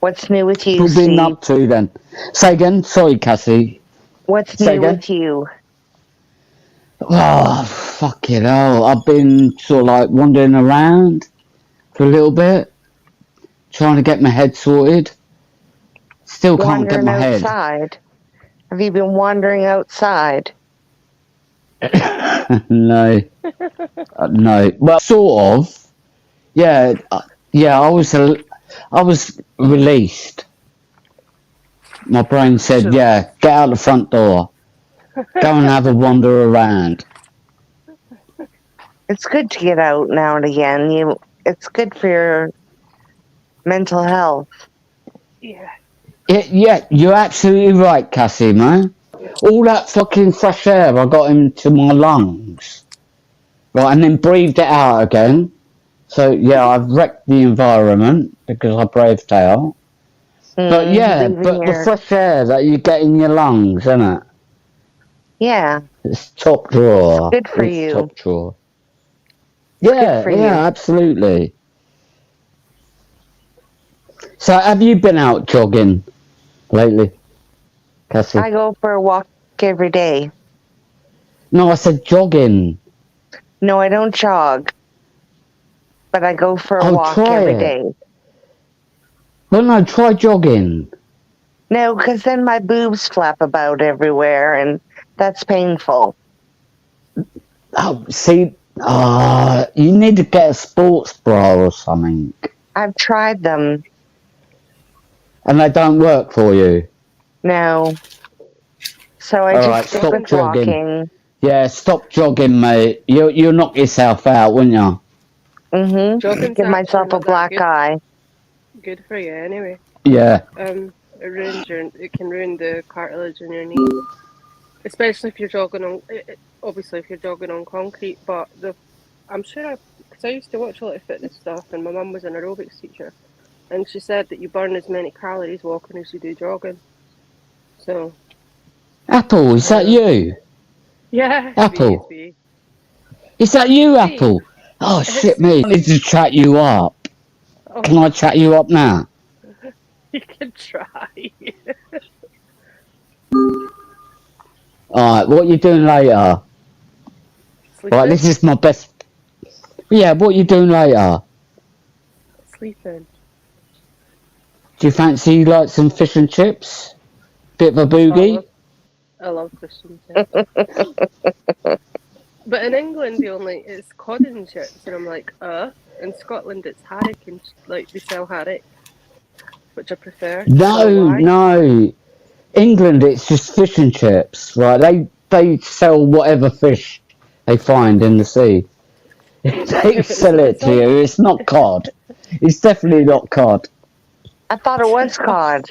What's new with you, What have you been Steve? up to then? Say again? Sorry, Cassie. What's Say new again? with you? Oh, fucking hell. I've been sort of like wandering around for a little bit, trying to get my head sorted. Still can't get Wandering my head. outside? Have you been wandering outside? No. No. Well, sort of. Yeah. Yeah, I was released. My brain said, yeah, get out the front door. Go and have a wander around. It's good to get out now and again. It's good for your mental health. Yeah. Yeah, you're absolutely right, Cassie, man. All that fucking fresh air I got into my lungs. Right, and then breathed it out again. So, yeah, I've wrecked the environment because I braved out. But, yeah, the fresh air that you get in your lungs, isn't it? Yeah. It's top drawer. Good for you. Top drawer. Yeah, yeah, absolutely. So, have you been out jogging lately, Cassie? I go for a walk every day. No, I said jogging. No, I don't jog. But I go for a walk every day. Well, no, try jogging. No, because then my boobs flap about everywhere, and that's painful. Oh, see, you need to get a sports bra or something. I've tried them. And they don't work for you? No. So I just stick with walking. Yeah, stop jogging, mate. You'll knock yourself out, wouldn't you? Mm-hmm. Give myself a black eye. Good for you, anyway. Yeah. It can ruin the cartilage in your knee, especially if you're jogging on. Obviously, if you're jogging on concrete, but I'm sure because I used to watch a lot of fitness stuff, and my mum was an aerobics teacher, and she said that you burn as many calories walking as you do jogging. So. Apple, is that you? Yeah. Apple. Is that you, Apple? Oh shit, me. I need to chat you up. Oh. Can I chat you up now? You can try. Alright, what are you doing later? Right, this is my best Yeah, what you doing later? Sleeping. Do you fancy like some fish and chips? Bit of a Oh, boogie? I love fish and chips. But in England, it's cod and chips, and I'm like, In Scotland, it's haddock, and like they sell haddock, which I prefer. So why? No. England, it's just fish and chips, right? They sell whatever fish they find in the sea. They sell it to you. It's not cod. It's definitely not cod. I thought it was cod.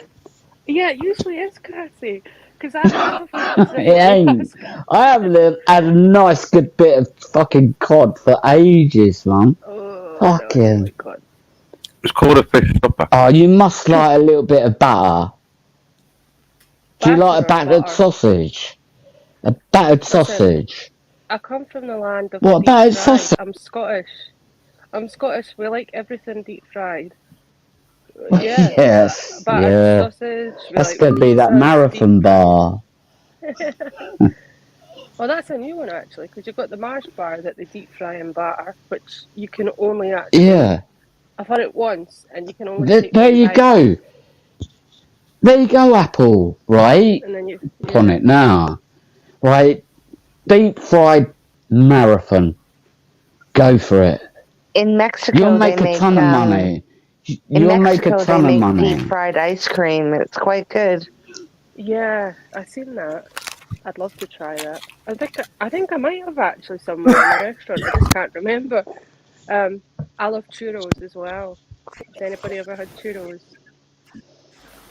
Yeah, it usually is, Cassie. Because I have a few bits It ain't. I haven't had a nice good bit of fucking cod for ages, man. Oh, fucking. no, God. It's called a fish stopper. Oh, you must like a little bit of batter. Do you like a battered sausage? A battered sausage? I come from the land of What, deep battered fried. sausage? I'm Scottish. We like everything deep fried. Yeah. Yes. Battered Yeah. sausage. That's going to be that marathon bar. Well, that's a new one actually, because you've got the Mars bar that they deep fry in batter, which you can only actually. Yeah. I've had it once, and you can only. There you go. There you go, Apple. Right. And then you. On it now. Right. Deep fried marathon. Go for it. In Mexico, You'll make they a ton of money. You'll make a ton of money. Deep fried ice cream. It's quite good. Yeah, I've seen that. I'd love to try that. I think I might have actually somewhere in the restaurant. I just can't remember. I love churros as well. Has anybody ever had churros?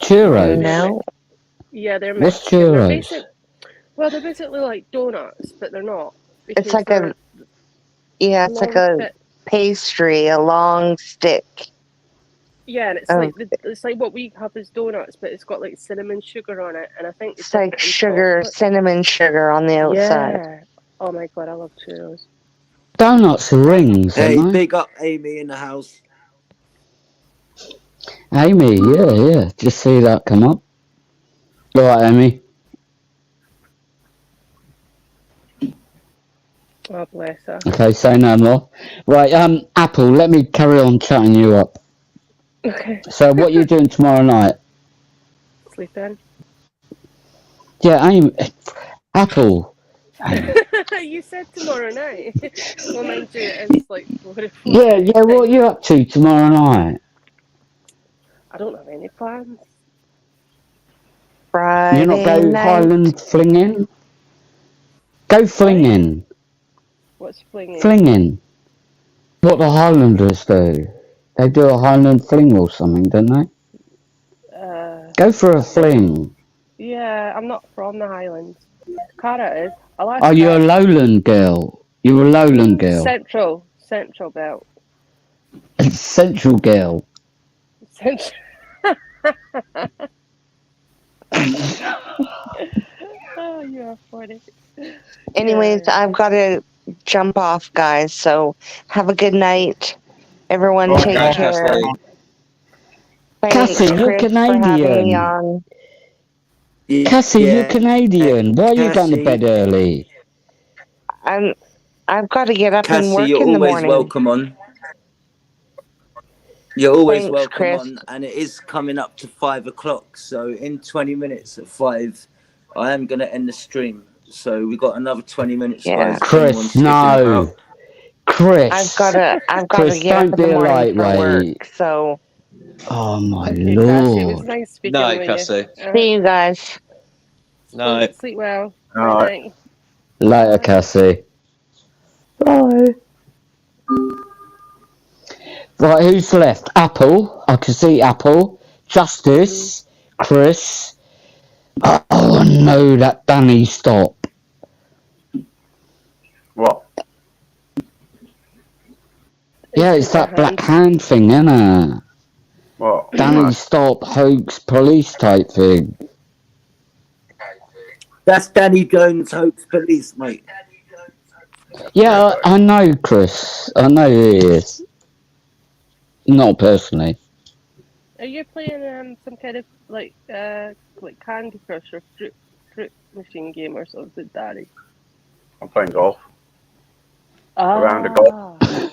Churros? No. Yeah, they're What's Mexican. churros? They're basically like donuts, but they're not. It's like it's like a pastry, a long stick. Yeah, and it's like what we have as donuts, but it's got like cinnamon sugar on it, and I think it's like cinnamon sugar on the outside. Yeah. Oh my god, I love churros. Donuts are rings, Hey, aren't they? big up Amy in the house. Amy, yeah. Just see that come up. All right, Amy. Oh, bless her. Okay, say no more. Right, Apple, let me carry on chatting you up. Okay. So, what are you doing tomorrow night? Sleeping. Yeah, Amy. Apple. You said tomorrow night. Well, mind you, it's like. Yeah, what are you up to tomorrow night? I don't have any plans. Friday You're not going Highland flinging? Go flinging. What's flinging? Flinging. What the Highlanders do. They do a Highland fling or something, don't they? Go for a fling. Yeah, I'm not from the Highlands. Cara is. Oh, you're a lowland girl. You're a lowland girl. Central belt. Central girl. Central. Oh, you're funny. Anyways, I've got to jump off, guys. So have a good night. Everyone take care. Cassie, you're Canadian. Cassie, you're Canadian. Why are you going to bed early? I've got to get up Cassie, and work you're in the always morning. welcome on. You're always welcome Chris. on, and it is coming up to 5 o'clock. So in 20 minutes at 5, I am going to end the stream. So we got another 20 minutes. Yeah, guys. Chris, no. Chris. I've got to Chris, get up don't in be the a morning for lightweight. work. So. Oh my Okay, lord. Cassie, it was nice speaking Night, with Cassie. you. See you guys. Night. Sleep well. Night. Night. Later, Cassie. Bye. Right, who's left? Apple. I can see Apple. Justice. Chris. Oh no, that Danny stop. What? Yeah, it's that black hand thing, isn't it? What? Danny stop hoax police type thing. That's Danny Jones Hoax Police, mate. Yeah, I know, Chris. I know who he is. Not personally. Are you playing some kind of like Candy Crush or fruit machine game or something, Daddy? I'm playing golf. Ah. Around the golf.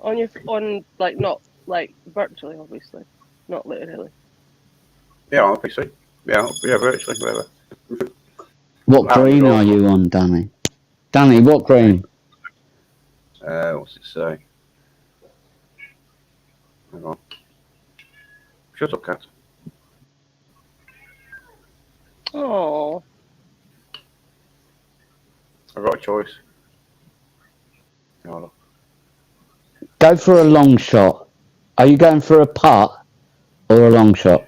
on like not like virtually, obviously, not literally. Yeah, on PC. Yeah, virtually, whatever. What green are you on, Danny? Danny, what green? What's it say? Hang on. Shut up, cat. Oh. I've got a choice. Hold on. Go for a long shot. Are you going for a putt or a long shot?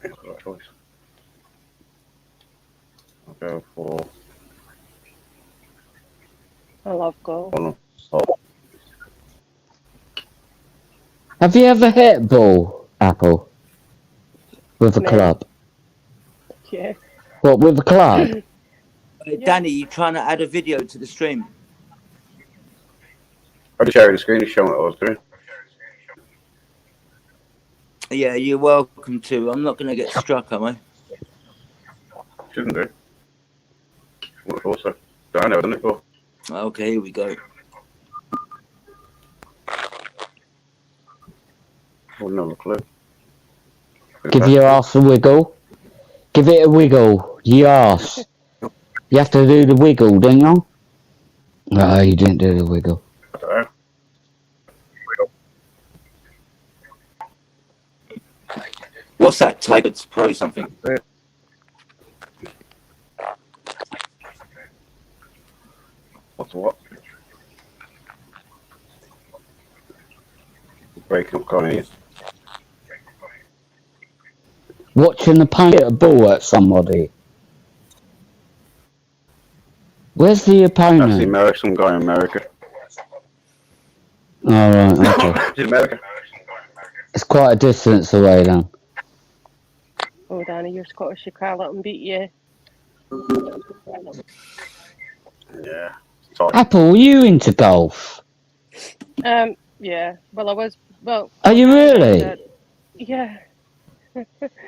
I've got a choice. I'll go for. I love golf. Have you ever hit a ball, Apple? With a club? Yeah. What, with a club? Danny, you trying to add a video to the stream? I just shared the screen and showing what I was doing. Yeah, you're welcome to. I'm not going to get struck, am I? Shouldn't do. What for, sir? I never done it before. Okay, here we go. Wouldn't have a clue. Give your ass a wiggle. Give it a wiggle. Yes. You have to do the wiggle, don't you? No, you didn't do the wiggle. What's that? Tiger's Pro something? What's what? Breaking up Connie. Watching the paint hit a ball at somebody. Where's the opponent? That's the American, some guy in America. Alright, okay. It's in America. It's quite a distance away then. Oh, Danny, you're Scottish. You can't let them beat you. Yeah. Apple, are you into golf? Yeah. Well, I was. Well. Are you really? Yeah.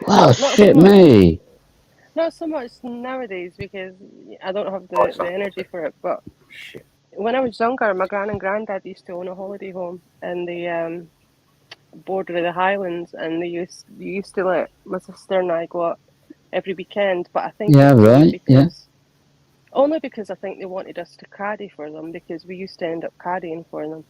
Wow, shit me. Not so much nowadays because I don't have the energy for it. But when I was younger, my gran and granddad used to own a holiday home in the border of the Highlands, and they used to let my sister and I go out every weekend. But I think only because I think they wanted us to caddy for them, because we used to end up caddying for them.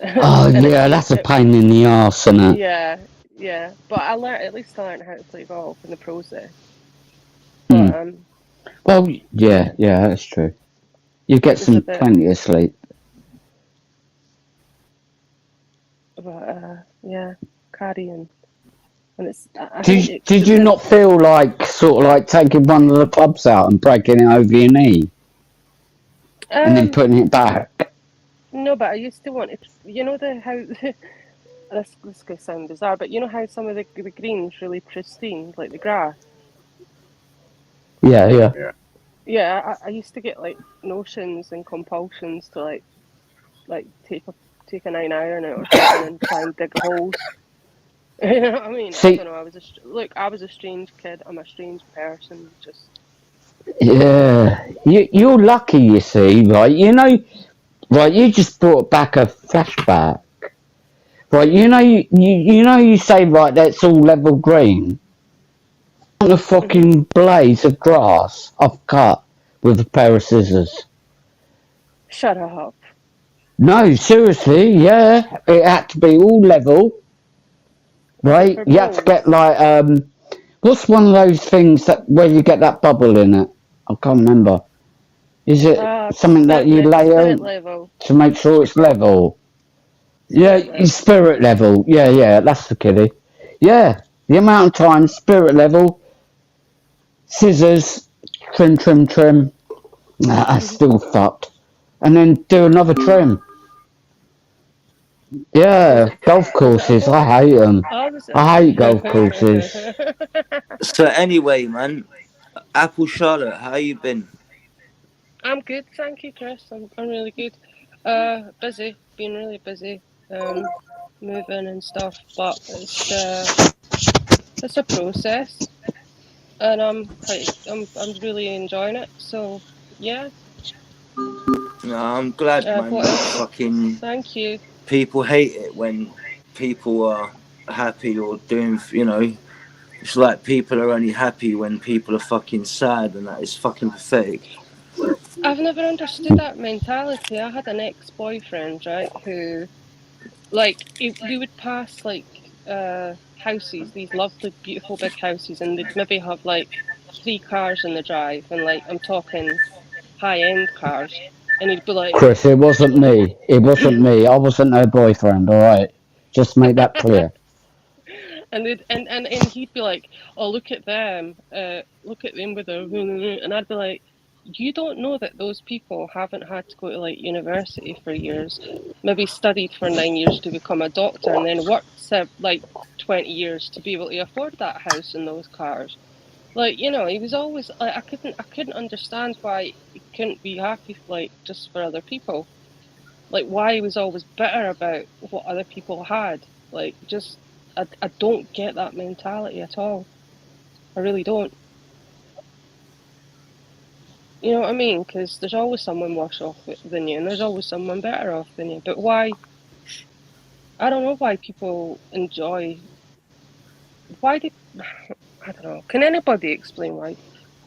Oh yeah, that's a pain in the arse, isn't it? Yeah. But at least I learned how to play golf in the process. Mm. Well, yeah, that's true. You get plenty of sleep. But yeah, caddying. And it's. Did you not feel like sort of like taking one of the clubs out and breaking it over your knee, and then putting it back? No, but I used to want it. You know how this could sound bizarre, but you know how some of the greens really pristine, like the grass. Yeah. Yeah, I used to get like notions and compulsions to like take a 9 iron out or something and try and dig holes. You know what I mean? I don't know. I was a strange kid. I'm a strange person. Just. Yeah, you're lucky. You see, right? You know, right? You just brought back a flashback. Right? You know, you say right. That's all level green. A fucking blaze of grass I've cut with a pair of scissors. Shut up. No, seriously, yeah. It had to be all level. Right? You had to get like what's one of those things that where you get that bubble in it? I can't remember. Is it something that you layer to make sure it's level? Spirit level. Yeah, that's the kiddie. Yeah. The amount of time, spirit level, scissors, trim. Nah, that's still fucked. And then do another trim. Yeah, golf courses. I hate them. I hate golf courses. So anyway, man, Apple Charlotte, how you been? I'm good, thank you, Chris. I'm really good. Busy, been really busy. Moving and stuff, but it's a process. and I'm really enjoying it. So yeah. No, I'm glad, man. What else? Fucking Thank you. people hate it when people are happy or doing, you know. It's like people are only happy when people are fucking sad, and that is fucking pathetic. I've never understood that mentality. I had an ex-boyfriend, right, who, like, we would pass, like, houses, these lovely, beautiful big houses, and they'd maybe have, like, 3 cars in the drive, and, like, I'm talking high-end cars, and he'd be like... Chris, it wasn't me. It wasn't me. I wasn't her boyfriend, all right? Just make that clear. And he'd be like, "Oh, look at them with their," and I'd be like, "You don't know that those people haven't had to go to like university for years, maybe studied for 9 years to become a doctor, and then worked like 20 years to be able to afford that house and those cars." Like, you know, he was always like, I couldn't understand why he couldn't be happy like just for other people. Like, why he was always bitter about what other people had. Like, just I don't get that mentality at all. I really don't. You know what I mean? Because there's always someone worse off than you, and there's always someone better off than you. But why? I don't know why people enjoy. Why do I don't know? Can anybody explain why?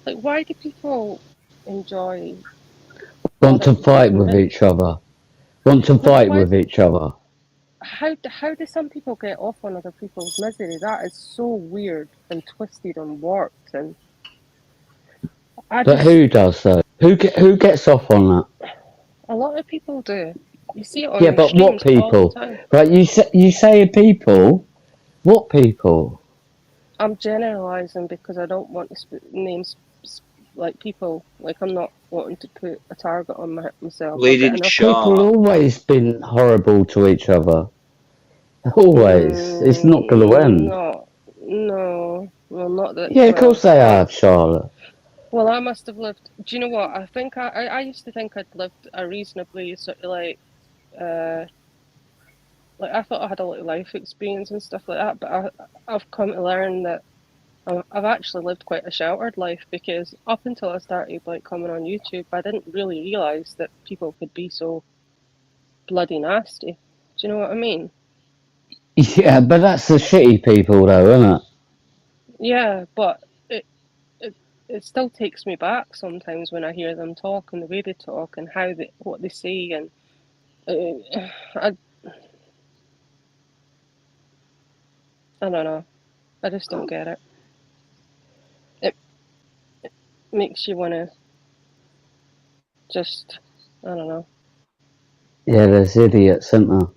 Like, why do people enjoy? Want to fight with each other. Want to fight with each other. How do some people get off on other people's misery? That is so weird and twisted and warped. And But who does though? Who gets off on that? A lot of people do. You see it on Yeah, but what people? Right, you say people. What people? I'm generalising because I don't want to names like people. Like, I'm not wanting to put a target on myself. People always been horrible to each other. Always. It's not going to end. No. Well, not that. Yeah, of course they have, Charlotte. Well, I must have lived. Do you know what? I think I used to think I'd lived a reasonably sort of like I thought I had a lot of life experience and stuff like that, but I've come to learn that I've actually lived quite a sheltered life, because up until I started like coming on YouTube, I didn't really realise that people could be so bloody nasty. Do you know what I mean? Yeah, but that's the shitty people though, isn't it? Yeah, but it still takes me back sometimes when I hear them talk and the way they talk and what they say, and I don't know. I just don't get it. It makes you want to just, I don't know. Yeah, there's idiots, isn't there?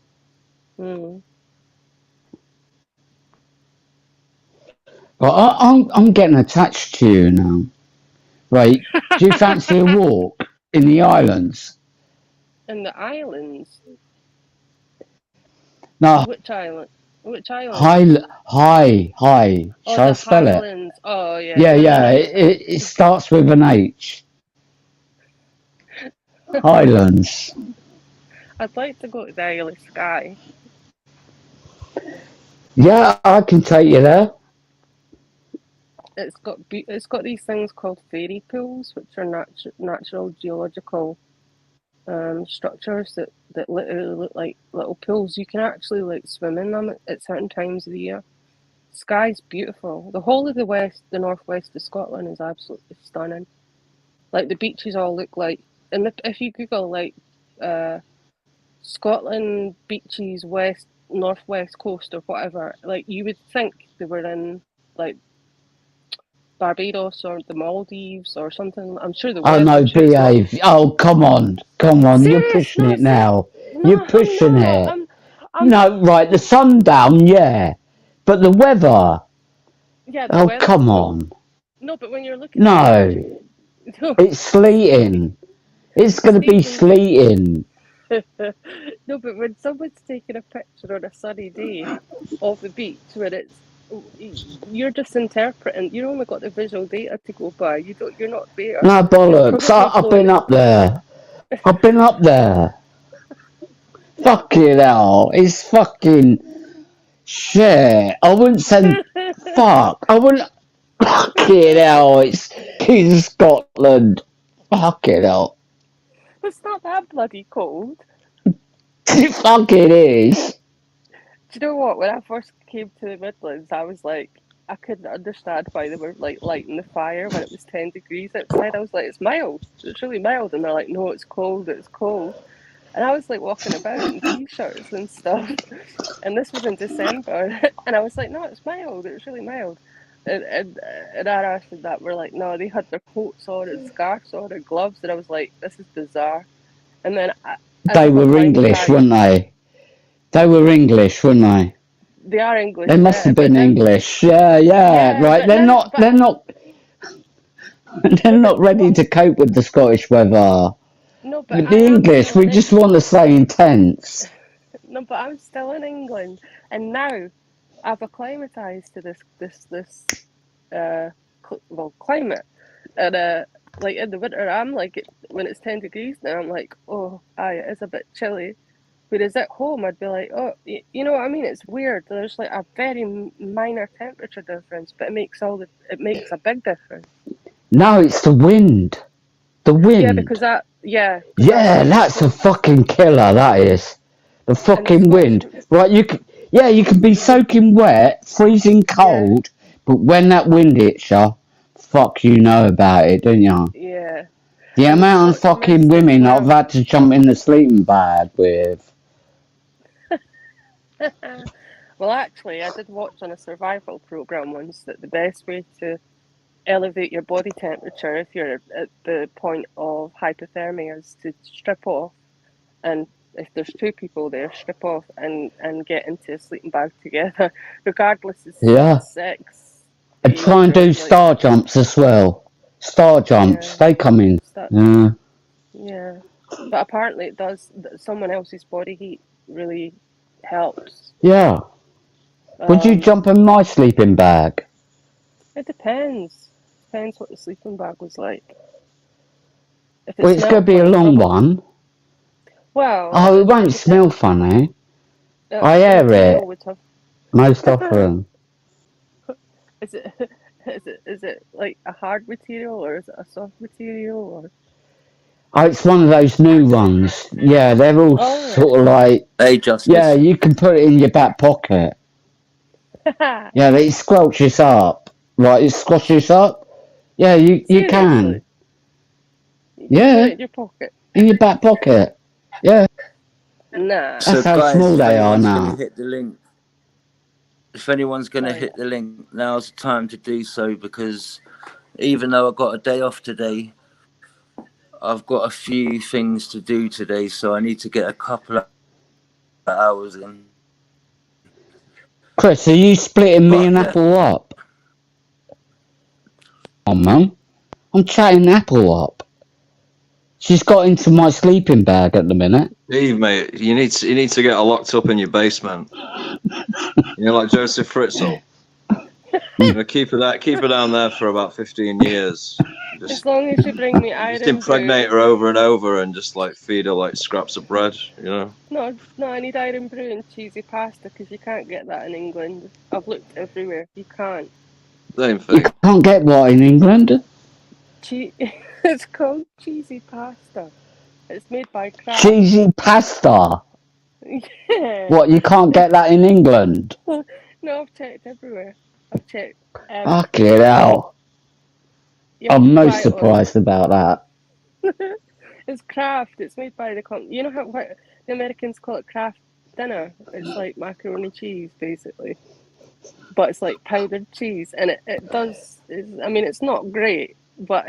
Well, I'm getting attached to you now. Right, do you fancy a walk in the islands? In the islands? No. Which island? Which island? Hi. Shall I spell Highlands. it? Oh, yeah. Yeah. It starts with an H. Highlands. I'd like to go to the Isle of Skye. Yeah, I can take you there. It's got these things called fairy pools, which are natural geological structures that literally look like little pools. You can actually like swim in them at certain times of the year. Skye's beautiful. The whole of the northwest of Scotland is absolutely stunning. Like, the beaches all look like, and if you Google like Scotland beaches northwest coast or whatever, like, you would think they were in like Barbados or the Maldives or something. I'm sure the weather. Oh no, behave. Oh, come on. Seriously? You're pushing it now. No, You're pushing it. I'm No, right, the sundown, yeah. But the weather. Yeah, the weather. Come on. No, but when you're looking at No. It's sleeting. It's going to be sleeting. No, but when someone's taking a picture on a sunny day of the beach where you're just interpreting. You only got the visual data to go by. You're not there. No bollocks. I've been up there. I've been up there. Fucking hell. It's fucking shit. I wouldn't say fuck. I wouldn't. Fucking hell, it's in Scotland. Fucking hell. It's not that bloody cold. It fucking is. Do you know what? When I first came to the Midlands, I was like, I couldn't understand why they were like lighting the fire when it was 10 degrees outside. I was like, it's mild. It's really mild. And they're like, no, it's cold. It's cold. And I was like walking about in t-shirts and stuff. And this was in December. And I was like, no, it's mild. It's really mild. And our ass and that were like, no, they had their coats on and scarves on and gloves. And I was like, this is bizarre. And then They were English, weren't they? They were English, weren't they? They are English. They must have been English. Yeah, right. They're not ready to cope with the Scottish weather. No, but The English, we just want to stay intense. No, but I'm still in England, and now I've acclimatized to this climate, and like in the winter, I'm like when it's 10 degrees now, I'm like, oh, aye, it is a bit chilly. Whereas at home, I'd be like, oh, you know what I mean? It's weird. There's like a very minor temperature difference, but it makes a big difference. No, it's the wind. The wind. Yeah, because that. Yeah. Yeah, that's a fucking killer. That is the fucking wind. Right, you can be soaking wet, freezing cold, but when that wind hits you, fuck, you know about it, don't you? Yeah. The amount of fucking women I've had to jump in the sleeping bag with. Well, actually, I did watch on a survival program once that the best way to elevate your body temperature if you're at the point of hypothermia is to strip off, and if there's two people there, strip off and get into a sleeping bag together, regardless of sex. And try and do star jumps as well. Star jumps, they come in. Yeah, but apparently it does. Someone else's body heat really helps. Yeah. Would you jump in my sleeping bag? It depends. Depends what the sleeping bag was like. Well, it's going to be a long one. Well. Oh, it won't smell funny. I air it most often. Is it like a hard material or is it a soft material or? Oh, it's one of those new ones. Yeah, they're all sort of like. Yeah, you can put it in your back pocket. Yeah, it squelches up. Right, it squashes up. Yeah, you can. Yeah. In your pocket. In your back pocket. Yeah. Nah. That's how small they are now. Hit the link. If anyone's going to hit the link, now's the time to do so, because even though I got a day off today, I've got a few things to do today, so I need to get a couple of hours in. Chris, are you splitting me and Apple up? Oh, man. I'm chatting Apple up. She's got into my sleeping bag at the minute. Steve, mate, you need to get her locked up in your basement. Like Joseph Fritzl. Keep her down there for about 15 years. As long as you bring me iron. Just impregnate her over and over and just like feed her like scraps of bread, No, I need iron brew and cheesy pasta because you can't get that in England. I've looked everywhere. You can't. Same thing. You can't get what in England? It's called cheesy pasta. It's made by Kraft. Cheesy pasta? Yeah. What, you can't get that in England? No, I've checked everywhere. I've checked. Fucking hell. I'm most surprised about that. It's Kraft. It's made by you know how the Americans call it Kraft dinner? It's like macaroni cheese, basically. But it's like powdered cheese. And it does, it's not great, but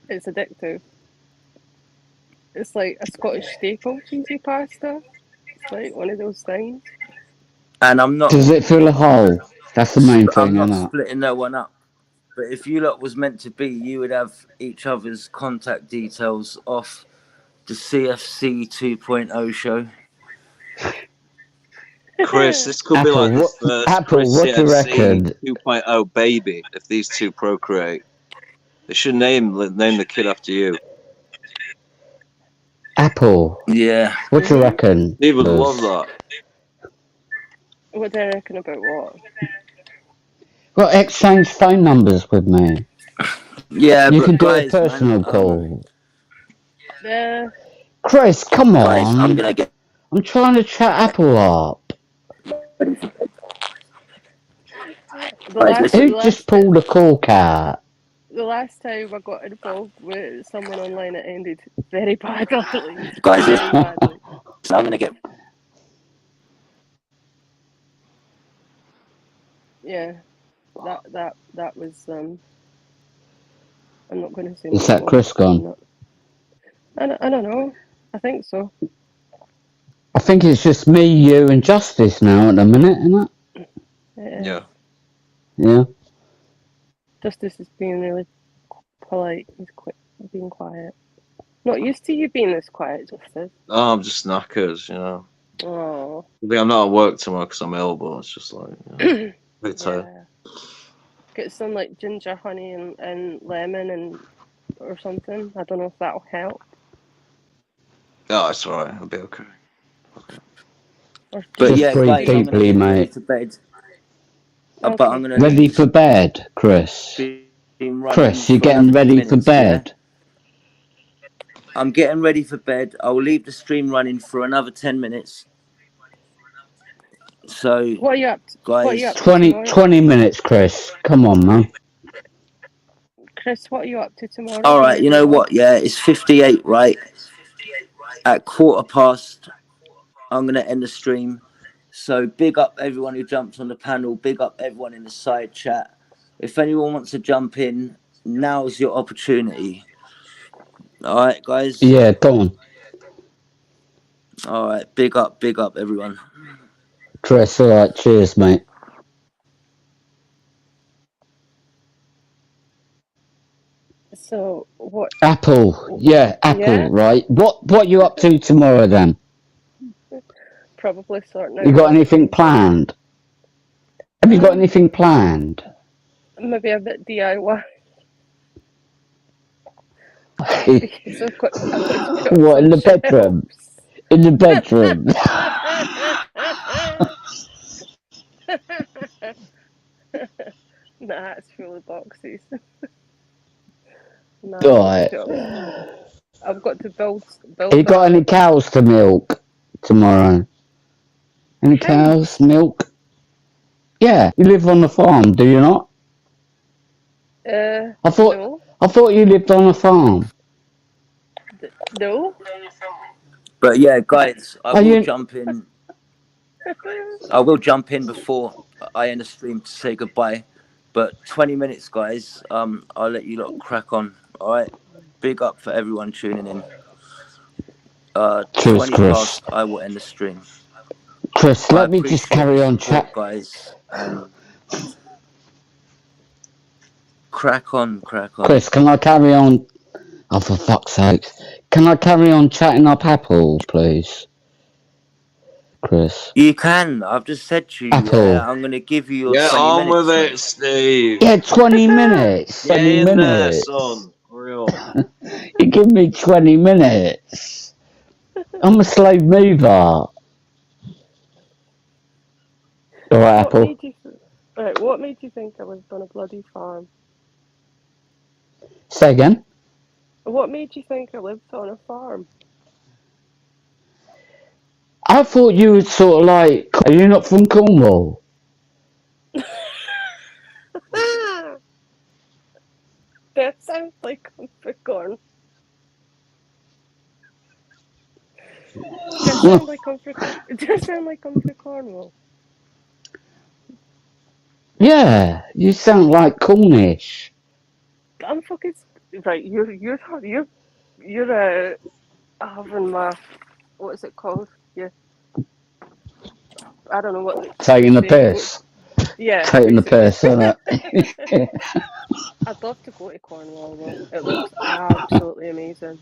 it's addictive. It's like a Scottish staple, cheesy pasta. It's like one of those things. And I'm not. Does it fill a hole? That's the main thing. I'm not splitting no one up. But if you lot was meant to be, you would have each other's contact details off the CFC 2.0 show. Chris, this could be like the first Chris CFC 2.0 baby if these two procreate. They should name the kid after you. Apple. Yeah. What do you reckon? He would love that. What do I reckon about what? Got exchange phone numbers with me. Yeah, You but can do a guys, man, personal call. Yeah. Chris, come guys, I'm on. gonna get. I'm trying to chat Apple up. Who just pulled a cork out? The last time I got involved with someone online, it ended very badly. Guys, Very badly. So I'm gonna get. Yeah, that was. I'm not going to say. Is that Chris gone? I don't know. I think so. I think it's just me, you, and Justice now at the minute, isn't it? Yeah. Yeah. Justice is being really polite. He's being quiet. Not used to you being this quiet, Justice. Oh, I'm just knackered, you know. Oh. I think I'm not at work tomorrow because I'm ill, but it's just like, you know, bit tired. Get some like ginger honey and lemon or something. I don't know if that'll help. Oh, it's alright. I'll be okay. But just yeah, breathe guys, deeply, I'm gonna get ready mate. to bed. Okay. But I'm gonna ready for bed, Chris. Chris, you're getting ready for bed. Yeah? I'm getting ready for bed. I'll leave the stream running for another 10 minutes. So, what are you up to? guys, what are you up to 20 minutes, Chris. Come on, man. Chris, what are you up to tomorrow? All right, you know what? Yeah, it's 58, right? At 1:15, I'm going to end the stream. So big up everyone who jumps on the panel. Big up everyone in the side chat. If anyone wants to jump in, now's your opportunity. All right, guys? Yeah, go on. All right, big up everyone. Chris, all right, cheers, mate. So what? Apple, yeah, Apple, right? What are you up to tomorrow then? Probably sorting out. You got anything planned? Have you got anything planned? Maybe a bit DIY. What, in the bedroom? In the bedroom? Nah, it's full of boxes. Nah, Right. I've got to build. You got any cows to milk tomorrow? Any cows, milk? Yeah, you live on the farm, do you not? I thought you lived on a farm. No. But yeah, guys, I will jump in. I will jump in before I end the stream to say goodbye. But 20 minutes, guys. I'll let you lot crack on. All right. Big up for everyone tuning in. 20 Chris. past, I will end the stream. Chris, let me just carry on chat, guys. And crack on. Chris, can I carry on? Oh, for fuck's sake! Can I carry on chatting up Apple, please? Chris. You can. I've just said to you. Apple. Yeah, I'm gonna give you your Get 20 on minutes. with it, Steve. Yeah, 20 minutes. 20 in minutes. there, son. Real. You give me 20 minutes. I'm a slave mover. All right, Apple. What made you think I lived on a bloody farm? Say again? What made you think I lived on a farm? I thought you were sort of like, are you not from Cornwall? That sounds like comfort corn. Does sound like comfort Cornwall. Yeah, you sound like Cornish. I'm fucking right. You're having my what is it called? Yeah, I don't know what. Taking the piss. Yeah, taking the piss, isn't it? I'd love to go to Cornwall though. It looks absolutely amazing.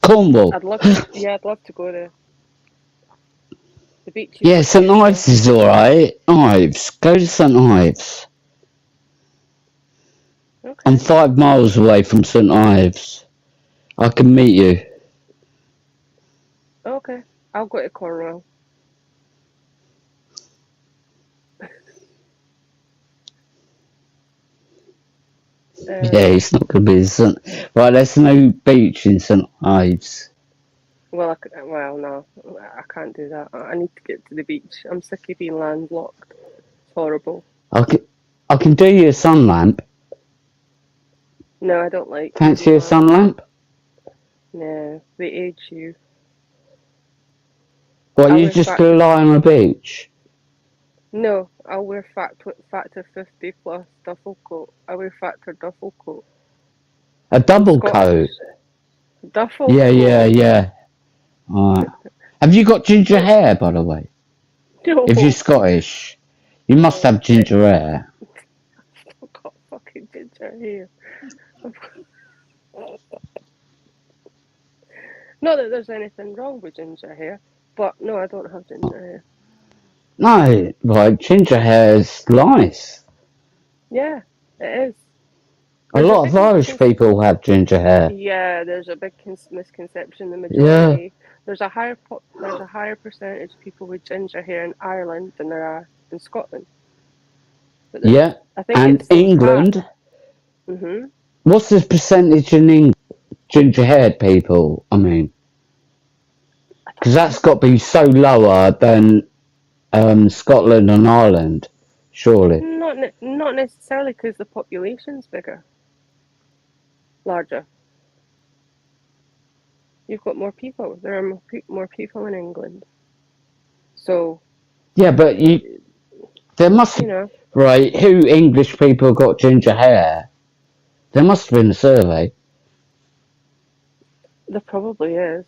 Cornwall. I'd love to go there. The beach. Yeah, St Ives is alright. Ives. Go to St Ives. Okay. I'm 5 miles away from St Ives. I can meet you. Okay, I'll go to Cornwall. Yeah, it's not going to be St. Right, there's no beach in St. Ives. Well, no, I can't do that. I need to get to the beach. I'm sick of being landlocked. It's horrible. I can do you a sun lamp. No, I don't like. Fancy a sun lamp? No, they age you. What, you just going to lie on a beach? No, I'll wear factor 50 plus duffel coat. I wear factor duffel coat. A double coat? Duffel coat. Yeah. Alright. Have you got ginger hair, by the way? No. If you're Scottish, you must have ginger hair. I've got fucking ginger hair. Not that there's anything wrong with ginger hair, but no, I don't have ginger hair. No, right, ginger hair is nice. Yeah, it is. A lot of Irish people have ginger hair. Yeah, there's a big misconception. The majority, there's a higher percentage of people with ginger hair in Ireland than there are in Scotland. Yeah, and England. What's the percentage in England? Ginger-haired people, I mean. Because that's got to be so lower than Scotland and Ireland, surely. Not necessarily, because the population's bigger, larger. You've got more people. There are more people in England. So. Yeah, but there must, right? Who English people got ginger hair? There must have been a survey. There probably is.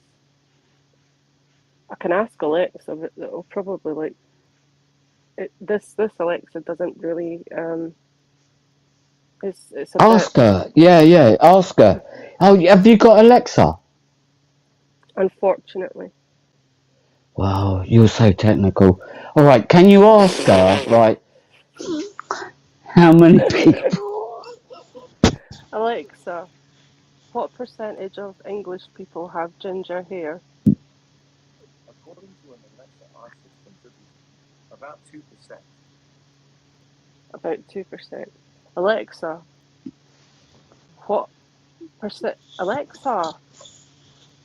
I can ask Alexa, but it'll probably like it. This Alexa doesn't really. It's a Ask her. Yeah. Ask her. Oh, have you got Alexa? Unfortunately. Wow, you're so technical. All right, can you ask her? Right. How many people? Alexa, what percentage of English people have ginger hair? According to an Alexa Art System, about 2%. About 2%. Alexa,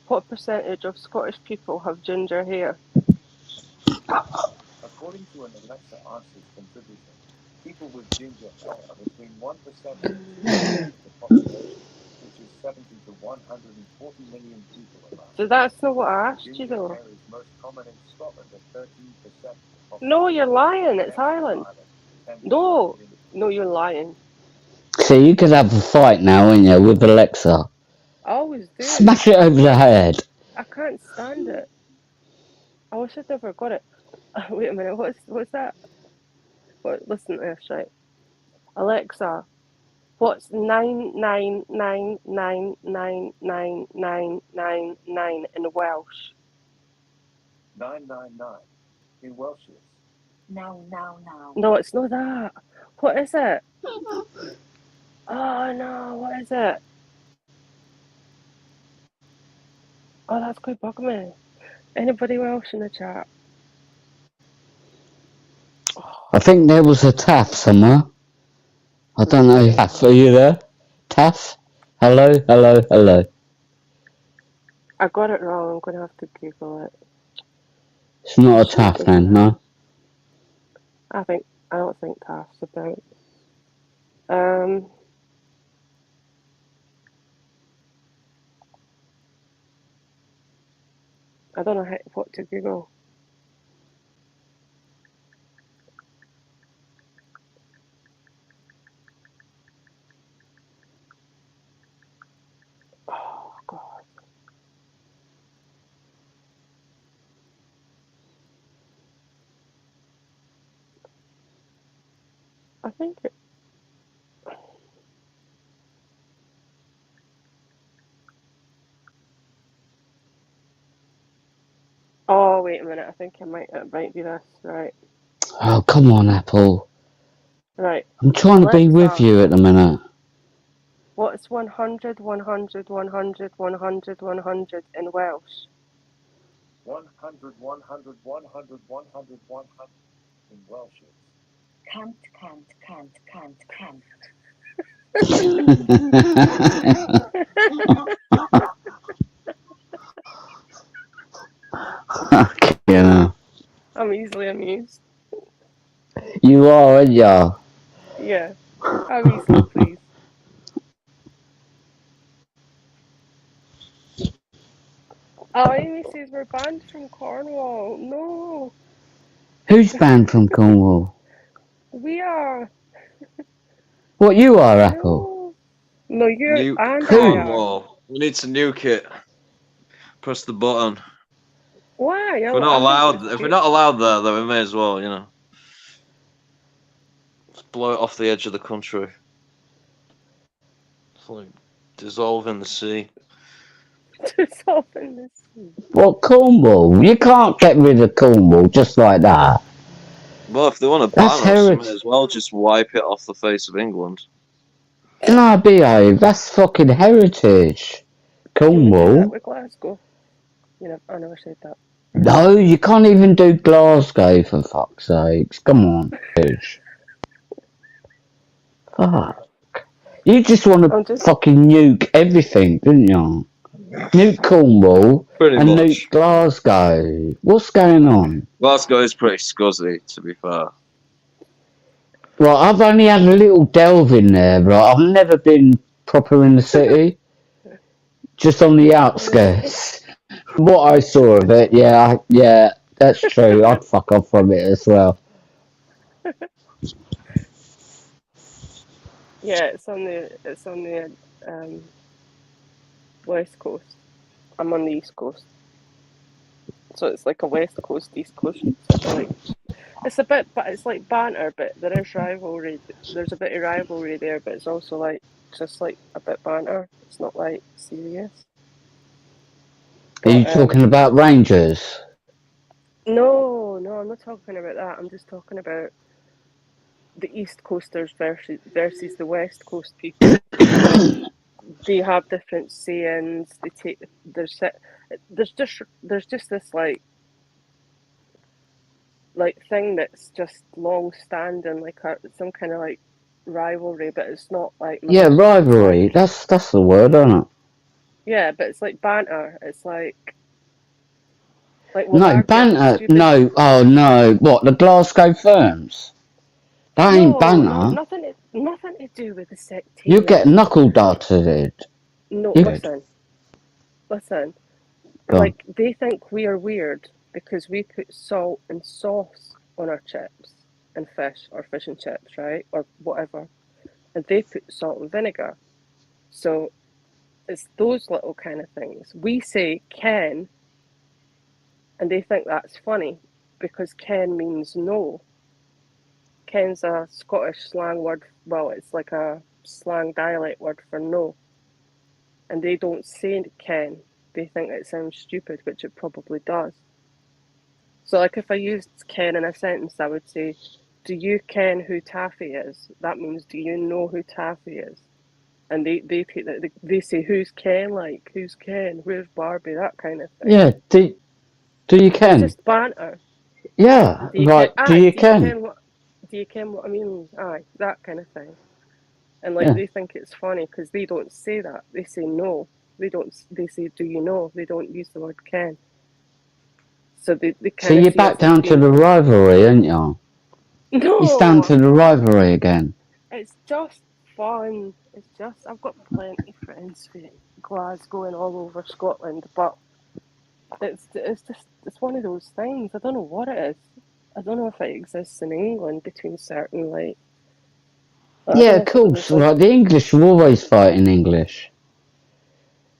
what percentage of Scottish people have ginger hair? According to an Alexa Art System, people with ginger hair are between 1% and 2% of the population, which is 70 to 140 million people around. So that's not what I asked you, though. Ginger hair is most common in Scotland at 13%. No, you're lying. It's Ireland. No, you're lying. So you could have a fight now, wouldn't you, with Alexa? I always do. Smash it over the head. I can't stand it. I wish I'd never got it. Wait a minute. What's that? Listen to this, right? Alexa, what's 999999999 in Welsh? 999 in Welsh is No. No, it's not that. What is it? Oh no, what is it? Oh, that's quite bugging me. Anybody Welsh in the chat? I think there was a Taff somewhere. I don't know. Taff, are you there? Taff? Hello. I got it wrong. I'm gonna have to Google it. It's not a Taff then, no? I don't think Taff's about. I don't know what to Google. Oh God. I think it. Oh, wait a minute. I think it might be this. Right. Oh, come on, Apple. Right. I'm trying to be with you at the minute. What's 100, 100, 100, 100, 100 in Welsh? 100, 100, 100, 100, 100 in Welsh is Cant. Yeah. I'm easily amused. You are, aren't ya? Yeah, I'm easily pleased. Oh, Amy says we're banned from Cornwall. No, Who's banned from Cornwall? we are. What, you are, Apple? No, you're Nuke and I are. Cornwall. We need to nuke it. Press the button. Why? If we're not allowed there, then we may as well, you know. Just blow it off the edge of the country. It's like dissolving the sea. Dissolving the sea. What, Cornwall? You can't get rid of Cornwall just like that. Well, if they want to ban us, they may as well just wipe it off the face of England. No, behave. That's fucking heritage. Can we do that Cornwall? with Glasgow? You know, I never said that. No, you can't even do Glasgow, for fuck's sakes. Come on, bitch. Fuck. You just want to fucking nuke everything, didn't you? Nuke Cornwall Pretty and much. nuke Glasgow. What's going on? Glasgow is pretty scuzzy, to be fair. Right, I've only had a little delve in there, right? I've never been proper in the city. Just on the outskirts. What I saw of it, yeah, that's true. I'd fuck off from it as well. Yeah, it's on the west coast. I'm on the east coast, so it's like a west coast, east coast. Like, it's a bit, but it's like banter. But there is rivalry. There's a bit of rivalry there, but it's also like just like a bit banter. It's not like serious. Are you talking about Rangers? No, I'm not talking about that. I'm just talking about the East Coasters versus the West Coast people. They have different sayings. They take there's just this like thing that's just long standing, like some kind of like rivalry, but it's not like Yeah, rivalry. That's the word, isn't it? Yeah, but it's like banter. It's like No, banter. No, oh no. What, the Glasgow firms? That ain't banter. No, nothing to do with the sectarian. You get knuckle darted. No, You- listen. Go on. Like, they think we are weird because we put salt and sauce on our chips and fish, or fish and chips, right? Or whatever. And they put salt and vinegar. So it's those little kind of things. We say Ken, and they think that's funny because Ken means no. Ken's a Scottish slang word. Well, it's like a slang dialect word for no. And they don't say Ken. They think it sounds stupid, which it probably does. So, like, if I used Ken in a sentence, I would say, do you ken who Taffy is? That means, do you know who Taffy is? And they take that. They say, who's Ken? Like, who's Ken? Where's Barbie? That kind of thing. Yeah, do you ken? It's just banter. Yeah, right. Do you ken? Do you ken what I mean? Aye, that kind of thing. And like, Yeah. they think it's funny because they don't say that. They say no. They don't. They say, do you know? They don't use the word ken. So they So kind of you're back down to the rivalry, aren't you? No, It's down to the rivalry again. it's just fun. It's just, I've got plenty of friends from Glasgow and all over Scotland, but it's one of those things. I don't know what it is. I don't know if it exists in England between certain like. Yeah, of course. Right, the English will always fight in English.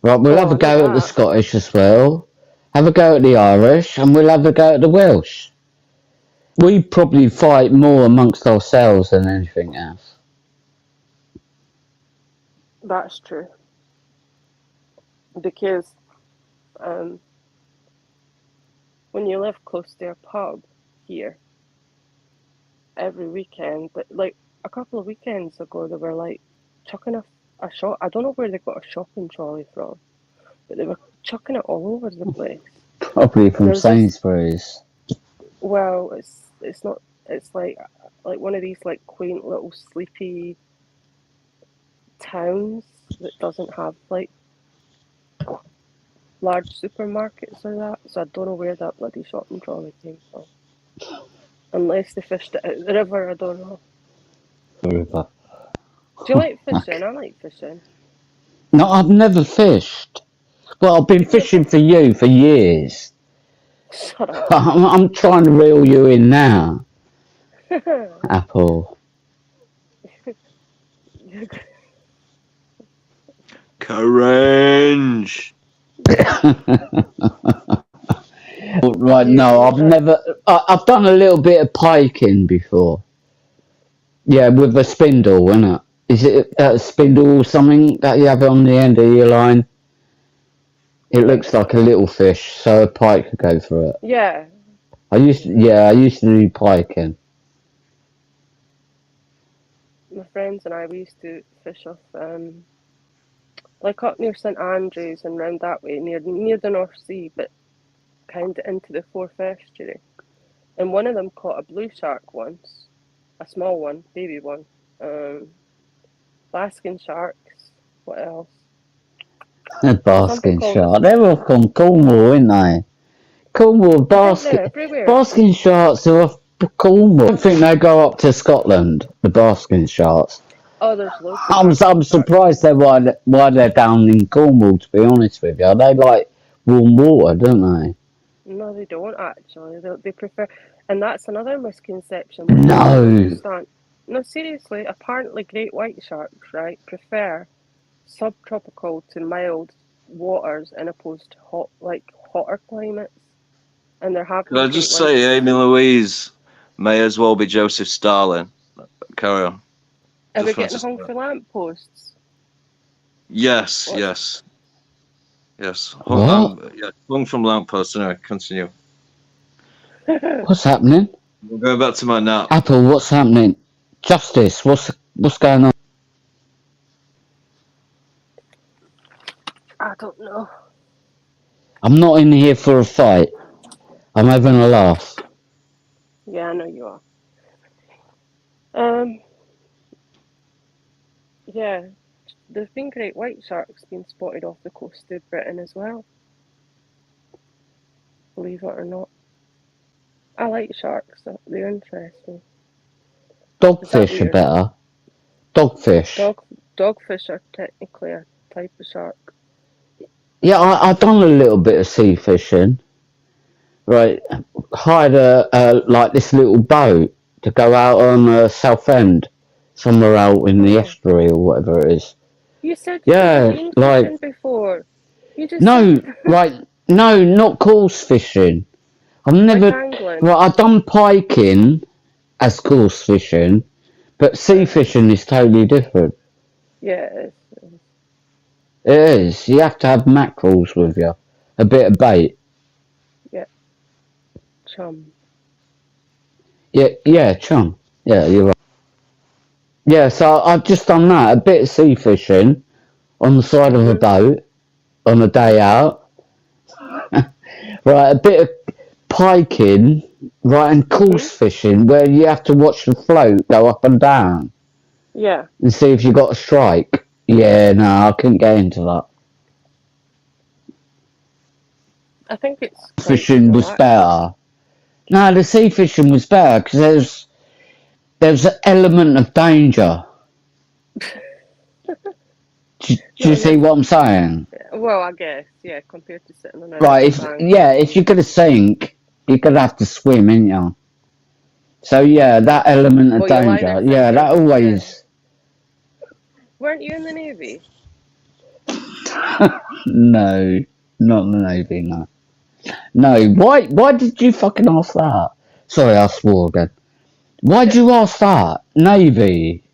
Right, we'll have a go at the Scottish as well. Have a go at the Irish, and we'll have a go at the Welsh. We probably fight more amongst ourselves than anything else. That's true. Because when you live close to a pub here, every weekend, but like a couple of weekends ago, they were like chucking a shop. I don't know where they got a shopping trolley from, but they were chucking it all over the place. Probably from Sainsbury's. Well, it's not. It's like one of these like quaint little sleepy towns that doesn't have like large supermarkets or that, so I don't know where that bloody shopping trolley came from. Unless they fished it out the river, I don't know. River. Do you like fishing? I like fishing. No, I've never fished. Well, I've been fishing for you for years. Shut up. I'm trying to reel you in now. Apple. Cringe. Right, no, I've never. I've done a little bit of piking before. Yeah, with a spindle, isn't it? Is it a spindle or something that you have on the end of your line? It looks like a little fish, so a pike could go for it. Yeah. I used to do piking. My friends and I, we used to fish off, like up near St Andrews and round that way, near the North Sea, but kind of into the Forth estuary. And one of them caught a blue shark once, a small one, baby one. Basking sharks. What else? A basking shark. They're all from Cornwall, aren't they? Cornwall basking sharks are off Cornwall. I don't think they go up to Scotland. The basking sharks. Oh, there's loads. I'm surprised why they're down in Cornwall. To be honest with you, they like warm water, don't they? No, they don't actually. They prefer, and that's another misconception. No, seriously. Apparently, great white sharks, right, prefer subtropical to mild waters in opposed to hotter climates. And they're happy. Can I just say, Amy Louise may as well be Joseph Stalin. Carry on. Are we getting hung for lampposts? Yes, What? yes. Hung from lampposts. Anyway, continue. What's happening? We're going back to my nap. Apple, what's happening? Justice, what's going on? I don't know. I'm not in here for a fight. I'm having a laugh. Yeah, I know you are. Yeah, there's been great white sharks being spotted off the coast of Britain as well. Believe it or not. I like sharks, they're interesting. Dogfish are better. Dogfish. Dogfish are technically a type of shark. Yeah, I've done a little bit of sea fishing. Right, hired like this little boat to go out on Southend, somewhere out in the estuary or whatever it is. You said you've been fishing before. You just said... No, not coarse fishing. I've never. Right, I've done piking as coarse fishing, but sea fishing is totally different. Yeah, it is. It is. You have to have mackerels with you, a bit of bait. Yeah. Chum. Yeah, chum. Yeah, you're right. Yeah, so I've just done that, a bit of sea fishing on the side of a boat on a day out. Right, a bit of piking, right, and coarse fishing where you have to watch the float go up and down. Yeah. And see if you got a strike. Yeah, no, I couldn't get into that. I think it's... Fishing was better. No, the sea fishing was better because there's an element of danger. Do you see what I'm saying? Well, I guess, yeah, compared to sitting on a Right, if you're going to sink, you're going to have to swim, ain't you? So, yeah, that element of danger, yeah, that always... Weren't you in the Navy? No, not in the Navy, no. No, why did you fucking ask that? Sorry, I swore again. Why did you ask that? Navy?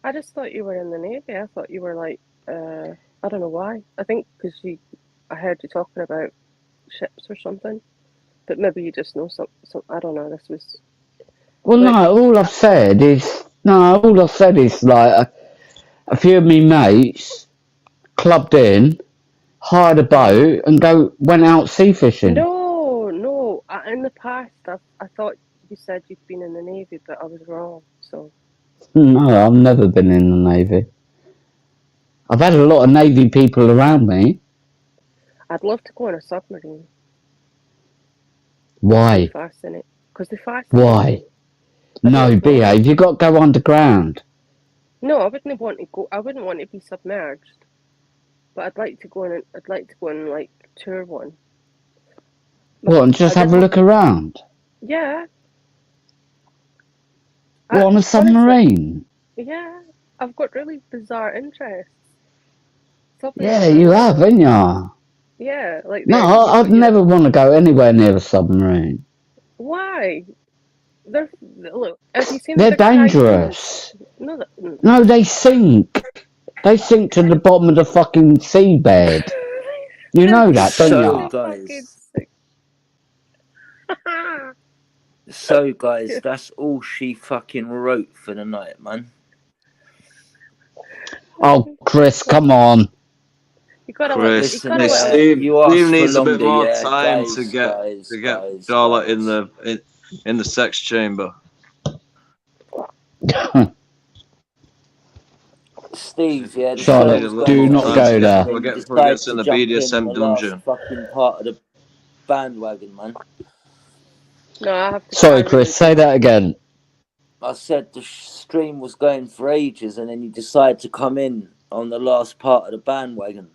I just thought you were in the Navy. I thought you were like, I don't know why. I think because I heard you talking about ships or something. But maybe you just know some I don't know, this was... Well, no, all I've said is like a few of me mates clubbed in, hired a boat and went out sea fishing. No. In the past, I thought you said you'd been in the Navy, but I was wrong, so... No, I've never been in the Navy. I've had a lot of Navy people around me. I'd love to go on a submarine. Why? Fascinate. Because they fascinate Why? me. No, behave. You got to go underground. No, I wouldn't want to go. I wouldn't want to be submerged. But I'd like to go on. I'd like to go on like tour one. What? And just have a look around? Yeah. What, on a submarine? Honestly, yeah, I've got really bizarre interests. Yeah, you have, haven't you? Yeah, like No, I'd never want to go anywhere near a submarine. Why? Look. Have you seen They're the big Titans? dangerous. No, No, they sink. They sink to the bottom of the fucking seabed. You know that, don't you? So guys, that's all she fucking wrote for the night, man. Oh, Chris, come on. You gotta Chris, let, Steve needs a bit more yeah, time guys, to get Charlotte in the sex chamber. Steve, yeah, the Charlotte, show's do not go there. We'll get in the BDSM dungeon. Fucking part of the bandwagon, man. No, I have to. Sorry, Chris, say that again. I said the stream was going for ages, and then you decided to come in on the last part of the bandwagon.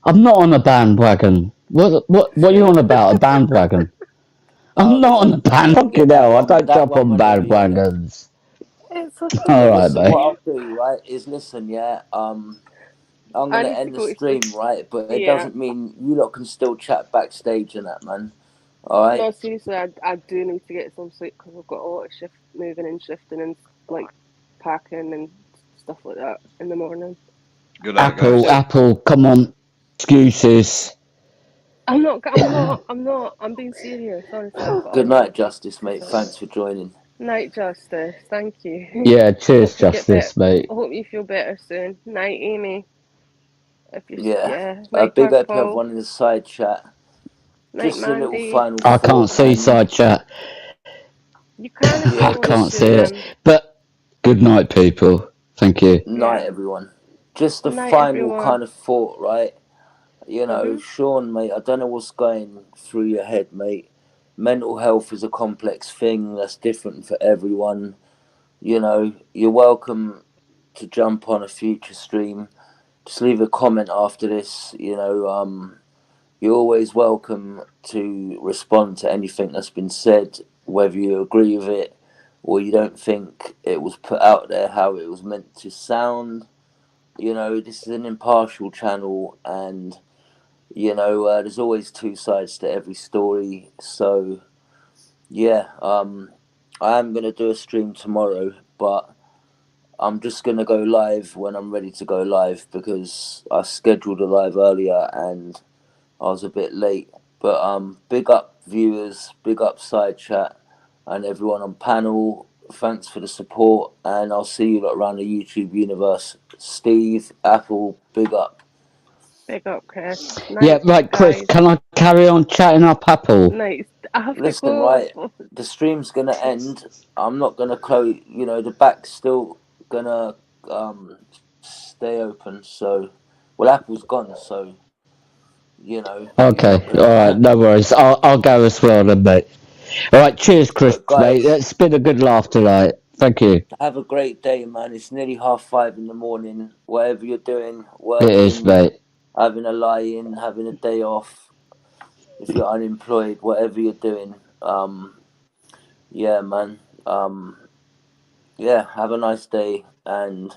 I'm not on a bandwagon. What are you on about? A bandwagon? I'm not on a bandwagon. Hell, I don't jump on bandwagons. All right, mate. What I'll do, right, is listen, yeah. I'm gonna end the stream, right? But it doesn't mean you lot can still chat backstage and that, man. All right. No, seriously, I do need to get some sleep because I've got a lot of moving and shifting and like packing and stuff like that in the morning. Good night, guys. Apple, come on. Excuses. I'm not. I'm being serious, honestly. Good night, Justice, mate. Thanks for joining. Night, Justice. Thank you. Yeah, cheers, Justice, mate. I hope you feel better soon. Night, Amy. Yeah. Night, big up Paul. everyone in the side chat. Night, Just a little Mandy. final I can't see side chat. You can. I can't see it. But good night, people. Thank you. Night, everyone. Just a Night, final everyone. kind of thought, right? You know, Sean, mate, I don't know what's going through your head, mate. Mental health is a complex thing that's different for everyone. You know, you're welcome to jump on a future stream. Just leave a comment after this. You know, you're always welcome to respond to anything that's been said, whether you agree with it or you don't think it was put out there how it was meant to sound. You know, this is an impartial channel, and you know, there's always two sides to every story. So, yeah, I am going to do a stream tomorrow, but I'm just going to go live when I'm ready to go live because I scheduled a live earlier and I was a bit late. But big up viewers, big up side chat, and everyone on panel. Thanks for the support, and I'll see you lot around the YouTube universe. Steve, Apple, big up. Big up, Chris. Yeah, right, Chris, can I carry on chatting up Apple? Nice. I have Listen, to go. right, the stream's gonna end. I'm not gonna close. You know, the back's still gonna stay open. So, well, Apple's gone. So, you know. Okay, all right, no worries. I'll go as well then, mate. All right, cheers, Chris, mate. It's been a good laugh tonight. Thank you. Have a great day, man. It's nearly 5:30 in the morning. Whatever you're doing, working, It is, mate. having a lie-in, having a day off. If you're unemployed, whatever you're doing, yeah, man. Yeah, have a nice day, and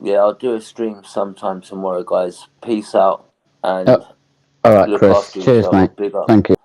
yeah, I'll do a stream sometime tomorrow, guys. Peace out, and all right, look Chris. after Cheers, yourself. mate. Big up. Thank you.